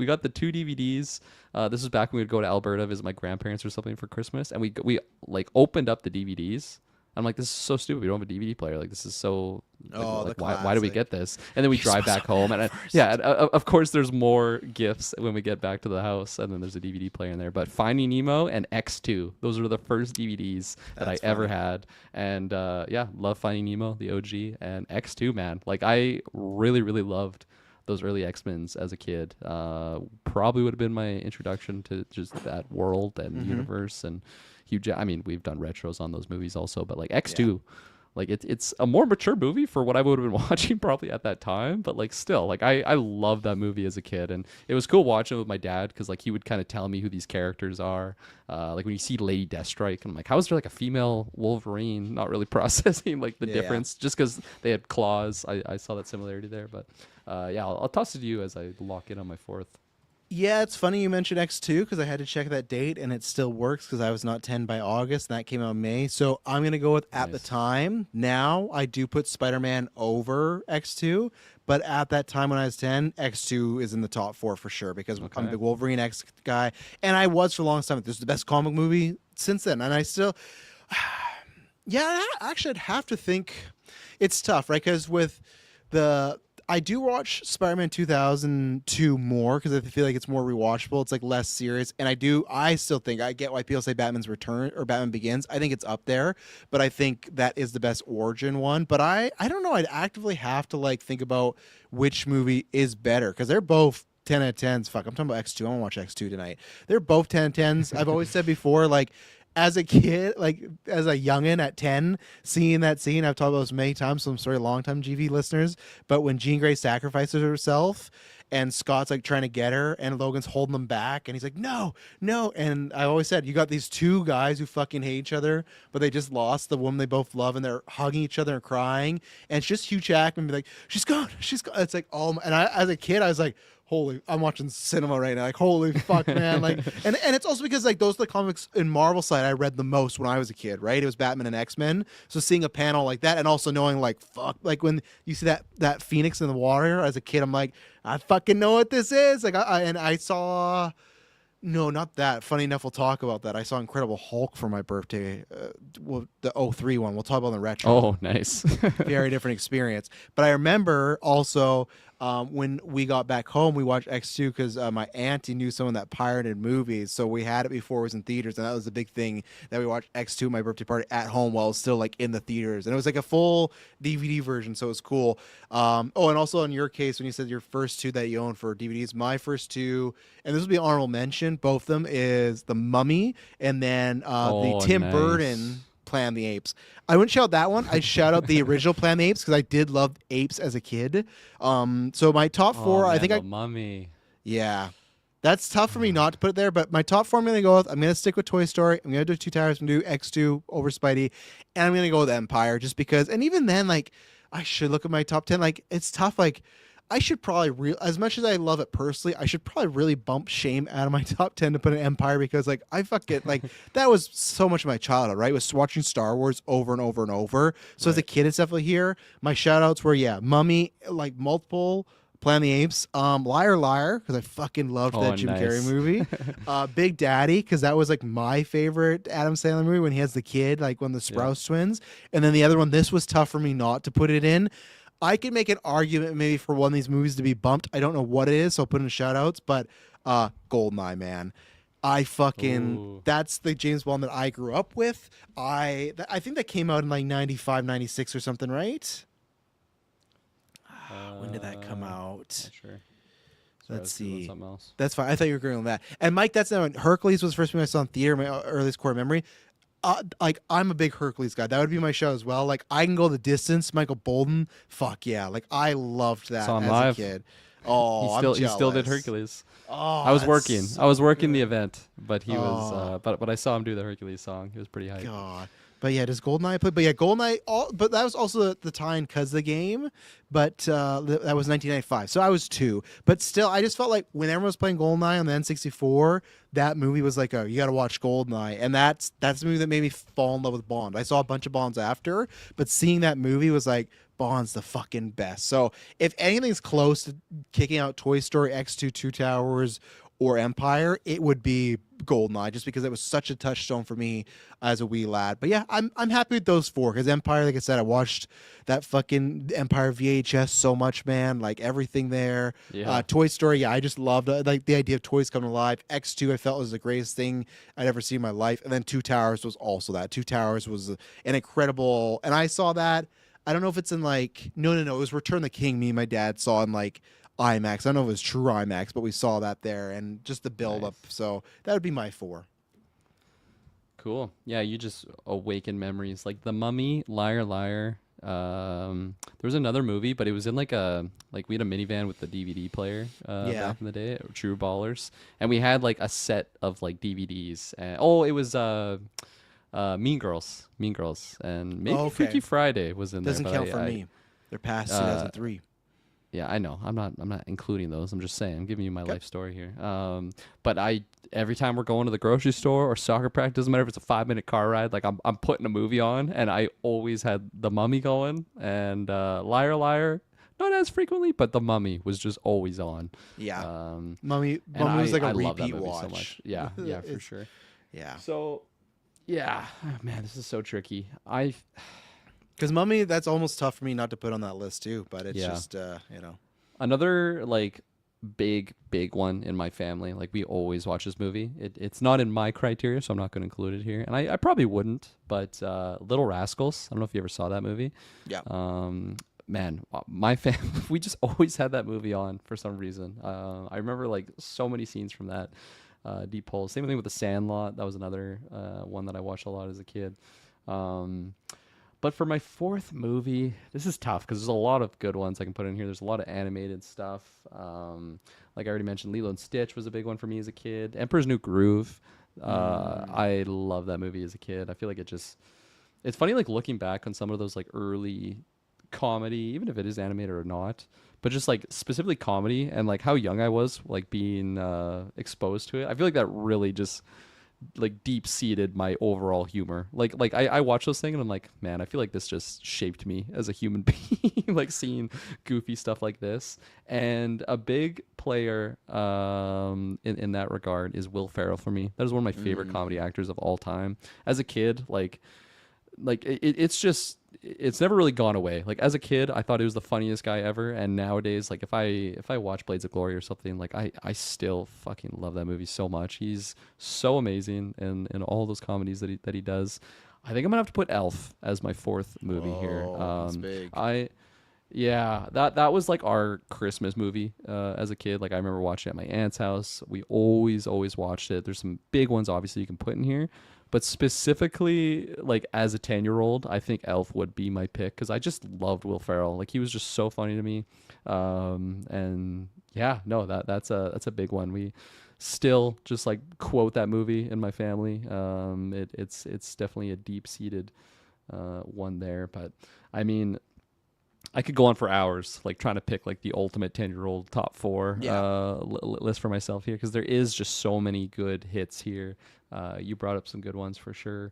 got the 2 DVDs. This was back when we'd go to Alberta visit my grandparents or something for Christmas, and we like opened up the DVDs. I'm like, this is so stupid. We don't have a DVD player. Like, this is so. Like, why do we get this? And then we drive back home, and of course, there's more gifts when we get back to the house, and then there's a DVD player in there. But Finding Nemo and X2, those were the first DVDs that I ever had, and love Finding Nemo, the OG, and X2, man. Like, I really, really loved those early X-Men's as a kid. Probably would have been my introduction to just that world and universe and. Huge. I mean, we've done retros on those movies also, but like X2, like it's a more mature movie for what I would have been watching probably at that time. But like still, like I love that movie as a kid, and it was cool watching it with my dad because like he would kind of tell me who these characters are. Like when you see Lady Deathstrike, I'm like, how is there like a female Wolverine? Not really processing like the difference just because they had claws. I saw that similarity there, but I'll toss it to you as I lock in on my fourth. Yeah, it's funny you mentioned X2 because I had to check that date and it still works because I was not 10 by August and that came out in May. So I'm going to go with at the time. Now I do put Spider-Man over X2, but at that time when I was 10, X2 is in the top 4 for sure because I'm a big Wolverine X guy. And I was for a long time. This is the best comic movie since then. And I still, actually I'd have to think. it's tough, right? Because with I do watch Spider-Man 2002 more because I feel like it's more rewatchable. It's like less serious, and I still think I get why people say Batman's Return or Batman Begins. I think it's up there, but I think that is the best origin one. But I don't know. I'd actively have to like think about which movie is better because they're both 10 out of 10s. Fuck, I'm talking about X2. I want to watch X2 tonight. They're both 10 out of 10s. I've always said before, like, as a kid, like as a youngin at 10, seeing that scene, I've talked about this many times, so I'm sorry, long-time GV listeners, but when Jean Grey sacrifices herself and Scott's like trying to get her and Logan's holding them back and he's like, no. And I always said, you got these two guys who fucking hate each other, but they just lost the woman they both love and they're hugging each other and crying. And it's just Hugh Jackman be like, she's gone. It's like, oh, and I, as a kid, I was like, I'm watching cinema right now. Like, holy fuck, man. Like, and it's also because like those are the comics in Marvel side I read the most when I was a kid, right? It was Batman and X-Men. So seeing a panel like that and also knowing like, fuck, like when you see that Phoenix in the water as a kid, I'm like, I fucking know what this is. Like, I saw, no, not that. Funny enough, we'll talk about that. I saw Incredible Hulk for my birthday, the 03 one. We'll talk about the retro. Oh, nice. Very different experience. But I remember also when we got back home, we watched X2 because my auntie knew someone that pirated movies. So we had it before it was in theaters. And that was the big thing that we watched X2 at my birthday party at home while it was still like in the theaters. And it was like a full DVD version. So it was cool. And also in your case, when you said your first two that you owned for DVDs, my first two, and this will be honorable mention, both of them is The Mummy and then the Tim Burton Planet of the Apes. I wouldn't shout that one. I'd shout out the original Planet of the Apes because I did love apes as a kid. So my top four, man, I think the Mummy. Yeah. That's tough for me not to put it there, but my top four I'm going to go with, I'm going to stick with Toy Story. I'm going to do Two Towers. I'm going to do X2 over Spidey. And I'm going to go with Empire just because, and even then, like, I should look at my top 10. Like, it's tough. Like, I should probably as much as I love it personally, I should probably really bump Shame out of my top 10 to put an Empire because like I fucking like that was so much of my childhood, right? Was watching Star Wars over and over and over. So as a kid, it's definitely here. My shout outs were Mummy, like multiple Planet of the Apes, Liar Liar because I fucking loved that Jim Carrey movie. Big Daddy because that was like my favorite Adam Sandler movie when he has the kid, like one of the Sprouse twins. And then the other one, this was tough for me not to put it in. I could make an argument maybe for one of these movies to be bumped. I don't know what it is, so I'll put in shout outs, but Goldeneye, man. That's the James Bond that I grew up with. I think that came out in like 95, 96 or something, right? When did that come out? Not sure. Let's see. Something else. That's fine. I thought you were agreeing on that. And Mike, that's not Hercules was the first movie I saw in theater, my earliest core memory. Like I'm a big Hercules guy. That would be my show as well. Like I can go the distance. Michael Bolton. Fuck yeah. Like I loved that Saw him as live. a kid. Oh, he still did Hercules. Oh, I was working. so I was working the good. event, but he was. But I saw him do the Hercules song. He was pretty hyped. God. But yeah, does Goldeneye play? But yeah, Goldeneye. But that was also the time because the game. But that was 1995, so I was 2. But still, I just felt like when everyone was playing Goldeneye on the N64, that movie was like, you got to watch Goldeneye, and that's the movie that made me fall in love with Bond. I saw a bunch of Bonds after, but seeing that movie was like, Bond's the fucking best. So if anything's close to kicking out Toy Story, X2, Two Towers, or Empire, it would be Goldeneye, just because it was such a touchstone for me as a wee lad. But yeah, I'm happy with those 4 because Empire, like I said, I watched that fucking Empire VHS so much, man. Like everything there. Yeah. Toy Story, I just loved like the idea of toys coming alive. X2, I felt was the greatest thing I'd ever seen in my life. And then Two Towers was also that. Two Towers was an incredible, and I saw that. I don't know if it's in like no, it was Return the King. Me and my dad saw in like IMAX. I don't know if it was true IMAX, but we saw that there and just the build up. So that would be my 4. Cool. Yeah, you just awaken memories like The Mummy, Liar Liar. There was another movie, but it was in we had a minivan with the DVD player back in the day, True Ballers, and we had like a set of like DVDs. And, it was Mean Girls, and maybe Freaky Friday was in Doesn't there. Doesn't count for me. They're past 2003. Yeah, I know. I'm not including those. I'm just saying. I'm giving you my life story here. But every time we're going to the grocery store or soccer practice, doesn't matter if it's a 5-minute car ride, like I'm putting a movie on, and I always had The Mummy going and Liar Liar. Not as frequently, but The Mummy was just always on. Yeah. Mummy was like a repeat watch. So much. Yeah, yeah, for sure. Yeah. So, yeah, man, this is so tricky. I Because Mummy, that's almost tough for me not to put on that list too. But it's just Another like big one in my family. Like we always watch this movie. It's not in my criteria, so I'm not going to include it here. And I probably wouldn't. But Little Rascals. I don't know if you ever saw that movie. Yeah. Man, my family, we just always had that movie on for some reason. I remember like so many scenes from that. Deep Pole. Same thing with The Sandlot. That was another one that I watched a lot as a kid. But for my fourth movie, this is tough because there's a lot of good ones I can put in here. There's a lot of animated stuff. Like I already mentioned, Lilo and Stitch was a big one for me as a kid. Emperor's New Groove. I love that movie as a kid. I feel like it's funny like looking back on some of those like early comedy, even if it is animated or not, but just like specifically comedy and like how young I was like being exposed to it. I feel like that really just like deep seated my overall humor. Like I watch those things and I'm like, man, I feel like this just shaped me as a human being. Like seeing goofy stuff like this. And a big player in that regard is Will Ferrell for me. That is one of my favorite comedy actors of all time. As a kid, it's never really gone away. Like as a kid, I thought he was the funniest guy ever, and nowadays, like if I watch Blades of Glory or something, like I still fucking love that movie so much. He's so amazing in all those comedies that he does. I think I'm gonna have to put Elf as my fourth movie here. That's big. That was like our Christmas movie as a kid. Like I remember watching it at my aunt's house. We always watched it. There's some big ones obviously you can put in here. But specifically, like as a 10-year-old, I think Elf would be my pick because I just loved Will Ferrell. Like he was just so funny to me, and yeah, no, that's a big one. We still just like quote that movie in my family. It's definitely a deep-seated one there. But I mean, I could go on for hours, like trying to pick like the ultimate 10-year-old top 4 list for myself here because there is just so many good hits here. You brought up some good ones for sure.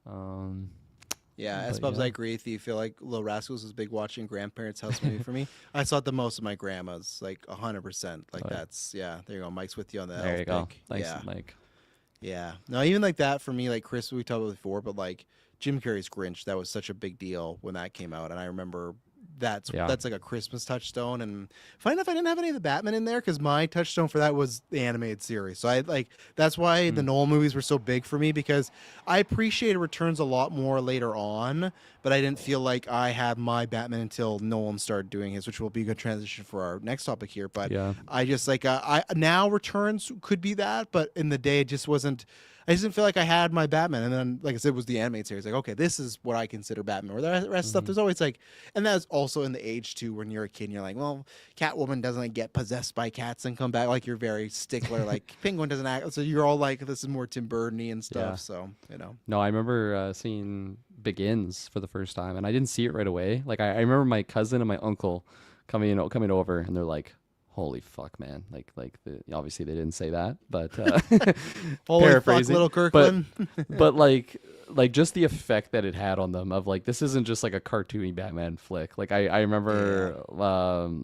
Espubs, I agree with you. I feel like Little Rascals was a big watching grandparents' house movie for me. I saw it the most of my grandma's, like 100%. Like there you go. Mike's with you on that. There you go. Pick. Thanks, Mike. Yeah. No, even like that for me, like Chris, we talked about before, but like Jim Carrey's Grinch, that was such a big deal when that came out, and I remember. That's like a Christmas touchstone, and funny enough, I didn't have any of the Batman in there because my touchstone for that was the animated series. So that's why the Nolan movies were so big for me because I appreciated Returns a lot more later on, but I didn't feel like I had my Batman until Nolan started doing his, which will be a good transition for our next topic here. But I just like now Returns could be that, but in the day it just wasn't. I just didn't feel like I had my Batman. And then, like I said, it was the animated series. Like, okay, this is what I consider Batman. Or the rest of stuff, there's always like, and that's also in the age too when you're a kid and you're like, well, Catwoman doesn't like, get possessed by cats and come back. Like you're very stickler. Like Penguin doesn't act. So you're all like, this is more Tim Burton-y and stuff. Yeah. So, you know. No, I remember seeing Begins for the first time, and I didn't see it right away. Like I remember my cousin and my uncle coming over, and they're like, holy fuck, man! Obviously they didn't say that, but holy paraphrasing, fuck, little Kirklin. but like just the effect that it had on them of like this isn't just like a cartoony Batman flick. Like I remember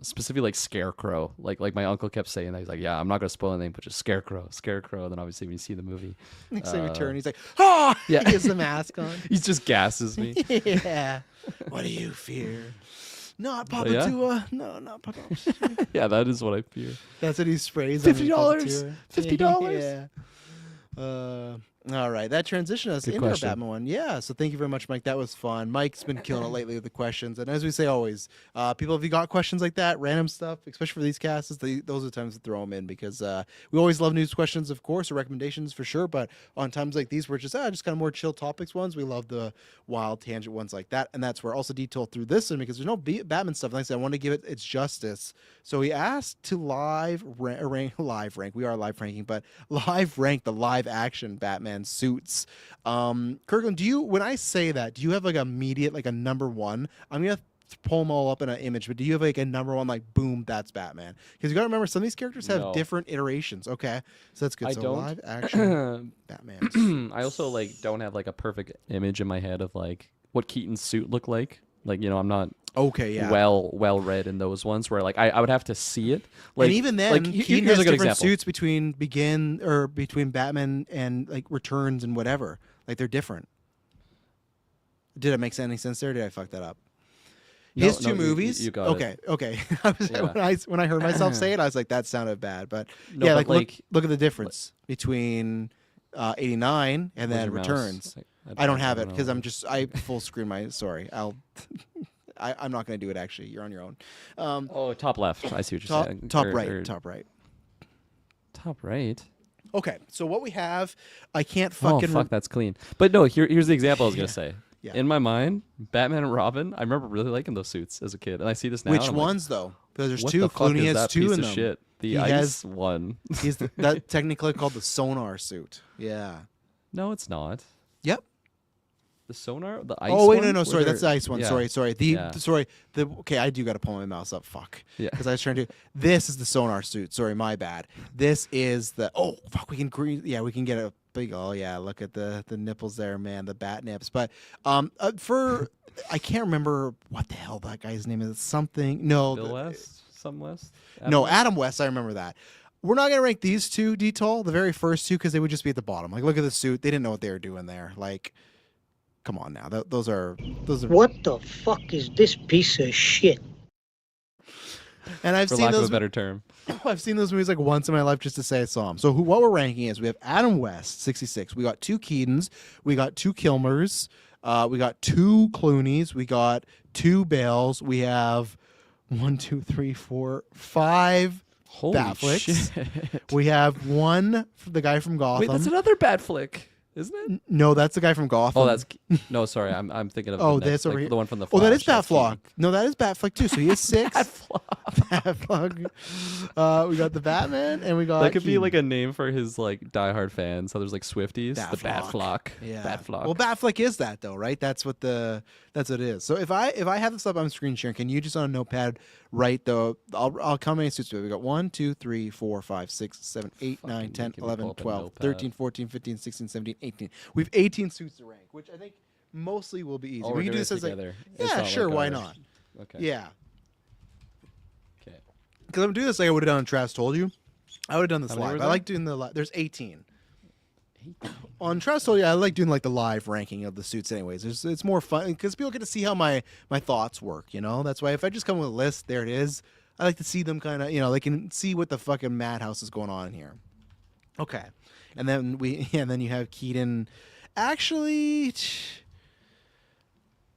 specifically like Scarecrow. Like my uncle kept saying that. He's like, yeah, I'm not gonna spoil anything, but just Scarecrow. And then obviously when you see the movie, next time return, he's like, oh, yeah, he has the mask on. He just gasses me. Yeah. What do you fear? Not Papa Tua. No, not Papa. Yeah, that is what I fear. That's what he sprays. $50. $50. Yeah. All right, that transitioned us into our Batman one. Yeah, so thank you very much, Mike. That was fun. Mike's been killing it lately with the questions, and as we say always, people, if you got questions like that, random stuff, especially for these casts, those are the times to throw them in because we always love news questions, of course, or recommendations for sure. But on times like these, we're just kind of more chill topics ones. We love the wild tangent ones like that, and that's where also detail through this one because there's no Batman stuff. Like I said, I want to give it its justice. So we asked to live rank. We are live ranking, but live rank the live action Batman suits. Kirklin, when I say that, do you have like immediate, like a number one? I'm gonna pull them all up in an image, but do you have like a number one, like boom, that's Batman? Because you gotta remember some of these characters have different iterations. Okay, so that's good. So live action Batman. I also like don't have like a perfect image in my head of like what Keaton's suit looked like. Like, you know, I'm not well read in those ones where like I would have to see it. Like, and even then, like, Keaton has different suits between between Batman and like Returns and whatever. Like they're different. Did it make any sense there? Or did I fuck that up? No, His no, two movies. You got it. Okay. Yeah. When I heard myself say it, I was like, that sounded bad. But No, yeah, but look at the difference between 89 and then your mouse? Returns. I don't have it because I full screen my. Sorry, I'm not going to do it. Actually, you're on your own. Top left. I see what you're saying. Top right. Okay, so what we have, I can't fucking. Oh fuck, that's clean. But no, here's the example I was gonna say. Yeah. In my mind, Batman and Robin. I remember really liking those suits as a kid, and I see this now. Which and I'm ones though? Because there's what two. the fuck Clooney is has that two piece in of them. shit? The He ice has- one. He's that technically called the sonar suit. Yeah. No, it's not. Yep. The sonar, the ice. Oh wait, one? no, sorry, that's the ice one. Yeah. Sorry. Yeah. Okay, I do got to pull my mouse up. Fuck. Yeah. Because I was trying to. This is the sonar suit. Sorry, my bad. This is the. Oh fuck, we can get a big. Oh yeah, look at the nipples there, man. The bat nips. But for I can't remember what the hell that guy's name is. Something. No. Bill West. Some West. No, Adam West. I remember that. We're not gonna rank these two, Detol, the very first two, because they would just be at the bottom. Like, look at the suit. They didn't know what they were doing there. Like, come on now. Those are. What the fuck is this piece of shit? And I've For seen lack those. of a better term. I've seen those movies like once in my life just to say I saw them. So what we're ranking is we have Adam West, 66. We got 2 Keatons. We got 2 Kilmers. We got 2 Clooneys. We got 2 Bales. We have 1, 2, 3, 4, 5 Holy Batflicks. shit. We have 1 for the guy from Gotham. Wait, that's another bad flick, isn't it? No, that's the guy from Gotham. Oh, that's no. Sorry, I'm thinking of Oh, the next, this over like, here. the one from the. Oh, that is Flash, that's Batflock. Keaton. No, that is Batflick too. So he has 6. Batflock. We got the Batman, and we got. That could be Keaton. like a name for his like diehard fans. So there's like Swifties, the Batflock. Yeah. Batflock. Well, Batflick is that though, right? That's what it is. So if I have this up on screen sharing, can you just on a notepad write though? I'll count how many suits we got. 1, 2, 3, 4, 5, 6, 7, 8, 9, 10, making me 11, pull up a 12, notepad. 13, 14, 15, 16, 17, 18. We have 18 suits to rank, which I think mostly will be easy. Oh, we we're can do doing this it as like, together. It's yeah, not sure, like why our- not? Okay. Yeah. Okay. Because I'm doing this like I would have done on Travis Told You. I would have done this How many live. were I there? like doing the live. There's 18. On Travis Told You, I like doing like the live ranking of the suits anyways. It's more fun because people get to see how my thoughts work, you know? That's why if I just come with a list, there it is. I like to see them kind of, they can see what the fucking madhouse is going on in here. Okay. And then then you have Keaton. Actually,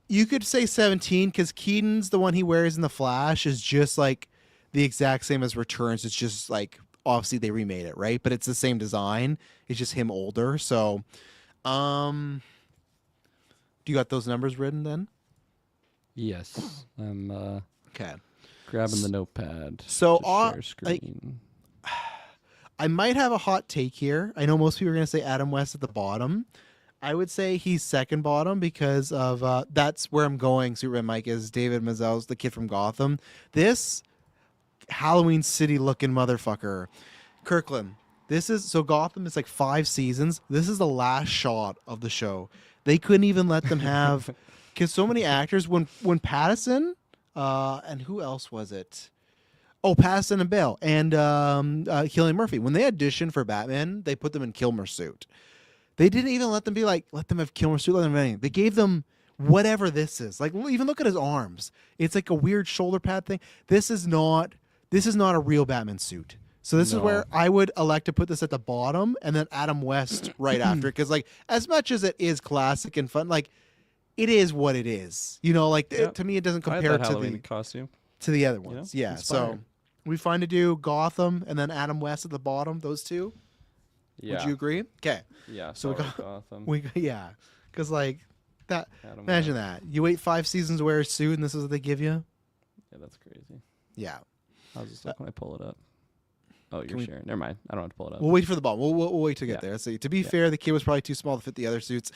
you could say 17 because Keaton's the one he wears in The Flash is just like the exact same as Returns. It's just like obviously they remade it, right? But it's the same design. It's just him older. So, do you got those numbers written then? Yes. I'm Okay. grabbing the notepad. So, to share screen. I might have a hot take here. I know most people are going to say Adam West at the bottom. I would say he's second bottom because of that's where I'm going. Superman Mike is David Mazel's the kid from Gotham. This Halloween City looking motherfucker, Kirklin. This is so Gotham is like 5 seasons. This is the last shot of the show. They couldn't even let them have because so many actors when Pattinson and who else was it? Oh, Pattinson and Bale and Cillian Murphy. When they auditioned for Batman, they put them in Kilmer suit. They didn't even let them have Kilmer suit. Let them have anything. They gave them whatever this is. Like even look at his arms. It's like a weird shoulder pad thing. This is not a real Batman suit. So this is where I would elect to put this at the bottom and then Adam West right after. Because like as much as it is classic and fun, like it is what it is. To me it doesn't I had compare that to Halloween the costume. to the other ones. Yeah. So inspired. we find to do Gotham and then Adam West at the bottom. Those two. Yeah. Would you agree? Okay. Yeah. So we solid got Gotham. yeah, because like that. Adam Imagine West. that. You wait 5 seasons to wear a suit, and this is what they give you. Yeah, that's crazy. Yeah. How's this look when I pull it up? Oh, you're we- sharing. Never mind. I don't have to pull it up. We'll wait for the bottom. We'll wait to get Yeah. there. Let's see. To be fair, the kid was probably too small to fit the other suits.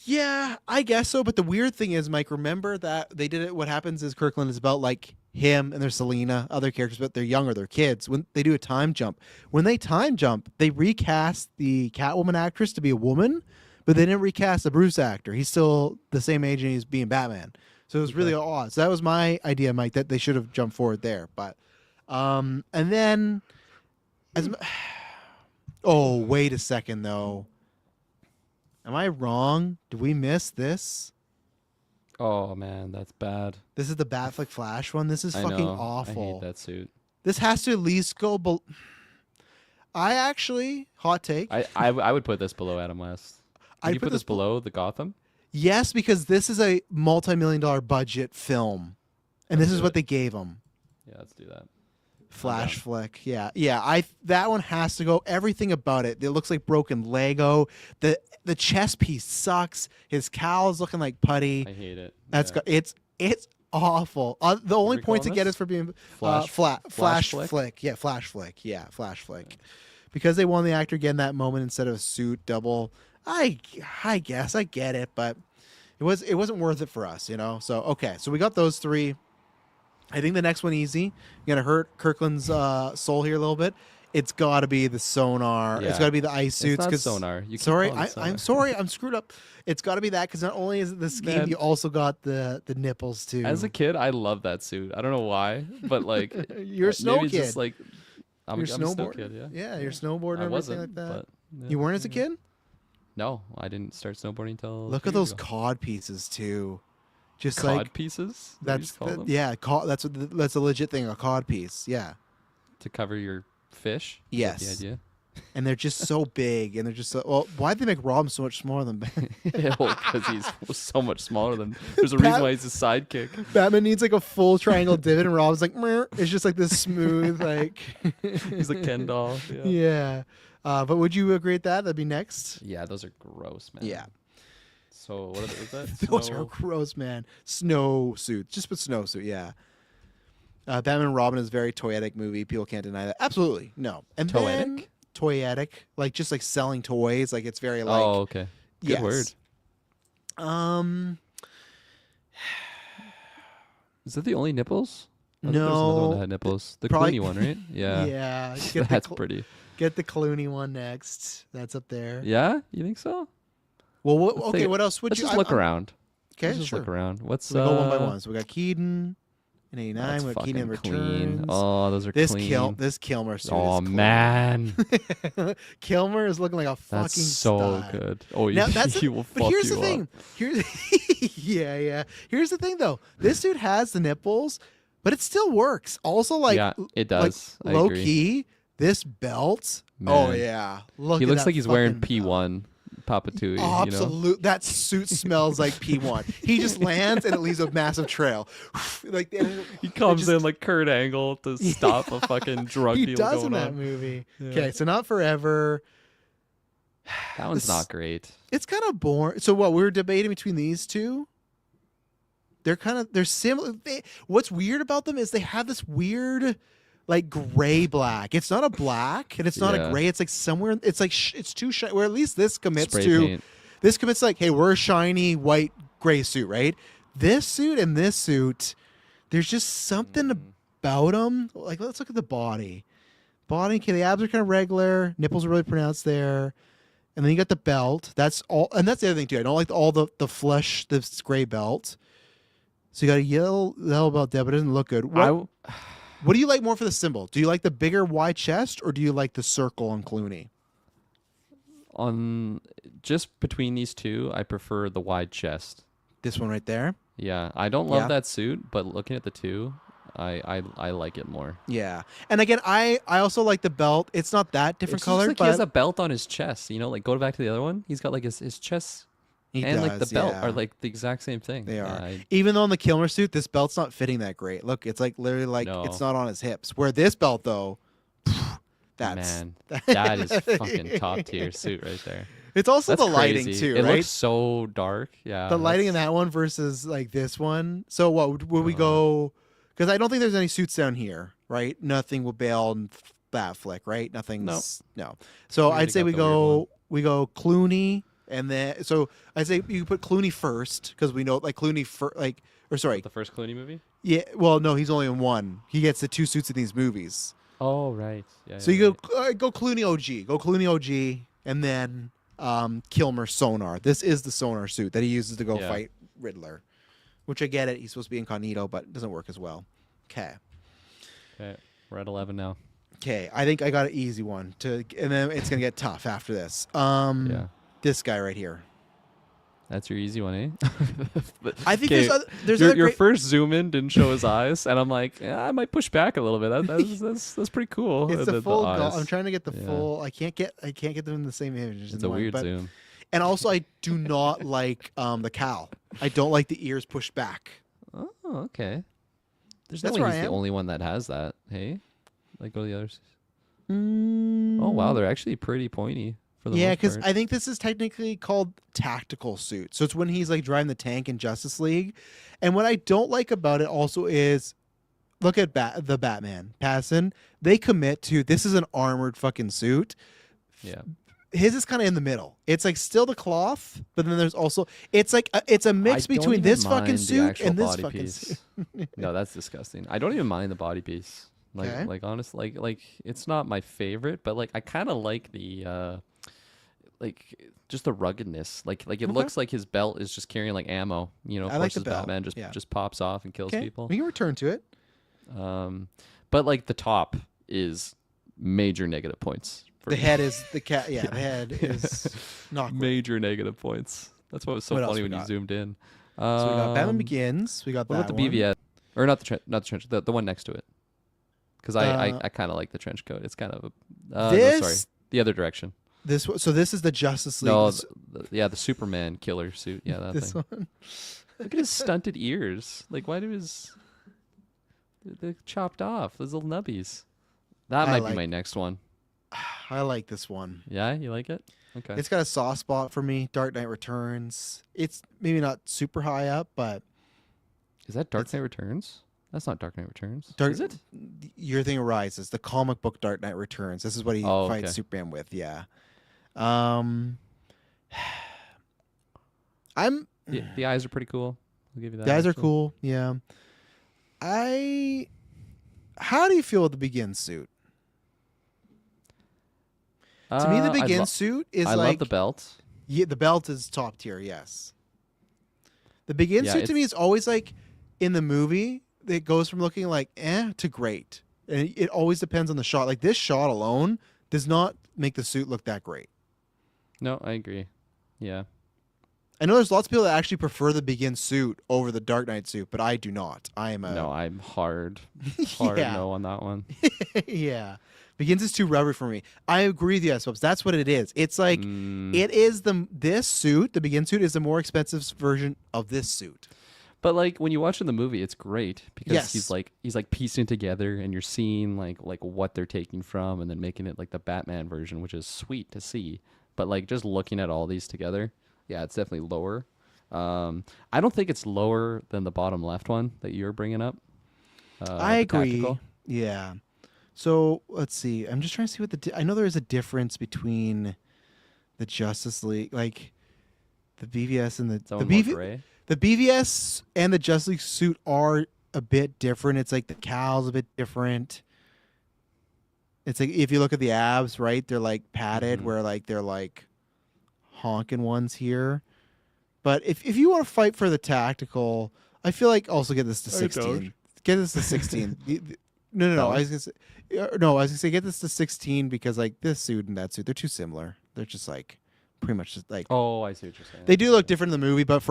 Yeah, I guess so. But the weird thing is, Mike, remember that they did it. What happens is Kirkland is about like him and there's Selena, other characters, but they're younger, they're kids. When they do a time jump, when they time jump, they recast the Catwoman actress to be a woman, but they didn't recast the Bruce actor. He's still the same age and he's being Batman. So it was really odd. So that was my idea, Mike, that they should have jumped forward there. But and then oh, wait a second though. Am I wrong? Did we miss this? Oh man, that's bad. This is the Batfleck Flash one. This is I fucking know. awful. I hate that suit. This has to at least go. I actually hot take. I would put this below Adam West. Would you put this below the Gotham? Yes, because this is a multi-million-dollar budget film, and this is what they gave him. Yeah, let's do that. Flash flick. Yeah. That one has to go. Everything about it. It looks like broken Lego. The chest piece sucks. His cowl's looking like putty. I hate it. It's awful. The only we point to calling get this? is for being Flash flick. Yeah, flash flick. Yeah, flash flick. Because they won the actor again that moment instead of a suit double. I guess I get it, but it wasn't worth it for us, you know. So okay, so we got those three. I think the next one easy. You're gonna hurt Kirklin's soul here a little bit. It's got to be the sonar. Yeah. It's got to be the ice suits. It's not 'cause- sonar. You keep sorry, calling it sonar. I'm sorry. I'm screwed up. It's got to be that because not only is it the scheme, Man. you also got the nipples too. As a kid, I love that suit. I don't know why, but like You're a snow maybe it's kid. Just like I'm You're a snow snowboard. kid. Yeah. Yeah, you're snowboarding I and everything wasn't, like that. but, yeah. You weren't as a kid. No, I didn't start snowboarding until. Look 2 at those years ago. cod pieces too. Just cod like pieces. Is that what you that's just call them? yeah. That's a legit thing. A cod piece. Yeah. To cover your fish. Is that Yes. The idea. And they're just so big, and they're just so. Well, why'd they make Robin so much smaller than Batman? Because he's so much smaller than. There's a reason why he's a sidekick. Batman needs like a full triangle divot, and Robin's like, meh. It's just like this smooth, like. He's a Ken doll. Yeah. Yeah. But would you agree with that? That'd be next. Yeah, those are gross, man. Yeah. So what is that? Those Snow- are gross, man. Snow suit. Just put snow suit. Yeah. Batman and Robin is a very toyetic movie. People can't deny that. Absolutely. No. And then Toyetic? toyetic, like just like selling toys. Like it's very like. Oh, okay. Good yes. word. Is that the only nipples? I thought there was another one No. that had nipples. The Probably- Clooney one, right? Yeah. Yeah. That's pretty. Get the Clooney one next. That's up there. Yeah, you think so? Well, Let's okay. take- What else would Let's you? just look around. Okay, Let's just sure. look around. What's So we go one by one. So we got Keaton in '89. That's We got Keaton in fucking Returns. clean. Oh, those are this clean. This Kilmer suit. Oh is clean. man, Kilmer is looking like a fucking that's so stud. good. Oh, Now, he will but fuck here's you the thing. up. Here's yeah. Here's the thing though. This dude has the nipples, but it still works. Also, like Yeah, it does. Like, I low agree. key, this belt. Oh Man. yeah. Look. He at looks that like he's wearing fucking belt. P1 Papatui. Oh, You know? absolute. That suit smells like P1. He just lands and it leaves a massive trail. Like He comes in like Kurt Angle to stop a fucking drug he deal does going in that on. movie. Yeah. Okay, so not forever. That one's This- not great. It's kind of boring. So what we were debating between these two. They're similar. What's weird about them is they have this weird, like gray black. It's not a black and it's not a Yeah. gray. It's like somewhere. It's like it's too shiny. Where at least this commits Spray to. paint. This commits like, hey, we're a shiny white gray suit, right? This suit and this suit, there's just something about them. Like let's look at the body. Body, okay, the abs are kind of regular. Nipples are really pronounced there. And then you got the belt. That's all, and that's the other thing too. I don't like all the flesh, this gray belt. So you got a yellow belt there, but it doesn't look good. What do you like more for the symbol? Do you like the bigger wide chest, or do you like the circle on Clooney? On just between these two, I prefer the wide chest. This one right there. Yeah, I don't love Yeah. that suit, but looking at the two, I like it more. Yeah, and again, I also like the belt. It's not that different It's color, just like but he has a belt on his chest. You know, like go back to the other one. He's got like his chest he and like the does, belt yeah. are like the exact same thing. They are. I- Even though in the Kilmer suit, this belt's not fitting that great. Look, it's like literally like No. it's not on his hips. Where this belt though, that's Man, that is fucking top tier suit right there. It's also That's the lighting crazy. too, It right? looks so dark. Yeah, The lighting in that's- that one versus like this one. So what would we go? Because I don't think there's any suits down here, right? Nothing with Bale and Batfleck, right? Nothing's no. So We already I'd say got we the weird go Clooney, and then so I'd say you put Clooney first because we know like Clooney sorry, the first Clooney movie. yeah. Well, no, he's only in one. He gets the two suits in these movies. Oh right. Yeah. So yeah, you go Clooney OG, and then Kilmer Sonar. This is the Sonar suit that he uses to go Yeah. fight Riddler. Which I get it. He's supposed to be incognito, but it doesn't work as well. Okay. Okay, we're at 11 now. Okay. I think I got an easy one and then it's gonna get tough after this. Yeah. This guy right here. That's your easy one, eh? I think Okay, there's your, other your great- first zoom in didn't show his eyes, and I'm like, yeah, I might push back a little bit. That's pretty cool. It's the a full. eyes. I'm trying to get the Yeah. full. I can't get them in the same image. It's a weird zoom. And also, I do not like the cowl. I don't like the ears pushed back. Oh, okay. There's That's no way where he's I the am. only one that has that. Hey, like go to the others. Mm. Oh wow, they're actually pretty pointy for the Yeah, most because part. I think this is technically called tactical suit. So it's when he's like driving the tank in Justice League. And what I don't like about it also is, look at the Batman, Pattinson. They commit to this is an armored fucking suit. Yeah. His is kind of in the middle. It's like still the cloth, but then there's also it's like it's a mix I don't between even this fucking mind the suit actual and this body fucking piece. suit. No, that's disgusting. I don't even mind the body piece. Like, Okay. like honestly, like it's not my favorite, but like I kind of like the, like just the ruggedness. Like it looks like his belt is just carrying like ammo. You know, of I like course the his belt, Batman yeah. just pops off and kills Okay, people. we can return to it. But like the top is major negative points. For The me. head is the cat. Yeah, the head is not great. Major negative points. That's what was so What else funny we when you got? zoomed in. So we got Batman Begins. We got What that about the one. BVS? Or not the trench, the one next to it. Because I Uh, kind of like the trench coat. It's kind of a this no, sorry, the other direction. So this is the Justice League. No, This- the Superman killer suit. Yeah, that this thing. one. Look at his stunted ears. Like, why do his they're chopped off? Those little nubbies. That I might like- be my next one. I like this one. Yeah, you like it? Okay. It's got a soft spot for me. Dark Knight Returns. It's maybe not super high up, but Is that Dark Knight Returns? That's not Dark Knight Returns. Dark, Is it? Your Thing Arises, the comic book Dark Knight Returns. This is what he Oh, fights okay. Superman with. Yeah. I'm. The eyes are pretty cool. I'll give you that. The eyes are actually. cool. Yeah. How do you feel with the Begin suit? To me, the I Begin lo- suit is I like love the belt. Yeah, the belt is top tier. Yes. The Begin Yeah, suit to me it's- is always like in the movie. It goes from looking like to great, and it always depends on the shot. Like this shot alone does not make the suit look that great. No, I agree. Yeah. I know there's lots of people that actually prefer the Begin suit over the Dark Knight suit, but I do not. I am a No, I'm hard Yeah. no on that one. yeah. Begins is too rubbery for me. I agree with you, Swubs. That's what it is. It's like it is this suit. The Begin suit is the more expensive version of this suit. But like when you watch in the movie, it's great because Yes. he's like piecing together, and you're seeing like what they're taking from, and then making it like the Batman version, which is sweet to see. But like just looking at all these together, yeah, it's definitely lower. I don't think it's lower than the bottom left one that you're bringing up. I the agree. tactical. Yeah. So let's see. I'm just trying to see what I know there is a difference between the Justice League, like the BVS and the Someone more gray? The BVS and the Justice League suit are a bit different. It's like the cowl's a bit different. It's like if you look at the abs, right? They're like padded, where like they're like honking ones here. But if you want to fight for the tactical, I feel like also get this to 16. Get this to 16. No. I was gonna say, I was gonna say get this to 16 because like this suit and that suit, they're too similar. They're just like pretty much just like. Oh, I see what you're saying. They do look different in the movie, but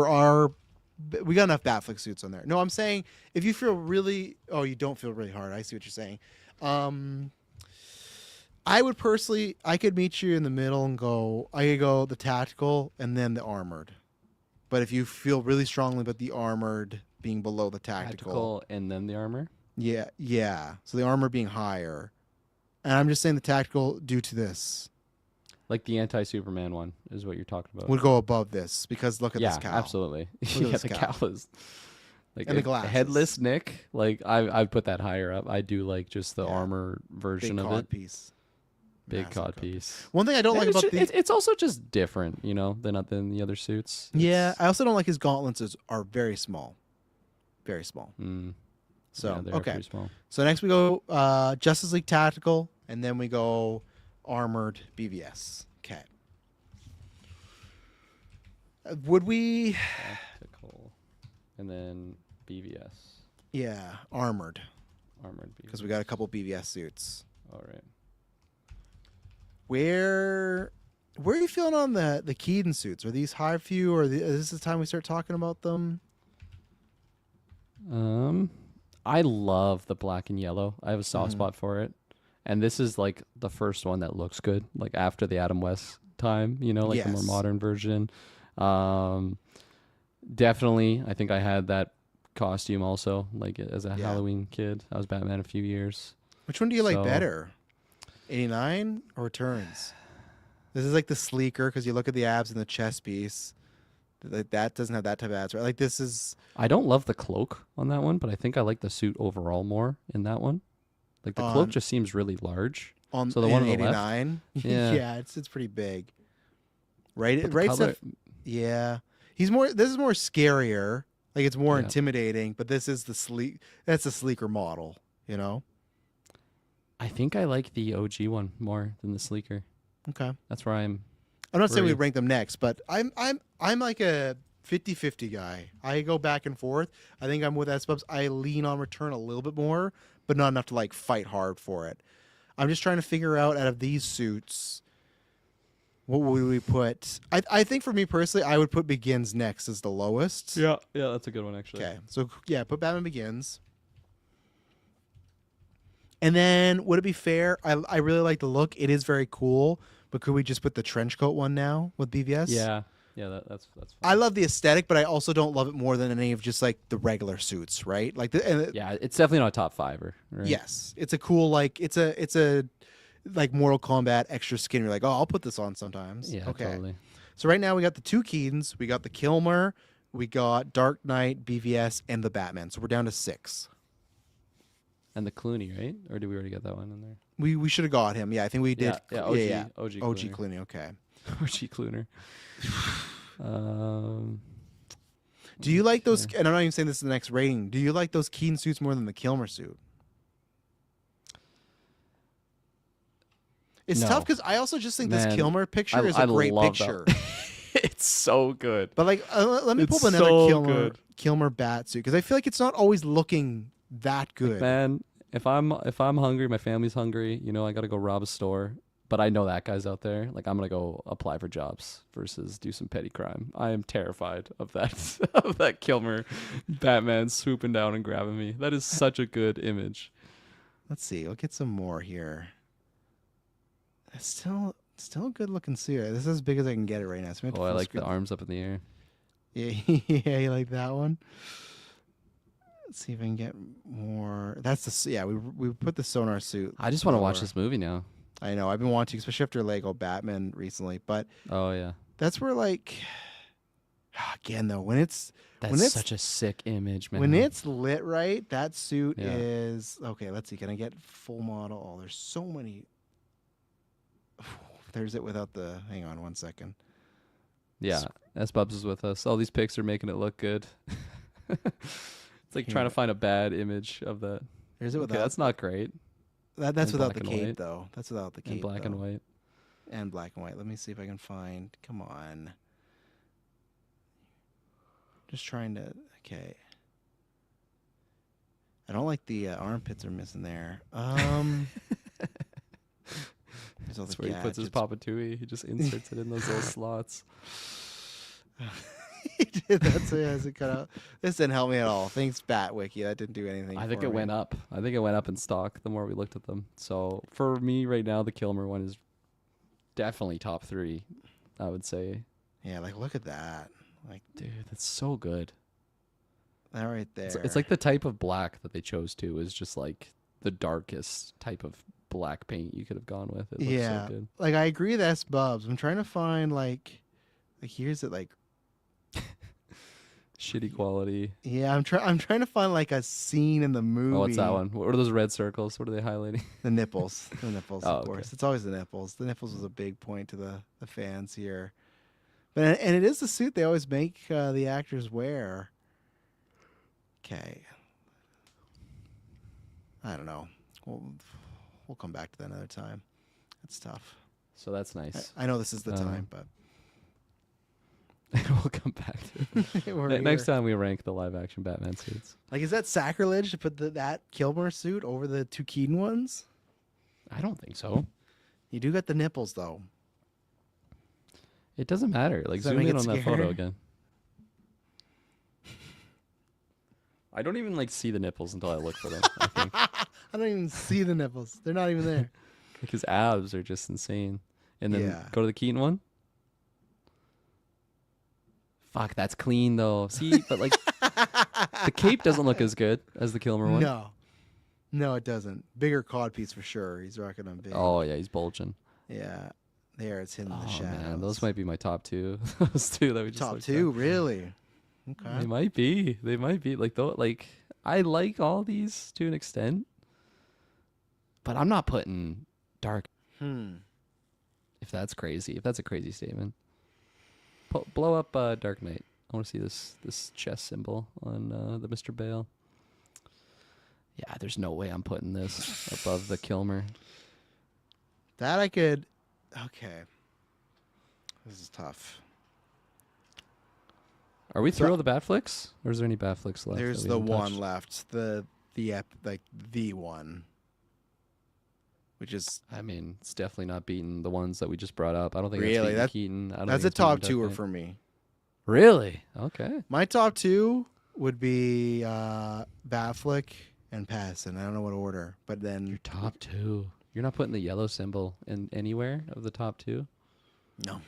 we got enough Batfleck suits on there. No, I'm saying if you feel really, you don't feel really hard. I see what you're saying. I would personally, I could meet you in the middle and I could go the tactical and then the armored. But if you feel really strongly about the armored being below the tactical and then the armor. Yeah. So the armor being higher, and I'm just saying the tactical due to this Like the anti-Superman one is what you're talking about. would go above this because look at yeah, this cowl. absolutely. Look at Yeah, this the cowl. cowl is like And the a glasses. headless Nick. Like I put that higher up. I do like just the armor version Big of cod it. piece. Big Massive cod cod piece. One thing I don't like it's about ju- it's also just different, you know, than the other suits. Yeah, I also don't like his gauntlets are very small. Very small. So Yeah, they're okay. pretty small. So next we go Justice League Tactical, and then we go Armored BVS. Okay. Would we? Tactical, and then BVS. Yeah, Armored. Armored BVS. Because we got a couple BVS suits. All right. Where Where are you feeling on the Keaton suits? Are these high for you, or is this the time we start talking about them? I love the black and yellow. I have a soft spot for it. And this is like the first one that looks good, like after the Adam West time, you know, like the more Yes. modern version. Definitely, I think I had that costume also, like as a Halloween kid. I was Batman a few years. Which one do you like So- better? 89 or Returns? This is like the sleeker because you look at the abs and the chest piece. Like that doesn't have that type of abs, right? Like this is I don't love the cloak on that one, but I think I like the suit overall more in that one. Like the cloak just seems really large. on So the one in on the left? 89. Yeah. Yeah, it's pretty big. Right, But the right. color- Yeah, he's more. This is more scarier. Like it's more Yeah. intimidating. But this is the sleek. That's the sleeker model. You know. I think I like the OG one more than the sleeker. Okay. That's where I'm. I'm not saying we Agree. rank them next, but I'm like a 50-50 guy. I go back and forth. I think I'm with S-Bubs. I lean on Return a little bit more, but not enough to like fight hard for it. I'm just trying to figure out of these suits, what would we put? I think for me personally, I would put Begins next as the lowest. Yeah, that's a good one actually. Okay, so yeah, put Batman Begins. And then, would it be fair? I really like the look. It is very cool. But could we just put the trench coat one now with BVS? Yeah, that's fine. I love the aesthetic, but I also don't love it more than any of just like the regular suits, right? Like Yeah, it's definitely not a top fiver. Right? yes, it's a cool like it's a like Mortal Kombat extra skin. You're like, oh, I'll put this on sometimes. Yeah, okay. totally. So right now we got the two Keatons, we got the Kilmer, we got Dark Knight, BVS, and the Batman. So we're down to 6. And the Clooney, right? Or did we already get that one in there? We should have got him. Yeah, I think we did. Yeah, OG OG Clooney. Clooney. Okay. OG Clooner. Do you like those? And I'm not even saying this is the next rating. Do you like those Keaton suits more than the Kilmer suit? It's No. tough because I also just think Man, this Kilmer picture is a I great love picture. that. It's so good. But like, let me It's pull up another so Kilmer bat suit because I feel like it's not always looking that good. Man, if I'm hungry, my family's hungry, you know, I gotta go rob a store. But I know that guy's out there. Like I'm gonna go apply for jobs versus do some petty crime. I am terrified of that of that Kilmer Batman swooping down and grabbing me. That is such a good image. Let's see. We'll get some more here. It's still a good looking suit. This is as big as I can get it right now. So Oh, I like the arms up in the air. Yeah, yeah, you like that one. Let's see if I can get more. That's the yeah. We put the sonar suit. I just want to watch lower. this movie now. I know. I've been watching, especially after Lego Batman recently. But Oh yeah. that's where like again though when it's That's such a sick image, man. when it's lit right, that suit Yeah. is okay. Let's see. Can I get full model? Oh, there's so many. There's it without the. Hang on one second. Yeah, S Bubs is with us. All these pics are making it look good. It's like trying to find a bad image of that. There's it Okay, without. that's not great. That's in without black the and cape white. though. That's without the cape. In black and though. white. And black and white. Let me see if I can find. Come on. Just trying to. Okay. I don't like the armpits are missing there. There's all That's the where he puts his gadgets. Papatui. He just inserts it in those little slots. He did. That's it. Has it cut out. This didn't help me at all. Thanks, Batwiki. That didn't do anything. I think for it me. went up. I think it went up in stock the more we looked at them. So for me right now, the Kilmer one is definitely top 3, I would say. Yeah, like look at that. Like Dude, that's so good. that right there. It's like the type of black that they chose to is just like the darkest type of black paint you could have gone with. It looks yeah. so good. Like I agree with S Bubs. I'm trying to find like here's it like. Shitty quality. Yeah, I'm trying to find like a scene in the movie. Oh, what's that one? What are those red circles? What are they highlighting? The nipples. The nipples, Oh, of course. okay. It's always the nipples. The nipples was a big point to the fans here. But and it is the suit they always make the actors wear. Okay. I don't know. We'll come back to that another time. That's tough. So that's nice. I know this is the time, but we'll come back to it. we're Next here. time we rank the live action Batman suits. Like, is that sacrilege to put that Kilmer suit over the two Keaton ones? I don't think so. You do got the nipples though. It doesn't matter. Like, Does that zoom make in it on that photo scary? again. I don't even like see the nipples until I look for them. I think I don't even see the nipples. They're not even there. like his abs are just insane. And then Yeah. go to the Keaton one. Fuck, that's clean though. See, but like the cape doesn't look as good as the Kilmer one. No. No, it doesn't. Bigger cod piece for sure. He's rocking them big. Oh yeah, he's bulging. Yeah. There, it's hidden in the Oh shadows. man, those might be my top two. Those two that we just top looked two, at. really? Okay. They might be. They might be. Like though, like I like all these to an extent, but I'm not putting dark. If that's crazy, if that's a crazy statement, blow up Dark Knight. I want to see this chest symbol on the Mr. Bale. Yeah, there's no way I'm putting this above the Kilmer. That I could. Okay. This is tough. Are we through all the Batflicks, or is there any Batflicks left? There's that we the haven't one touched? left. The one. Which is I mean, it's definitely not beating the ones that we just brought up. I don't think really that's beating Keaton. I don't that's a think it's beating top Dark two Knight. for me. Really? Okay. My top two would be Batflick and Pattinson. I don't know what order, but then Your top two. You're not putting the yellow symbol in anywhere of the top two? No.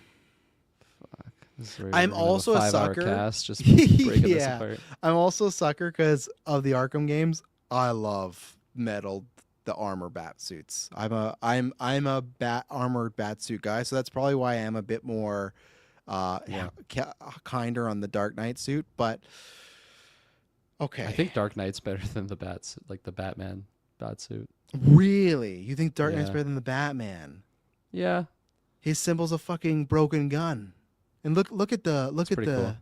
Fuck. This is where I'm we're gonna have also a 5-hour sucker. Cast just breaking this Yeah. apart. I'm also a sucker because of the Arkham games. I love the armor bat suits. I'm a armored bat suit guy, so that's probably why I am a bit more kinder on the Dark Knight suit. But okay, I think Dark Knight's better than the bats, like the Batman bat suit. really, you think Dark Knight's Yeah. better than the Batman? Yeah. His symbol's a fucking broken gun, and look at the pretty cool.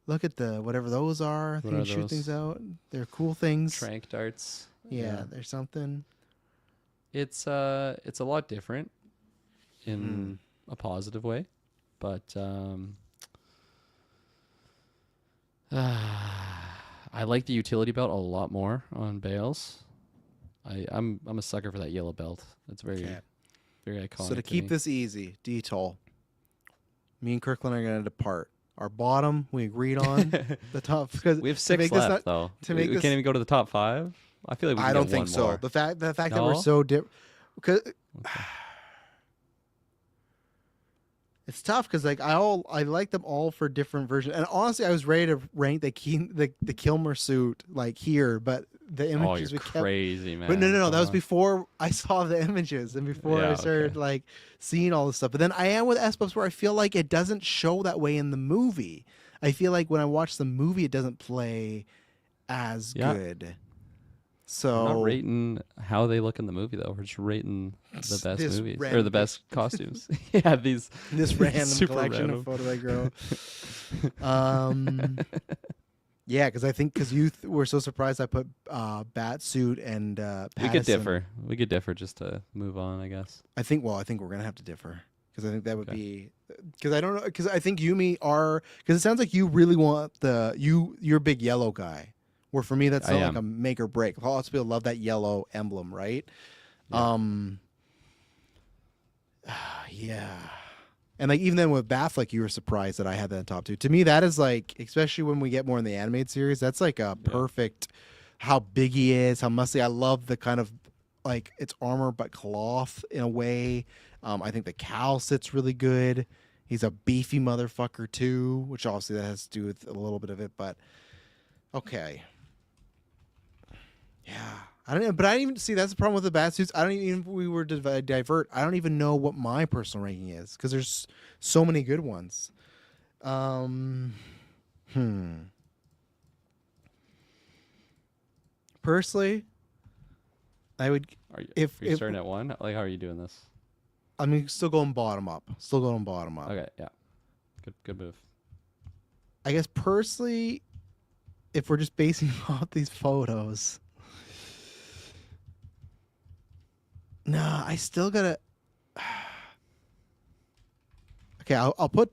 look at the whatever those are. What They can are shoot those? things out. They're cool things. Trank darts. Yeah, there's something. It's a lot different in a positive way, but I like the utility belt a lot more on Bales. I'm a sucker for that yellow belt. It's very very iconic. So to keep me. this easy, Detoll, me and Kirklin are going to depart. Our bottom, we agreed on the top because we have 6 left though. To we make this, can't even go to the top 5. I feel like we can I don't get think one so. more. The fact that we're No? so different, because it's tough because like I like them all for different versions. And honestly, I was ready to rank the Kilmer suit like here, but the Oh, images you're we kept. crazy, man. But no, that was Come on. before I saw the images and before Yeah, I started okay. like seeing all this stuff. But then I am with S-Bubs where I feel like it doesn't show that way in the movie. I feel like when I watch the movie, it doesn't play as Yeah. good. So We're not rating how they look in the movie though. We're just rating the best This movies or random the best costumes. Yeah, this random super collection random. of photo I grow. Yeah, because I think you were so surprised I put Batsuit and We could Pattinson. differ just to move on, I guess. I think we're gonna have to differ because I think that would be because I don't know because I think Yumi are because it sounds like you really want you're a big yellow guy. Where for me that's I not like am. a make or break. Lots of people love that yellow emblem, right? Yeah. And like even then with Batfleck, you were surprised that I had that in top 2. To me, that is like, especially when we get more in the animated series, that's like a perfect how big he is, how muscly. I love the kind of like it's armor but cloth in a way. I think the cowl sits really good. He's a beefy motherfucker too, which obviously that has to do with a little bit of it, but okay. Yeah. I didn't even see that's the problem with the bat suits. I don't even if we were to divert. I don't even know what my personal ranking is because there's so many good ones. Personally, I would Are you, if are you starting at 1? Like, how are you doing this? I'm still going bottom up. Okay, yeah. Good move. I guess personally, if we're just basing off these photos, nah, I still gotta. Okay, I'll put.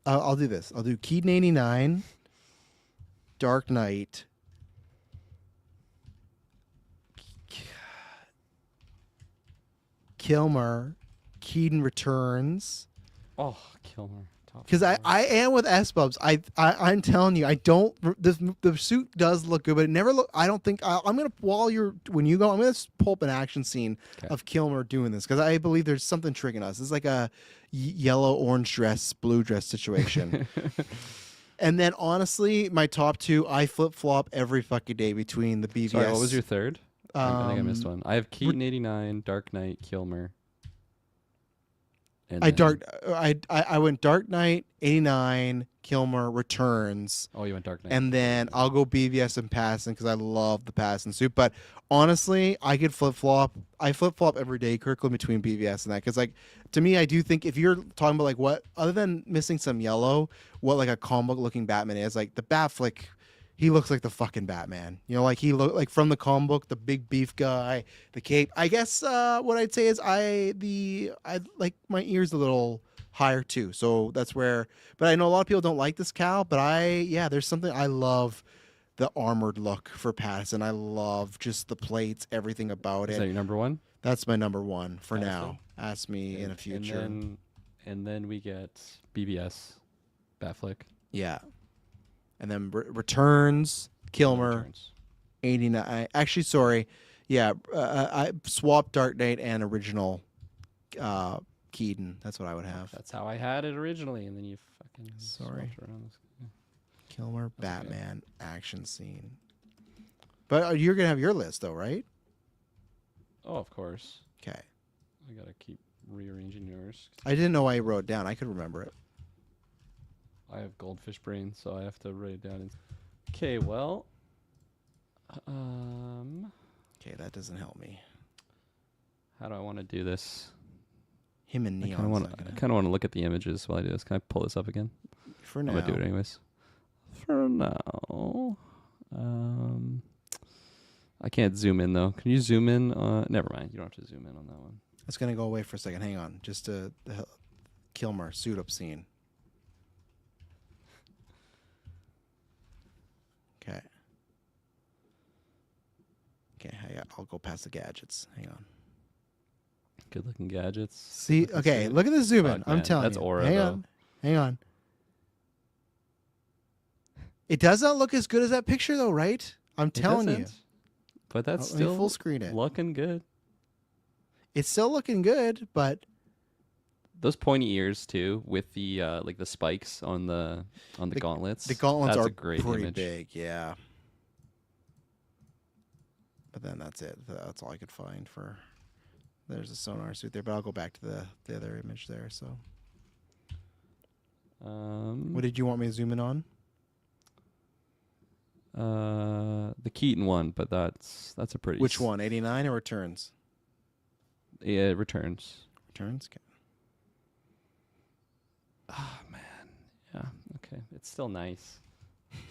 I'll do this. I'll do Keaton 89, Dark Knight, Kilmer, Keaton Returns. Oh, Kilmer. Because I am with S-Bubs. I'm telling you, I don't. The suit does look good, but it never look. I don't think I'm gonna when you go. I'm gonna pull up an action scene of Kilmer doing this because I believe there's something tricking us. It's like a yellow, orange dress, blue dress situation. And then honestly, my top two, I flip flop every fucking day between the BVS. Sorry, what was your third? I think I missed one. I have Keaton 89, Dark Knight, Kilmer. I went Dark Knight, 89, Kilmer, Returns. Oh, you went Dark Knight. And then I'll go BVS and Pattinson because I love the Pattinson suit. But honestly, I could flip flop. I flip flop every day, Kirklin, between BVS and that. Because like to me, I do think if you're talking about like what other than missing some yellow, what like a comic book looking Batman is, like the Batflick. He looks like the fucking Batman. You know, like he look like from the comic book, the big beef guy, the cape. I guess what I'd say is I like my ears a little higher too. So that's where. But I know a lot of people don't like this cowl. But there's something I love the armored look for Pattinson. I love just the plates, everything about it. Is that your number one? That's my number one for now. Ask me in the future. And then we get BBS, Batflick. Yeah. And then Returns, Kilmer, 89. Actually, sorry. Yeah, I swapped Dark Knight and original Keaton. That's what I would have. That's how I had it originally, and then you fucking sorry. Around. Kilmer, Batman, action scene. But you're going to have your list, though, right? Oh, of course. Okay. I got to keep rearranging yours. I didn't know I wrote it down. I could remember it. I have goldfish brain, so I have to write it down. Okay, well, okay, that doesn't help me. How do I want to do this? Him and Neon. I kind of want to look at the images while I do this. Can I pull this up again? For now. I'm gonna do it anyways. For now, I can't zoom in though. Can you zoom in? Never mind. You don't have to zoom in on that one. It's gonna go away for a second. Hang on. Just the Kilmer suit up scene. Okay. Okay, I'll go past the gadgets. Hang on. Good looking gadgets. See, okay, look at the zoom in. I'm telling that's you. Aura, Hang on. It does not look as good as that picture, though, right? I'm telling you. But that's Let me still full screen it. Looking good. It's still looking good, but those pointy ears too, with the like the spikes on the gauntlets. The gauntlets that's are a great pretty image. big, yeah. But then that's it. That's all I could find for. There's a sonar suit there, but I'll go back to the other image there. So, what did you want me to zoom in on? The Keaton one, but that's a pretty. Which one? 89 or Returns? Yeah, Returns. Returns. Okay. Oh man, yeah. Okay, it's still nice.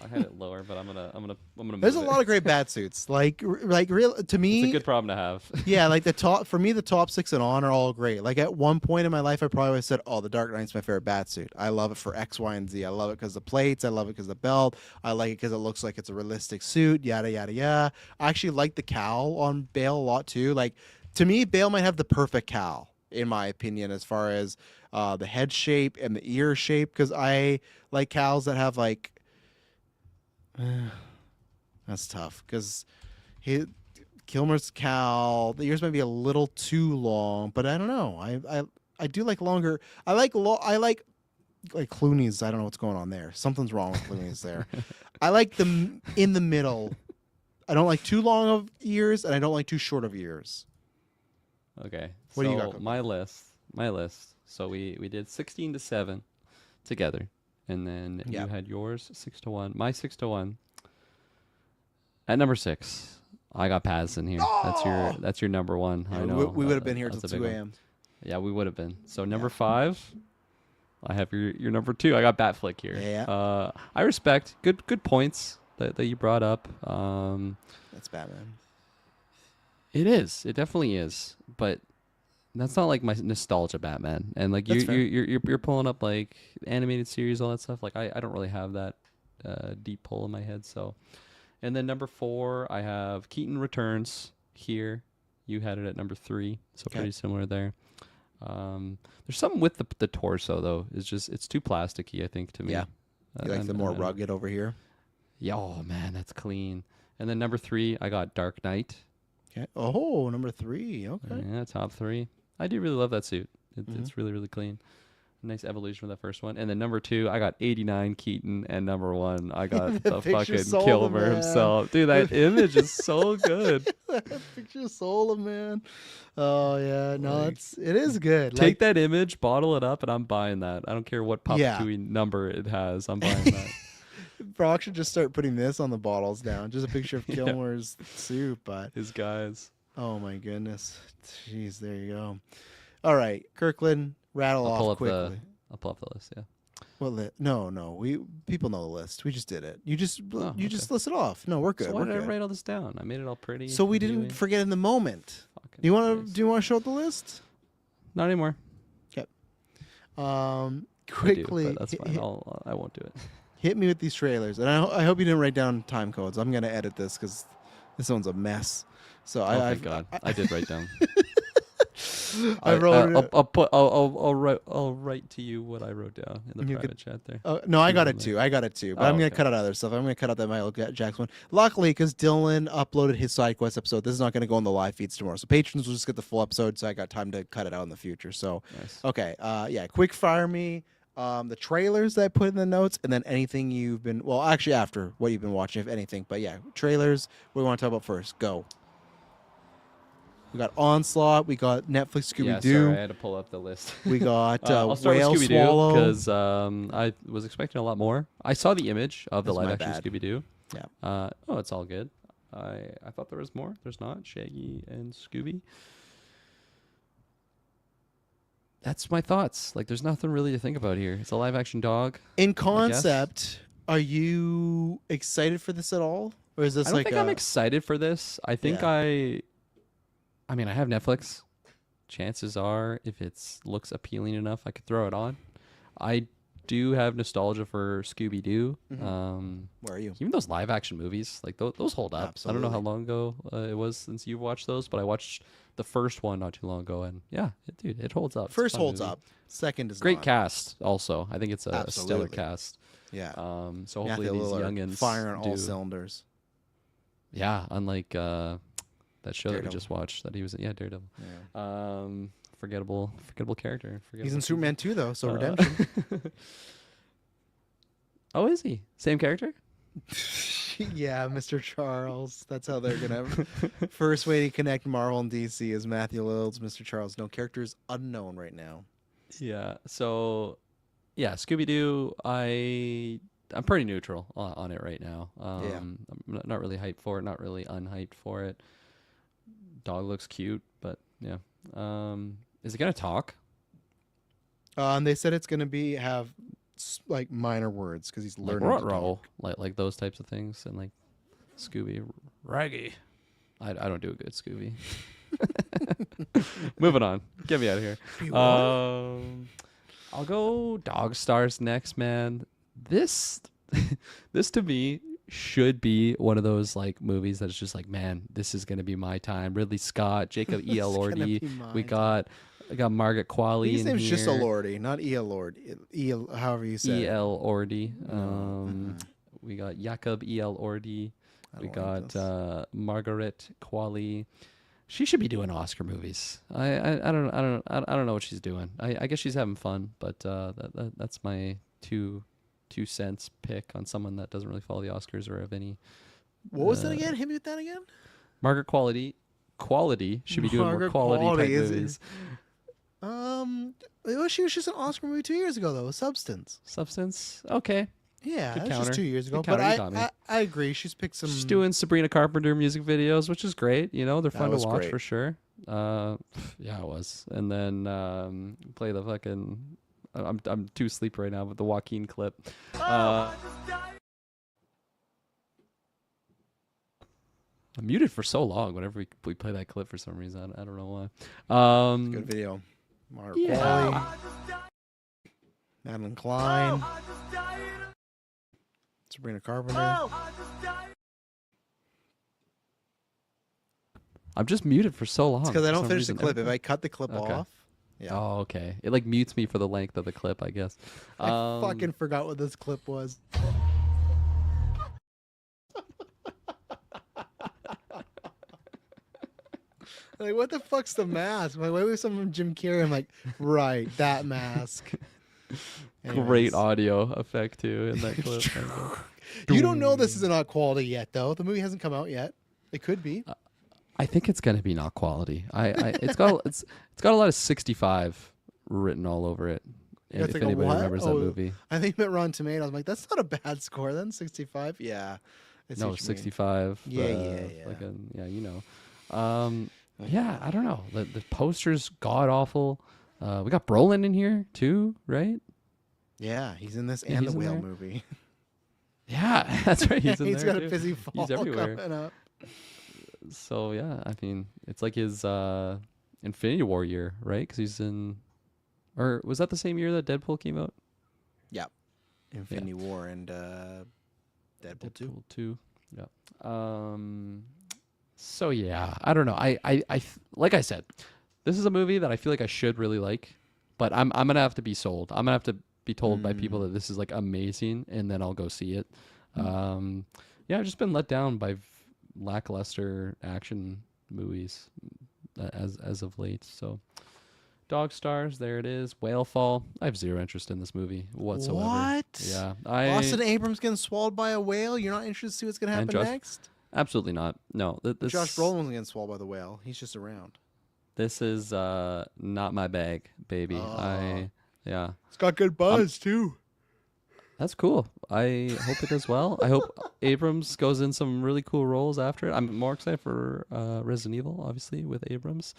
I had it lower, but I'm gonna move There's a it. lot of great bat suits. Like real to me. It's a good problem to have. Yeah, like the top for me, the top 6 and on are all great. Like at one point in my life, I probably would have said, "Oh, the Dark Knight's my favorite bat suit. I love it for X, Y, and Z. I love it because the plates. I love it because the belt. I like it because it looks like it's a realistic suit. Yada yada yada. I actually like the cowl on Bale a lot too. Like to me, Bale might have the perfect cowl in my opinion, as far as the head shape and the ear shape. Because I like cowls that have like. That's tough because Kilmer's cowl, the ears might be a little too long, but I don't know. I do like longer. I like Clooney's. I don't know what's going on there. Something's wrong with Clooney's there. I like them in the middle. I don't like too long of ears, and I don't like too short of ears. Okay. What so do you got? My list. So we did 16-7 together. And then you had yours 6-1. My 6-1. At number 6, I got Pattinson here. Oh! That's your number one. I know. We would have been here till 2 a.m. Yeah, we would have been. So number 5, I have your number 2. I got Batflick here. Yeah. I respect good points that you brought up. That's Batman. It is. It definitely is. But that's not like my nostalgia Batman. And like you're pulling up like animated series, all that stuff. Like I don't really have that deep pull in my head. So, and then number 4, I have Keaton Returns here. You had it at number 3, so pretty similar there. There's something with the torso though. It's too plasticky, I think, to me. Yeah. You like the more rugged over here? Yeah. Oh man, that's clean. And then number 3, I got Dark Knight. Okay. Oh, number 3. Okay. Yeah, top 3. I do really love that suit. It's really, really clean. Nice evolution from that first one. And then number 2, I got 89 Keaton, and number 1, I got the fucking Kilmer himself. Dude, that image is so good. That picture sold him, man. Oh yeah, no, it is good. Take that image, bottle it up, and I'm buying that. I don't care what Papatui number it has. I'm buying that. Brock should just start putting this on the bottles down. Just a picture of Kilmer's suit, but his guys. Oh my goodness. Jeez, there you go. All right, Kirklin, rattle off quickly. I'll pull up the list, yeah. Well, no. People know the list. We just did it. You just list it off. No, we're good. So why we're did good. I write all this down? I made it all pretty. So we didn't forget in the moment. Do you want to show the list? Not anymore. Okay. Quickly. I do, but that's fine. I won't do it. Hit me with these trailers, and I hope you didn't write down time codes. I'm gonna edit this because this one's a mess. So thank God, I did write down. I wrote. I'll write to you what I wrote down in the private chat there. No, I got it too. But I'm gonna cut out other stuff. I'm gonna cut out that Michael Jackson one. Luckily, because Dylan uploaded his side quest episode, this is not gonna go on the live feeds tomorrow. So patrons will just get the full episode. So I got time to cut it out in the future. So nice. Okay, yeah, quick fire me. The trailers that I put in the notes, and then anything you've been actually after what you've been watching, if anything. But yeah, trailers. What do we want to talk about first? Go. We got Onslaught. We got Netflix Scooby-Doo. Yeah, sorry, I had to pull up the list. We got I'll start Whale with Swallow. because I was expecting a lot more. I saw the image of the live action Scooby-Doo. Yeah. It's all good. I thought there was more. There's not. Shaggy and Scooby. That's my thoughts. Like, there's nothing really to think about here. It's a live action dog. In concept, are you excited for this at all, or is this I don't think I'm excited for this. I think I mean, I have Netflix. Chances are, if it looks appealing enough, I could throw it on. I do have nostalgia for Scooby-Doo. Where are you? Even those live action movies, like those hold up. Absolutely. I don't know how long ago it was since you watched those, but I watched the first one not too long ago, and it holds up. First holds up. Second is great not. cast. Also, I think it's a stellar cast. Yeah. So hopefully these youngins fire on all cylinders. Yeah, unlike that show that we just watched that he was in. Yeah, Daredevil. Yeah. Forgettable character. He's in Superman 2 though, so redemption. Oh, is he? Same character? Yeah, Mr. Charles. That's how they're gonna. First way to connect Marvel and DC is Matthew Lillard's Mr. Charles. No, character is unknown right now. Yeah. So, yeah, Scooby-Doo. I'm pretty neutral on it right now. I'm not really hyped for it. Not really unhyped for it. Dog looks cute, but yeah. Is it gonna talk? They said it's gonna have like minor words because he's learning to talk. Like those types of things, and like Scooby, Raggy. I don't do a good Scooby. Moving on. Get me out of here. I'll go Dog Stars next, man. This to me should be one of those like movies that is just like, man, this is gonna be my time. Ridley Scott, Jacob E.L. Ordi. I got Margaret Qualley. His name's just Elordi, not E.L. Ordi. However you say E.L. Ordi. We got Jacob E.L. Ordi. We got Margaret Qualley. She should be doing Oscar movies. I don't know what she's doing. I guess she's having fun, but that's my two cents pick on someone that doesn't really follow the Oscars or have any. What was that again? Hit me with that again. Margaret Qualley should be doing more quality type movies. She was just an Oscar movie 2 years ago, though. Substance. Okay. Yeah, Good that's counter. just 2 years ago. Good But counter, I agree. She's picked some. She's doing Sabrina Carpenter music videos, which is great. You know, they're fun to watch for sure. Yeah, it was. And then play the fucking. I'm too asleep right now, but the Joaquin clip. I'm muted for so long whenever we play that clip for some reason. I don't know why. Good video. Mark Qualley, Madeline Klein, Sabrina Carpenter. I'm just muted for so long. It's because I don't finish the clip. If I cut the clip off, Yeah. Oh, okay. It like mutes me for the length of the clip, I guess. I fucking forgot what this clip was. Like, what the fuck's the mask? Like, why was someone from Jim Carrey? I'm like, right, that mask. Great Anyways. audio effect too in that clip. You don't know this is not quality yet, though. The movie hasn't come out yet. It could be. I think it's gonna be not quality. It's got a lot of 65 written all over it. Yeah, If like, anybody what? remembers that Oh, movie. I think at Rotten Tomatoes, I'm like, that's not a bad score then. 65. Yeah. I see No, what you mean. 65. Yeah. Fucking, yeah, you know. Yeah, I don't know. The poster's god awful. We got Brolin in here too, right? Yeah, he's in this Yeah, and he's the in Whale there. movie. Yeah, that's right. He's in He's there got too. a busy fall He's everywhere. coming up. So yeah, I mean, it's like his Infinity War year, right? Because he's in, or was that the same year that Deadpool came out? Yeah. Infinity War and Deadpool 2. Deadpool 2. Yeah. So yeah, I don't know. I like I said, this is a movie that I feel like I should really like, but I'm gonna have to be sold. I'm gonna have to be told by people that this is like amazing, and then I'll go see it. Yeah, I've just been let down by lackluster action movies as of late. So, Dog Stars, there it is. Whalefall. I have zero interest in this movie whatsoever. What? Yeah, Austin Abrams getting swallowed by a whale? You're not interested to see what's going to happen next? Absolutely not. No. Josh Brolin wasn't getting swallowed by the whale. He's just around. This is not my bag, baby. Yeah. It's got good buzz, too. That's cool. I hope it does well. I hope Abrams goes in some really cool roles after it. I'm more excited for Resident Evil, obviously, with Abrams.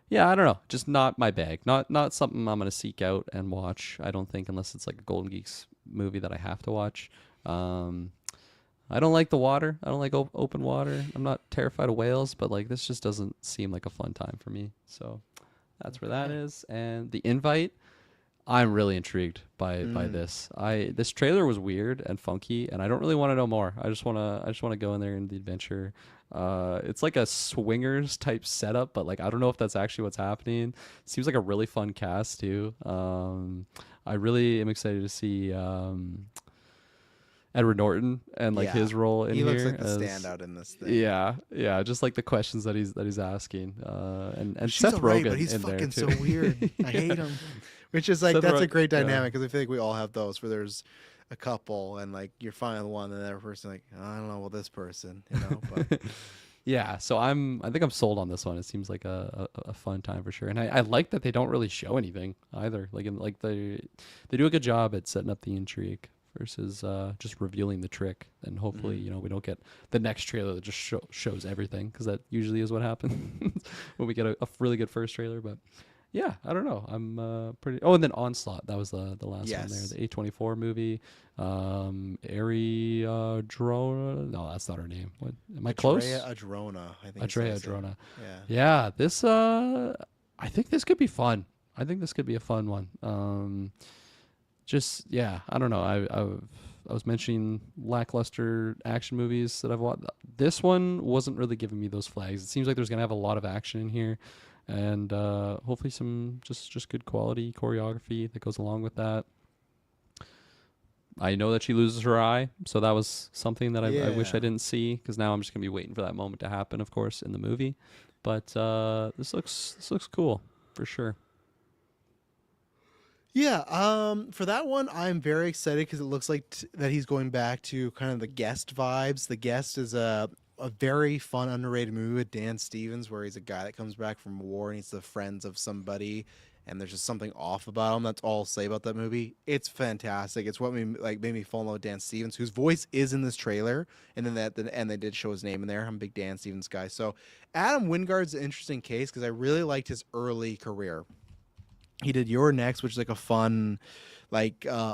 Yeah, I don't know. Just not my bag. Not something I'm going to seek out and watch, I don't think, unless it's like a Golden Geeks movie that I have to watch. I don't like the water. I don't like open water. I'm not terrified of whales, but like this just doesn't seem like a fun time for me. So that's where that is. And The Invite, I'm really intrigued by this. This trailer was weird and funky, and I don't really want to know more. I just want to go in there in the adventure. It's like a swingers type setup, but like I don't know if that's actually what's happening. Seems like a really fun cast too. I really am excited to see Edward Norton and like his role in here. He looks like the standout in this thing. Yeah, just like the questions that he's asking. And She's Seth alright, Rogen but he's in there fucking too. so weird. I hate him. Which is like, Seth that's a Rogen, great yeah. dynamic because I feel like we all have those where there's a couple and like you're finding the one and the other person like, I don't know, well this person, you know. But Yeah, so I think I'm sold on this one. It seems like a fun time for sure, and I like that they don't really show anything either. Like they do a good job at setting up the intrigue versus just revealing the trick. And hopefully, we don't get the next trailer that just shows everything, because that usually is what happens when we get a really good first trailer. But yeah, I don't know. I'm pretty. Oh, and then Onslaught. That was the last one there. The A24 movie. Ari Drona. No, that's not her name. What? Am I close? Adrona. I think. Adrea Adrona. Yeah. Yeah. This. I think this could be fun. I think this could be a fun one. Just yeah. I don't know. I was mentioning lackluster action movies that I've watched. This one wasn't really giving me those flags. It seems like there's gonna have a lot of action in here, and hopefully some just good quality choreography that goes along with that. I know that she loses her eye, so that was something that I wish I didn't see, because now I'm just gonna be waiting for that moment to happen, of course, in the movie. But this looks cool for sure. Yeah, for that one, I'm very excited because it looks like that he's going back to kind of the Guest vibes. The Guest is a very fun, underrated movie with Dan Stevens, where he's a guy that comes back from war and he's the friends of somebody, and there's just something off about him. That's all I'll say about that movie. It's fantastic. It's what made me fall in love with Dan Stevens, whose voice is in this trailer, and then they did show his name in there. I'm a big Dan Stevens guy. So Adam Wingard's an interesting case because I really liked his early career. He did You're Next, which is like a fun,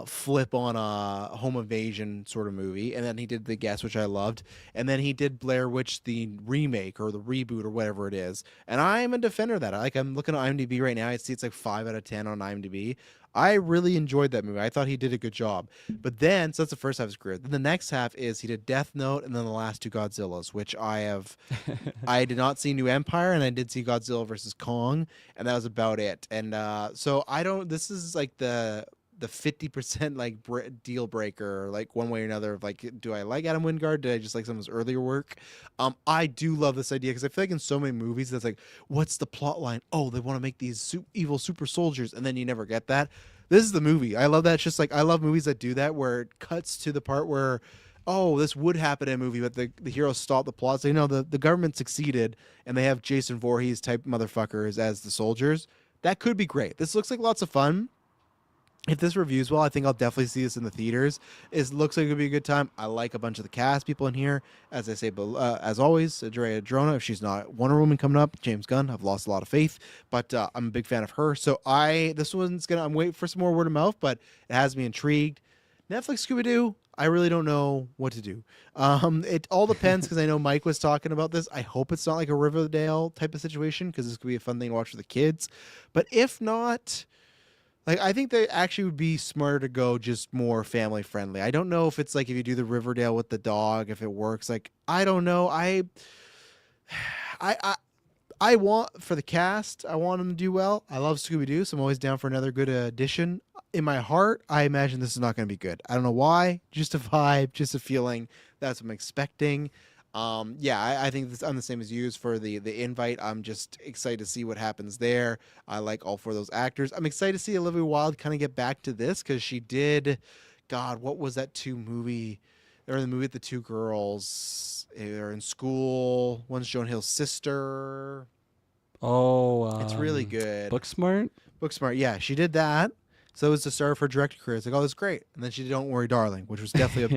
flip on a home invasion sort of movie. And then he did The Guest, which I loved. And then he did Blair Witch, the remake or the reboot or whatever it is. And I'm a defender of that. I'm looking at IMDb right now. I see it's like 5 out of 10 on IMDb. I really enjoyed that movie. I thought he did a good job. But then, so that's the first half of his career. Then the next half is he did Death Note and then the last two Godzillas, which I did not see New Empire, and I did see Godzilla versus Kong, and that was about it. And so I don't. This is like the 50% like deal breaker, like one way or another. Of like, do I like Adam Wingard? Did I just like some of his earlier work? I do love this idea because I feel like in so many movies that's like, what's the plot line? Oh, they want to make these evil super soldiers, and then you never get that. This is the movie. I love that. It's just like I love movies that do that, where it cuts to the part where, oh, this would happen in a movie, but the heroes stop the plot. So, you know, the government succeeded, and they have Jason Voorhees type motherfuckers as the soldiers. That could be great. This looks like lots of fun. If this reviews well, I think I'll definitely see this in the theaters. It looks like it could be a good time. I like a bunch of the cast people in here. As I say, as always, Drea Drona, if she's not Wonder Woman coming up, James Gunn, I've lost a lot of faith, but I'm a big fan of her. So I'm waiting for some more word of mouth, but it has me intrigued. Netflix Scooby-Doo, I really don't know what to do. It all depends, because I know Mike was talking about this. I hope it's not like a Riverdale type of situation, because this could be a fun thing to watch for the kids. But if not, like, I think they actually would be smarter to go just more family friendly. I don't know if it's like if you do the Riverdale with the dog, if it works. Like, I don't know. I want, for the cast, I want them to do well. I love Scooby-Doo, so I'm always down for another good addition. In my heart, I imagine this is not going to be good. I don't know why. Just a vibe, just a feeling. That's what I'm expecting. I think I'm the same as you for the invite. I'm just excited to see what happens there. I like all four of those actors. I'm excited to see Olivia Wilde kind of get back to this, because she did, God, what was that movie? They were in the movie with the two girls. They're in school. One's Joan Hill's sister. Oh, it's really good. Booksmart? Booksmart, yeah. She did that. So it was the start of her director career. It's like, oh, that's great. And then she did Don't Worry, Darling, which was definitely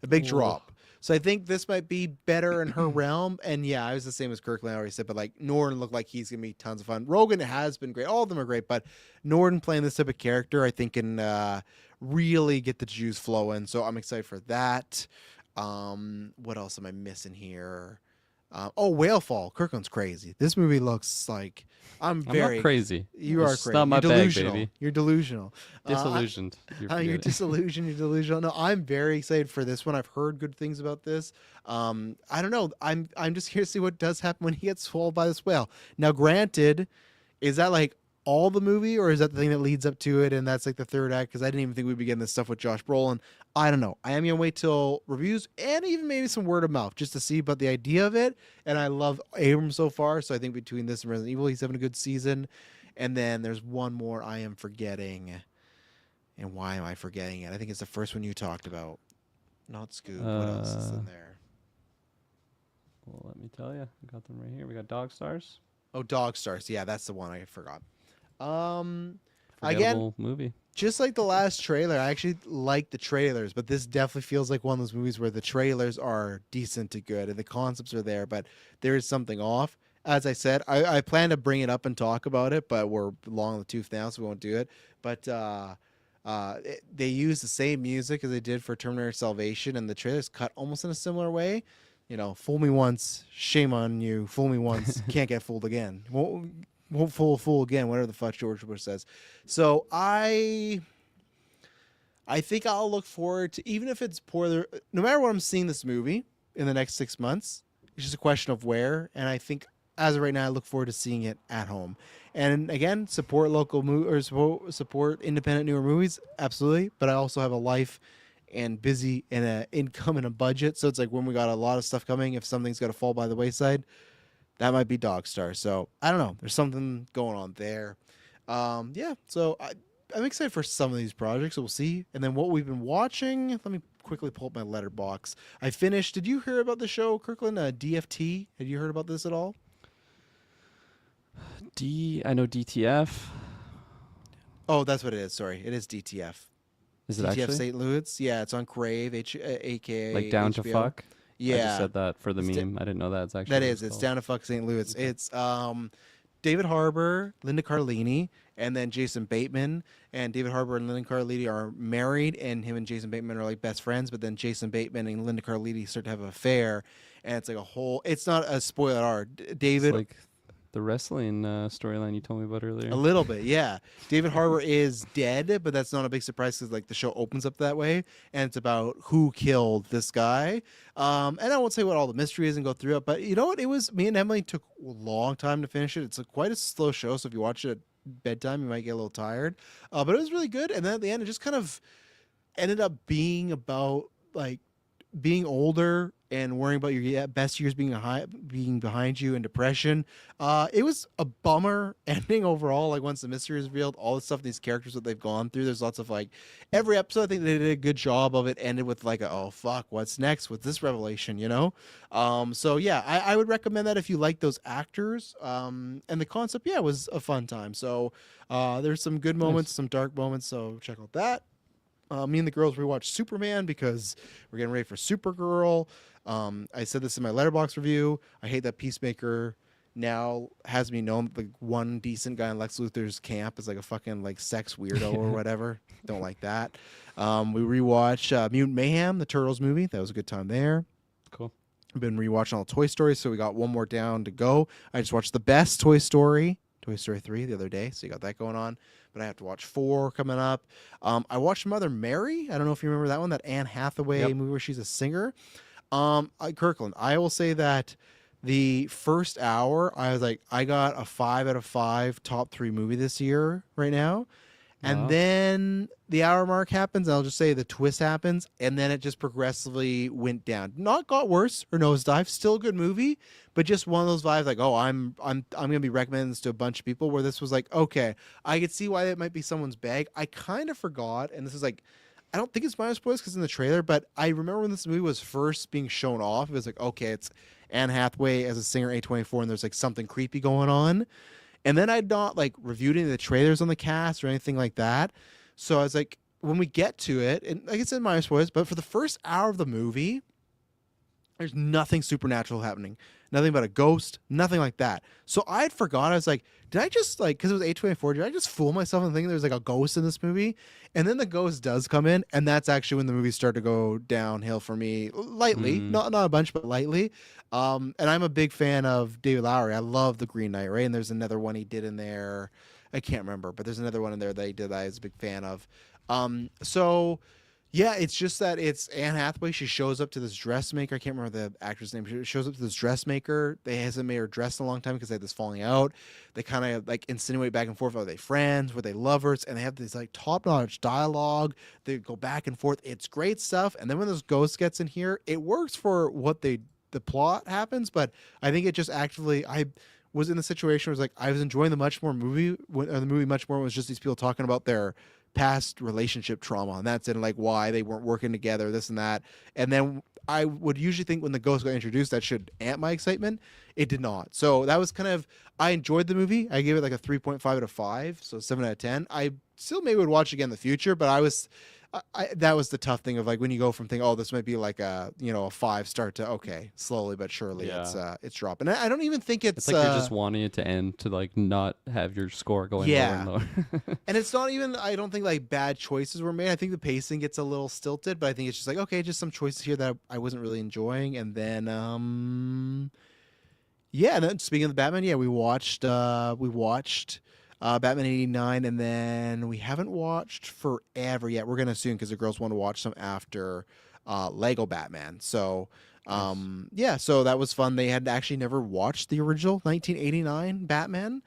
a big drop. So I think this might be better in her realm. And yeah, I was the same as Kirklin, I already said, but like Norton looked like he's going to be tons of fun. Rogan has been great. All of them are great, but Norton playing this type of character, I think, can really get the juice flowing. So I'm excited for that. What else am I missing here? Whalefall. Kirkland's crazy. This movie looks like I'm not crazy. You are crazy. Not my You're delusional. bag, baby. You're delusional. Disillusioned. You're disillusioned. You're delusional. No, I'm very excited for this one. I've heard good things about this. I don't know. I'm just here to see what does happen when he gets swallowed by this whale. Now, granted, is that like all the movie, or is that the thing that leads up to it, and that's like the third act? Because I didn't even think we'd be getting this stuff with Josh Brolin. I don't know. I am gonna wait till reviews and even maybe some word of mouth just to see about the idea of it. And I love Abrams so far, so I think between this and Resident Evil, he's having a good season. And then there's one more I am forgetting, and why am I forgetting it? I think it's the first one you talked about. Not Scoob. What else is in there? Well, let me tell you. I got them right here. We got Dog Stars. Oh, Dog Stars. Yeah, that's the one I forgot. Forgettable movie. Just like the last trailer, I actually like the trailers, but this definitely feels like one of those movies where the trailers are decent to good and the concepts are there, but there is something off. As I said, I plan to bring it up and talk about it, but we're long in the tooth now, so we won't do it. But they use the same music as they did for Terminator Salvation, and the trailers cut almost in a similar way. You know, fool me once, shame on you. Fool me once, can't get fooled again. Won't fool again, whatever the fuck George Bush says. So I think I'll look forward to, even if it's poor, no matter what I'm seeing this movie in the next 6 months, it's just a question of where. And I think as of right now, I look forward to seeing it at home. And again, support local support independent newer movies, absolutely. But I also have a life and busy and an income and a budget. So it's like when we got a lot of stuff coming, if something's got to fall by the wayside, that might be Dog Star. So I don't know. There's something going on there. So I'm excited for some of these projects. So we'll see. And then what we've been watching, let me quickly pull up my Letterboxd. I finished. Did you hear about the show, Kirkland? DFT? Had you heard about this at all? I know DTF. Oh, that's what it is. Sorry. It is DTF. Is it DTF actually? St. Louis? Yeah, it's on Crave, aka like Down HBO. to Fuck? Yeah. I just said that for the meme. I didn't know that. It's actually That is. It's Down to Fuck St. Louis. Okay. It's David Harbour, Linda Cardellini, and then Jason Bateman. And David Harbour and Linda Cardellini are married, and him and Jason Bateman are like best friends. But then Jason Bateman and Linda Cardellini start to have an affair, and it's like a whole. It's not a spoiler. David. It's like the wrestling storyline you told me about earlier. A little bit, yeah. David Harbour is dead, but that's not a big surprise because like the show opens up that way, and it's about who killed this guy. And I won't say what all the mystery is and go through it, but you know what? It was me and Emily took a long time to finish it. It's quite a slow show, so if you watch it at bedtime, you might get a little tired. But it was really good, and then at the end, it just kind of ended up being about like being older and worrying about your best years being behind you and depression. It was a bummer ending overall. Like once the mystery is revealed, all the stuff these characters that they've gone through. There's lots of like every episode. I think they did a good job of it. Ended with like oh fuck, what's next with this revelation? You know. So yeah, I would recommend that if you like those actors. And the concept, yeah, was a fun time. So there's some good moments, some dark moments. So check out that. Me and the girls rewatched Superman because we're getting ready for Supergirl. I said this in my Letterboxd review. I hate that Peacemaker now has me known that the one decent guy in Lex Luthor's camp is like a fucking like sex weirdo or whatever. Don't like that. We rewatched Mutant Mayhem, the Turtles movie. That was a good time there. Cool. I've been rewatching all Toy Story, so we got one more down to go. I just watched the best Toy Story 3 the other day, so you got that going on. But I have to watch 4 coming up. I watched Mother Mary. I don't know if you remember that one, that Anne Hathaway movie where she's a singer. Kirkland, I will say that the first hour, I was like, I got a 5 out of 5 top 3 movie this year right now. And then the hour mark happens. I'll just say the twist happens, and then it just progressively went down. Not got worse or nosedive. Still a good movie, but just one of those vibes like, oh, I'm gonna be recommending this to a bunch of people. Where this was like, okay, I could see why that might be someone's bag. I kind of forgot, and this is like, I don't think it's minor spoilers because in the trailer, but I remember when this movie was first being shown off, it was like, okay, it's Anne Hathaway as a singer, A24, and there's like something creepy going on. And then I'd not like reviewed any of the trailers on the cast or anything like that. So I was like, when we get to it, and like I said, minor spoilers, but for the first hour of the movie, there's nothing supernatural happening. Nothing about a ghost, nothing like that. So I had forgot. I was like, did I just like, because it was A24, did I just fool myself and think there's like a ghost in this movie? And then the ghost does come in, and that's actually when the movie started to go downhill for me lightly, not a bunch, but lightly. And I'm a big fan of David Lowery. I love The Green Knight, right? And there's another one he did in there. I can't remember, but there's another one in there that he did that I was a big fan of. So yeah, it's just that it's Anne Hathaway. She shows up to this dressmaker. I can't remember the actress name. She shows up to this dressmaker. They hasn't made her dress in a long time because they had this falling out. They kind of like insinuate back and forth. Are they friends? Were they lovers? And they have this like top-notch dialogue. They go back and forth. It's great stuff. And then when this ghost gets in here, it works for what the plot happens. But I think it just actively, I was in the situation where it was like I was enjoying the movie much more. When it was just these people talking about their past relationship trauma, and that's in like why they weren't working together, this and that. And then I would usually think when the ghost got introduced that should amp my excitement. It did not. So that was kind of, I enjoyed the movie. I gave it like a 3.5 out of 5, so 7 out of 10. I still maybe would watch again in the future, but that was the tough thing of like when you go from thinking, oh, this might be like a 5-star to okay, slowly but surely it's dropping. And I don't even think it's like you're just wanting it to end to like not have your score going lower and lower. And it's not even, I don't think like bad choices were made. I think the pacing gets a little stilted, but I think it's just like, okay, just some choices here that I wasn't really enjoying. And then and then speaking of the Batman, we watched Batman 89, and then we haven't watched forever yet. We're gonna soon because the girls want to watch some after Lego Batman. So so that was fun. They had actually never watched the original 1989 Batman.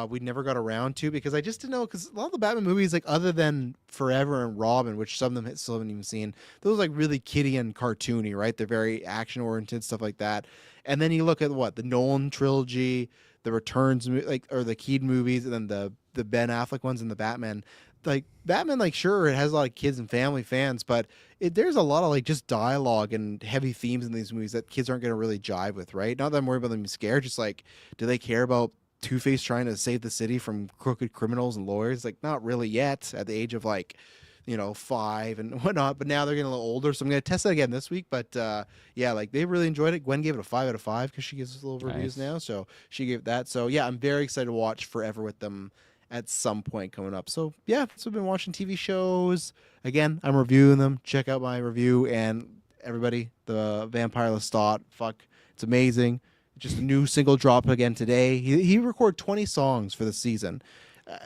We never got around to because I just didn't know, because a lot of the Batman movies, like other than Forever and Robin, which some of them still haven't even seen, those like really kiddie and cartoony, right? They're very action oriented, stuff like that. And then you look at the Nolan trilogy, the Returns, or the Keaton movies, and then the Ben Affleck ones and the Batman. Like Batman, like sure, it has a lot of kids and family fans, but there's a lot of like just dialogue and heavy themes in these movies that kids aren't going to really jive with, right? Not that I'm worried about them being scared, just like, do they care about Two-Face trying to save the city from crooked criminals and lawyers? Like, not really yet at the age of 5 and whatnot, but now they're getting a little older, so I'm going to test that again this week. But they really enjoyed it. Gwen gave it a 5 out of 5 because she gives us little reviews now, so she gave that. So yeah, I'm very excited to watch Forever with them at some point coming up. So yeah, so I've been watching TV shows. Again, I'm reviewing them. Check out my review, and everybody, the Vampire Lestat, fuck, it's amazing. Just a new single drop again today. He recorded 20 songs for the season.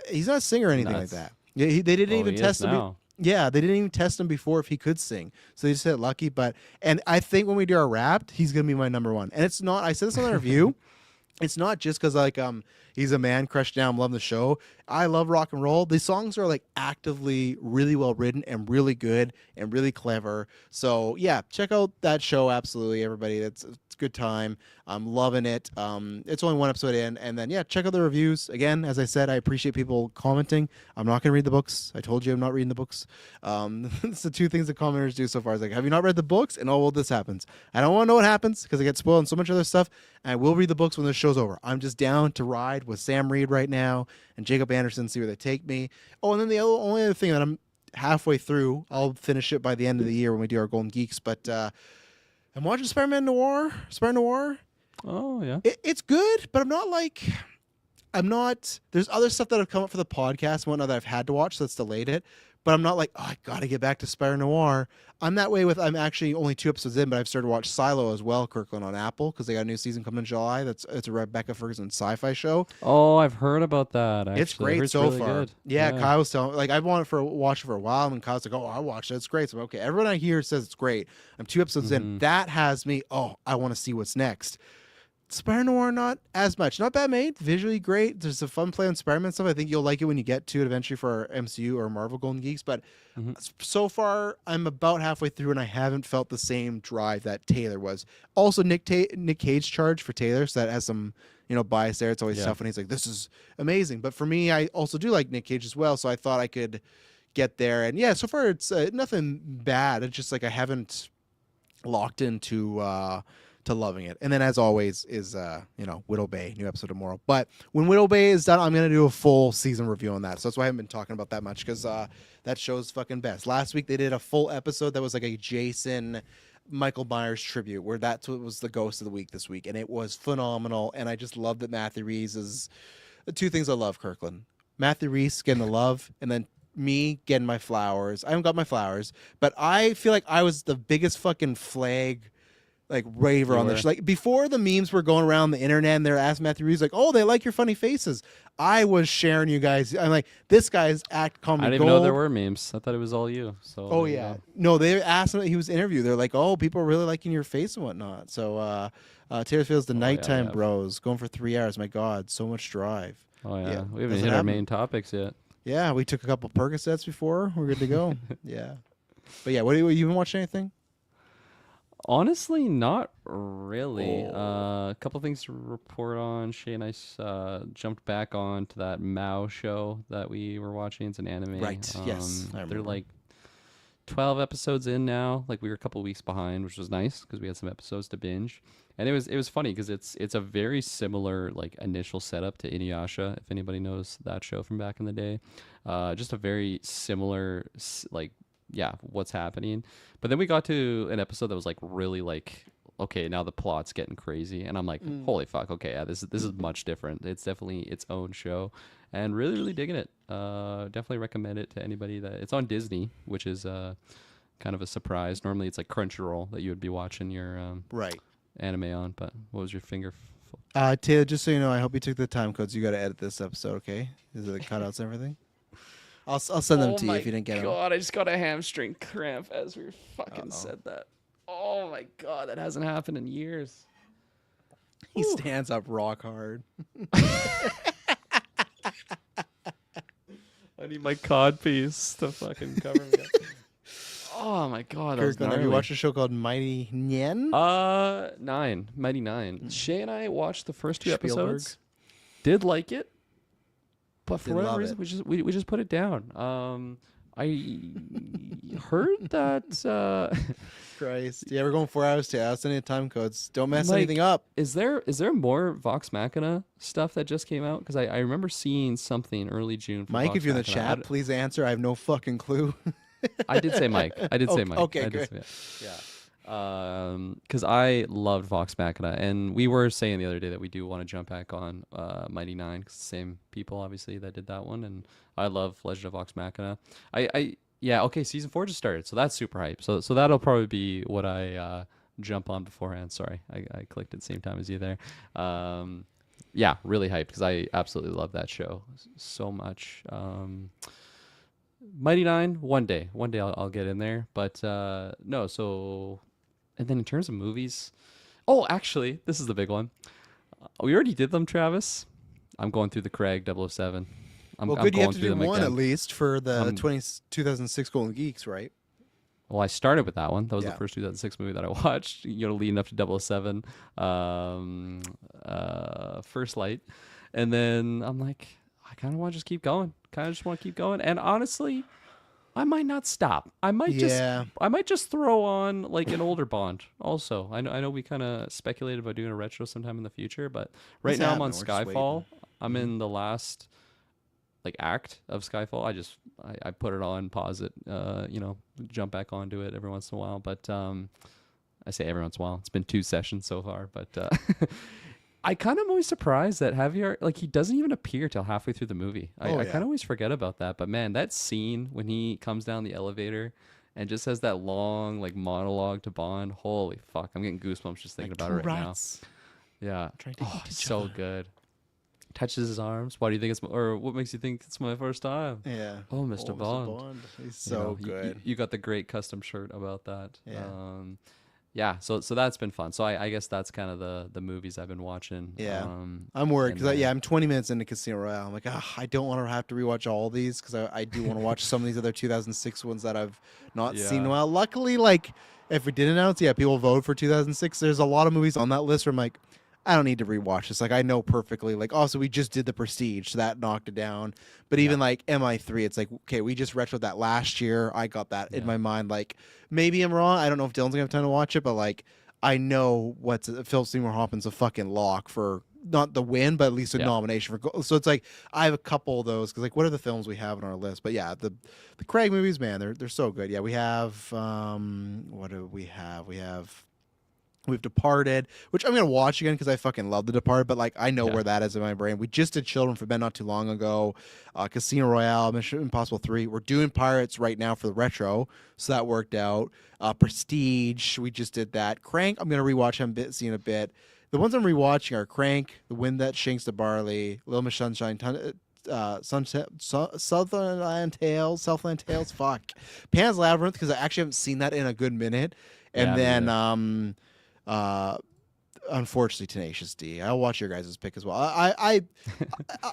He's not a singer or anything like that. Yeah, they didn't even test him. Yeah, they didn't even test him before if he could sing. So they just said lucky. And I think when we do our Wrapped, he's gonna be my number one. And it's not. I said this on the review. It's not just because he's a man crushed down. I'm loving the show. I love rock and roll. These songs are like actively really well written and really good and really clever. So yeah, check out that show. Absolutely, everybody. It's a good time. I'm loving it. It's only one episode in, and then yeah, check out the reviews. Again, as I said, I appreciate people commenting. I'm not gonna read the books. I told you I'm not reading the books. It's the two things the commenters do so far. It's like, have you not read the books? And oh well, this happens. I don't want to know what happens because I get spoiled and so much other stuff. And I will read the books when this show's over. I'm just down to ride with Sam Reed right now and Jacob Anderson, see where they take me. Oh, and then the only other thing that I'm halfway through, I'll finish it by the end of the year when we do our Golden Geeks, but I'm watching Spider Noir. Oh, yeah. It's good, but I'm not, there's other stuff that have come up for the podcast and whatnot that I've had to watch that's delayed it, but I'm not like, oh, I got to get back to Spider Noir. I'm that way with, I'm actually only 2 episodes in, but I've started to watch Silo as well, Kirklin on Apple, because they got a new season coming in July. It's a Rebecca Ferguson sci-fi show. Oh, I've heard about that. Actually. It's great so really far. Good. Yeah, Kyle was telling, like, I've wanted to watch it for a while, and Kyle's like, oh, I watched it. It's great. So, okay, everyone I hear says it's great. I'm 2 episodes in. That has me, oh, I want to see what's next. Spider Noir, not as much. Not bad made. Visually great. There's a fun play on Spider-Man stuff. I think you'll like it when you get to it eventually for our MCU or Marvel Golden Geeks. But so far, I'm about halfway through, and I haven't felt the same drive that Taylor was. Also, Nick Cage charged for Taylor, so that has some bias there. It's always tough when he's like, this is amazing. But for me, I also do like Nick Cage as well, so I thought I could get there. And yeah, so far, it's nothing bad. It's just like I haven't locked into... to loving it. And then as always is Whittle Bay, new episode tomorrow. But when Whittle Bay is done, I'm gonna do a full season review on that. So that's why I haven't been talking about that much, because that show's fucking best. Last week they did a full episode that was like a Jason Michael Myers tribute, where that's what was the ghost of the week this week, and it was phenomenal. And I just love that Matthew Reese is the two things I love, Kirkland. Matthew Reese getting the love, and then me getting my flowers. I haven't got my flowers, but I feel like I was the biggest fucking flag raver on this. Like before the memes were going around the internet and they're asking Matthew Reeves like, oh, they like your funny faces. I was sharing you guys. I'm like, this guy's act comedy. I didn't even know there were memes. I thought it was all you. So oh yeah. No, they asked him, he was interviewed. They're like, oh, people are really liking your face and whatnot. So Taylor Field's the nighttime bros going for 3 hours. My God, so much drive. Oh yeah. We haven't hit our main topics yet. Yeah, we took a couple Percocets before. We're good to go. Yeah. But yeah, you been watching anything? Honestly, not really. A couple things to report on. Shay and I jumped back on to that Mao show that we were watching. It's an anime. Right. Yes. They're like 12 episodes in now. Like we were a couple weeks behind, which was nice because we had some episodes to binge. And it was funny because it's a very similar like initial setup to Inuyasha, if anybody knows that show from back in the day. Just a very similar what's happening. But then we got to an episode that was like really like, okay, now the plot's getting crazy, and I'm like, holy fuck, okay, yeah, this is much different. It's definitely its own show, and really digging it. Definitely recommend it to anybody. That it's on Disney, which is kind of a surprise. Normally it's like Crunchyroll that you would be watching your anime on. But what was your finger? Taylor, just so you know, I hope you took the time codes. You got to edit this episode, okay? Is it the cutouts and everything? I'll send them to you if you didn't get them. Oh my God, I just got a hamstring cramp as we fucking said that. Oh my God, that hasn't happened in years. He stands up rock hard. I need my cod piece to fucking cover me up. Oh my God, that was gnarly. Have you watched a show called Mighty Nien? Mighty Nine. Shay and I watched the first 2 episodes. Did like it. But for whatever reason, we just put it down. I heard that. Christ, yeah, we're going 4 hours to us. Any time codes. Don't mess anything up. Is there more Vox Machina stuff that just came out? Because I remember seeing something early June. Mike, Vox if you're in the Machina. chat, please answer. I have no fucking clue. I did say Mike. Okay, good. Yeah. Because I loved Vox Machina, and we were saying the other day that we do want to jump back on Mighty Nine, cause same people obviously that did that one, and I love Legend of Vox Machina. Season 4 just started, so that's super hype. So that'll probably be what I jump on beforehand. Sorry, I clicked at the same time as you there. Yeah, really hyped because I absolutely love that show so much. Mighty Nine, one day I'll get in there. But no, so and then in terms of movies, oh, actually, this is the big one. We already did them, Travis. I'm going through the Craig 007. I'm good. You going have to through do them one again. at least for the 2006 Golden Geeks, right? Well, I started with that one. That was Yeah. the first 2006 movie that I watched. Leading up to 007, First Light, and then I'm like, I kind of want to just keep going. And honestly, I might not stop. I might just throw on like an older Bond. Also, I know we kind of speculated about doing a retro sometime in the future, but right now I'm on Skyfall. I'm in the last like act of Skyfall. I put it on, pause it, jump back onto it every once in a while. But I say every once in a while. It's been 2 sessions so far, but I kind of always surprised that Javier, like, he doesn't even appear till halfway through the movie. I kind of always forget about that. But man, that scene when he comes down the elevator and just has that long like monologue to Bond, holy fuck, I'm getting goosebumps just thinking about it right now. Yeah, so good. Touches his arms. Why do you think or what makes you think it's my first time? Yeah. Oh, Mr. Bond. He's so good. You got the great custom shirt about that. Yeah. So that's been fun. So I guess that's kind of the movies I've been watching. Yeah. I'm worried because I'm 20 minutes into Casino Royale. I'm like, I don't want to have to rewatch all these because I do want to watch some of these other 2006 ones that I've not seen in a while. Luckily, like, if we did announce, people vote for 2006. There's a lot of movies on that list where I'm like, I don't need to rewatch this. Like, I know perfectly. Like, also, we just did The Prestige, so that knocked it down. But even like MI3, it's like, okay, we just retroed that last year. I got that in my mind. Like, maybe I'm wrong. I don't know if Dylan's gonna have time to watch it, but like, I know Philip Seymour Hoffman's a fucking lock for not the win, but at least a nomination for. So it's like I have a couple of those because like, what are the films we have on our list? But yeah, the Craig movies, man, they're so good. Yeah, we have what do we have? We've Departed, which I'm gonna watch again because I fucking love The Departed, but like I know where that is in my brain. We just did Children for Men not too long ago, Casino Royale, Mission Impossible 3. We're doing Pirates right now for the retro, so that worked out. Prestige, we just did that. Crank, I'm gonna rewatch. Seeing a bit. The ones I'm rewatching are Crank, The Wind That Shakes the Barley, Little Miss Sunshine, Southland Tales, fuck, Pan's Labyrinth, because I actually haven't seen that in a good minute, and then unfortunately Tenacious D. I'll watch your guys' pick as well. I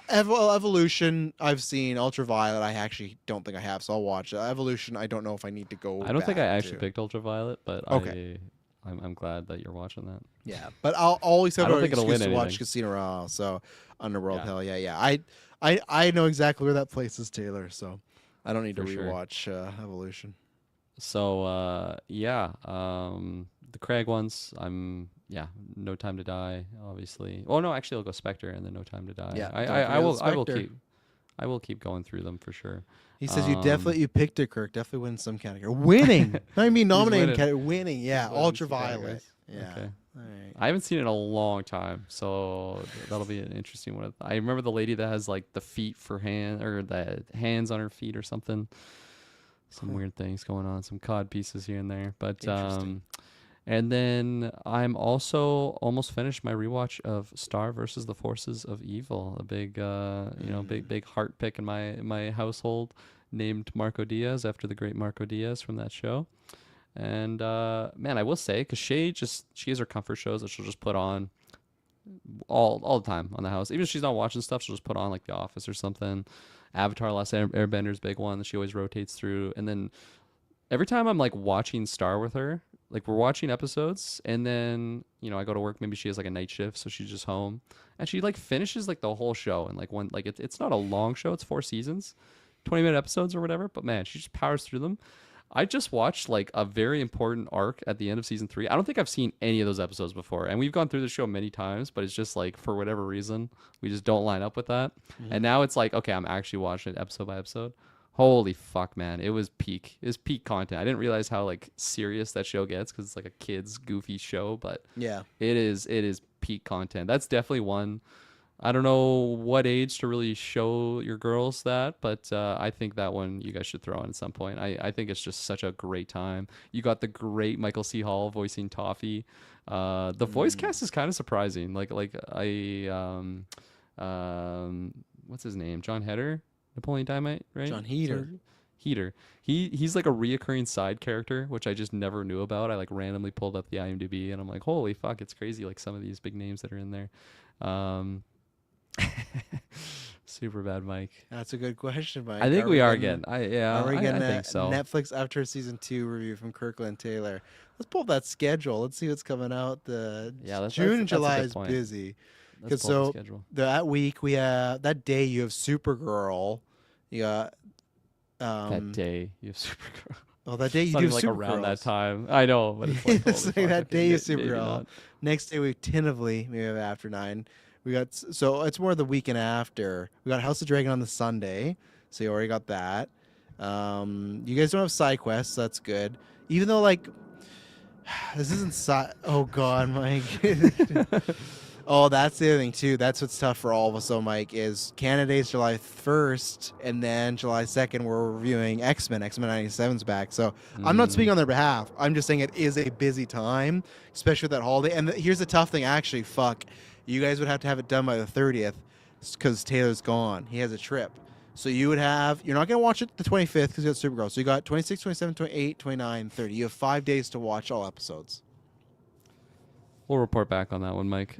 Evolution I've seen. Ultraviolet I actually don't think I have, so I'll watch Evolution. I don't know if I need to go. I don't think I actually picked Ultraviolet, but okay. I'm glad that you're watching that. Yeah, but I'll always have an excuse to watch anything. Casino Royale. So Underworld, hell yeah. I know exactly where that place is, Taylor. So I don't need to rewatch Evolution. So the Craig ones, No Time to Die, obviously. Oh no, actually I'll go Spectre and then No Time to Die. Yeah, I will keep going through them for sure. He says you picked it, Kirk. Definitely win some category. Winning. I mean nominated category. Winning. Yeah. Ultraviolet. Yeah. Okay. All right. I haven't seen it in a long time, so that'll be an interesting one. I remember the lady that has like the feet for hand or the hands on her feet or something. Some weird things going on, some cod pieces here and there. But and then I'm also almost finished my rewatch of Star versus the Forces of Evil, a big big heart pick in my household, named Marco Diaz after the great Marco Diaz from that show. And man, I will say, because she has her comfort shows that she'll just put on all the time on the house. Even if she's not watching stuff, she'll just put on like The Office or something. Avatar: Last Airbender's big one that she always rotates through. And then every time I'm like watching Star with her, like we're watching episodes, and then I go to work. Maybe she has like a night shift, so she's just home, and she like finishes like the whole show. And like it's not a long show; it's 4 seasons, 20-minute episodes or whatever. But man, she just powers through them. I just watched like a very important arc at the end of season 3. I don't think I've seen any of those episodes before, and we've gone through the show many times, but it's just like for whatever reason we just don't line up with that. And now it's like, okay, I'm actually watching it episode by episode. Holy fuck, man, it was peak content. I didn't realize how like serious that show gets because it's like a kid's goofy show, but yeah, it is peak content. That's definitely one I don't know what age to really show your girls that, but I think that one you guys should throw on at some point. I think it's just such a great time. You got the great Michael C. Hall voicing Toffee. The voice cast is kind of surprising. What's his name? John Heder, Napoleon Dynamite, right? John Heder. Heater. He's like a reoccurring side character, which I just never knew about. I like randomly pulled up the IMDb and I'm like, holy fuck, it's crazy. Like some of these big names that are in there. Super bad, Mike. That's a good question, Mike. I think we are getting. getting. Are we getting I think so. Netflix After Season 2 review from Kirklin Taylor? Let's pull up that schedule. Let's see what's coming out. June and July is busy. Let's pull up the schedule. That week we have that day you have Supergirl. You got that day you have Supergirl. Oh, that day you it's do like Supergirls. around that time. I know, but it's like, it's like that day is maybe Supergirl. not. Next day we tentatively maybe have After 9. We got so it's more the weekend after. We got House of Dragon on the Sunday, so you already got that. You guys don't have side quests, so that's good. Even though like this isn't oh god, Mike. Oh, that's the other thing too. That's what's tough for all of us, though, Mike, is Canada's July 1st, and then July 2nd we're reviewing X-Men 97's back. So I'm not speaking on their behalf. I'm just saying it is a busy time, especially with that holiday. And here's the tough thing, actually, you guys would have to have it done by the 30th because Taylor's gone. He has a trip. So you're not going to watch it the 25th because you got Supergirl. So you got 26, 27, 28, 29, 30. You have 5 days to watch all episodes. We'll report back on that one, Mike.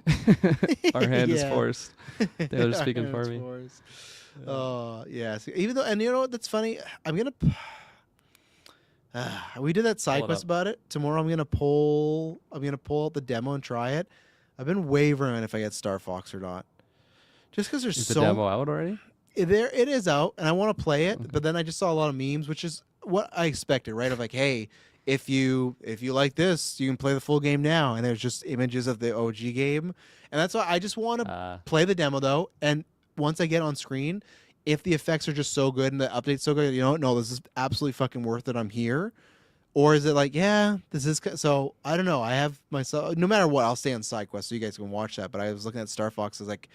Our hand is forced. Taylor's speaking for me. Yeah. So even though, and you know what? That's funny. I'm gonna. We did that side quest about it. Tomorrow, I'm gonna pull out the demo and try it. I've been wavering on if I get Star Fox or not, just because there's Is the demo out already? It is out, and I want to play it. Okay. But then I just saw a lot of memes, which is what I expected, right? Of like, hey. If you like this, you can play the full game now, and there's just images of the OG game, and that's why I just want to play the demo though. And once I get on screen, if the effects are just so good and the update's so good, no, this is absolutely fucking worth it. I'm here, or is it like, yeah, this is so? I don't know. I have myself. No matter what, I'll stay on side quest so you guys can watch that. But I was looking at Star Fox, I was like,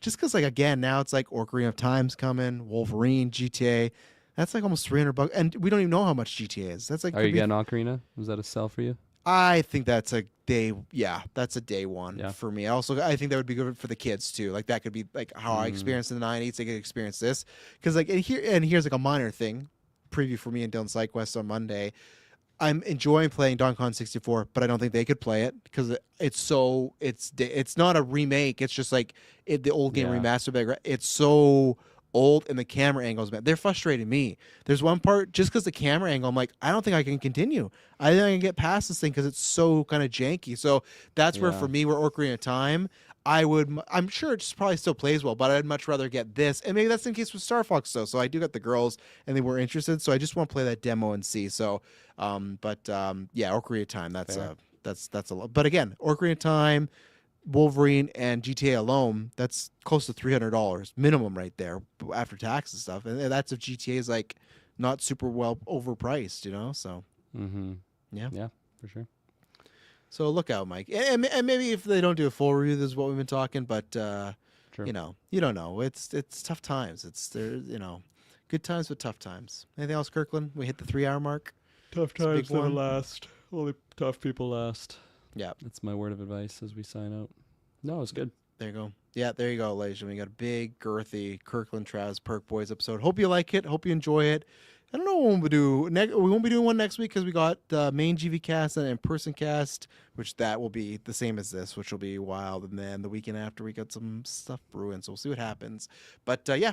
just because like again now it's like Ocarina of Time's coming, Wolverine, GTA. That's like almost $300, and we don't even know how much GTA is. That's like. Are you getting Ocarina? Was that a sell for you? I think that's a day. Yeah, that's a day one for me. Also, I think that would be good for the kids too. Like that could be like how I experienced in the '90s. They could experience this because like here's like a minor thing. Preview for me and Dylan SideQuest on Monday. I'm enjoying playing Donkey Kong 64, but I don't think they could play it because it's not a remake. It's just like the old game remastered. It's so old and the camera angles, man, they're frustrating me. There's one part just because the camera angle, I'm like, I don't think I can continue. I think I can get past this thing because it's so kind of janky. So that's where for me, where Ocarina of Time, I'm sure it just probably still plays well, but I'd much rather get this. And maybe that's the case with Star Fox though. So I do got the girls and they were interested. So I just want to play that demo and see. So, yeah, Ocarina of Time. That's a lot. But again, Ocarina of Time, Wolverine, and GTA alone, that's close to $300 minimum right there after tax and stuff. And that's if GTA is like not super well overpriced, So, yeah, for sure. So look out, Mike, and maybe if they don't do a full review, this is what we've been talking. But you don't know. It's tough times. It's there, good times but tough times. Anything else, Kirkland? We hit the 3-hour mark. Tough times never last. Only tough people last. Yeah, that's my word of advice as we sign out. No, it's good. There you go. Yeah, there you go, ladies and gentlemen. We got a big, girthy Kirkland Trav's Perk Boys episode. Hope you like it. Hope you enjoy it. I don't know what we'll do. We won't be doing one next week because we got the main GV cast and in-person cast, which that will be the same as this, which will be wild. And then the weekend after, we got some stuff brewing, so we'll see what happens. But, yeah,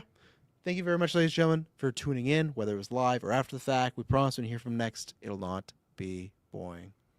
thank you very much, ladies and gentlemen, for tuning in, whether it was live or after the fact. We promise when you hear from next, it'll not be boring.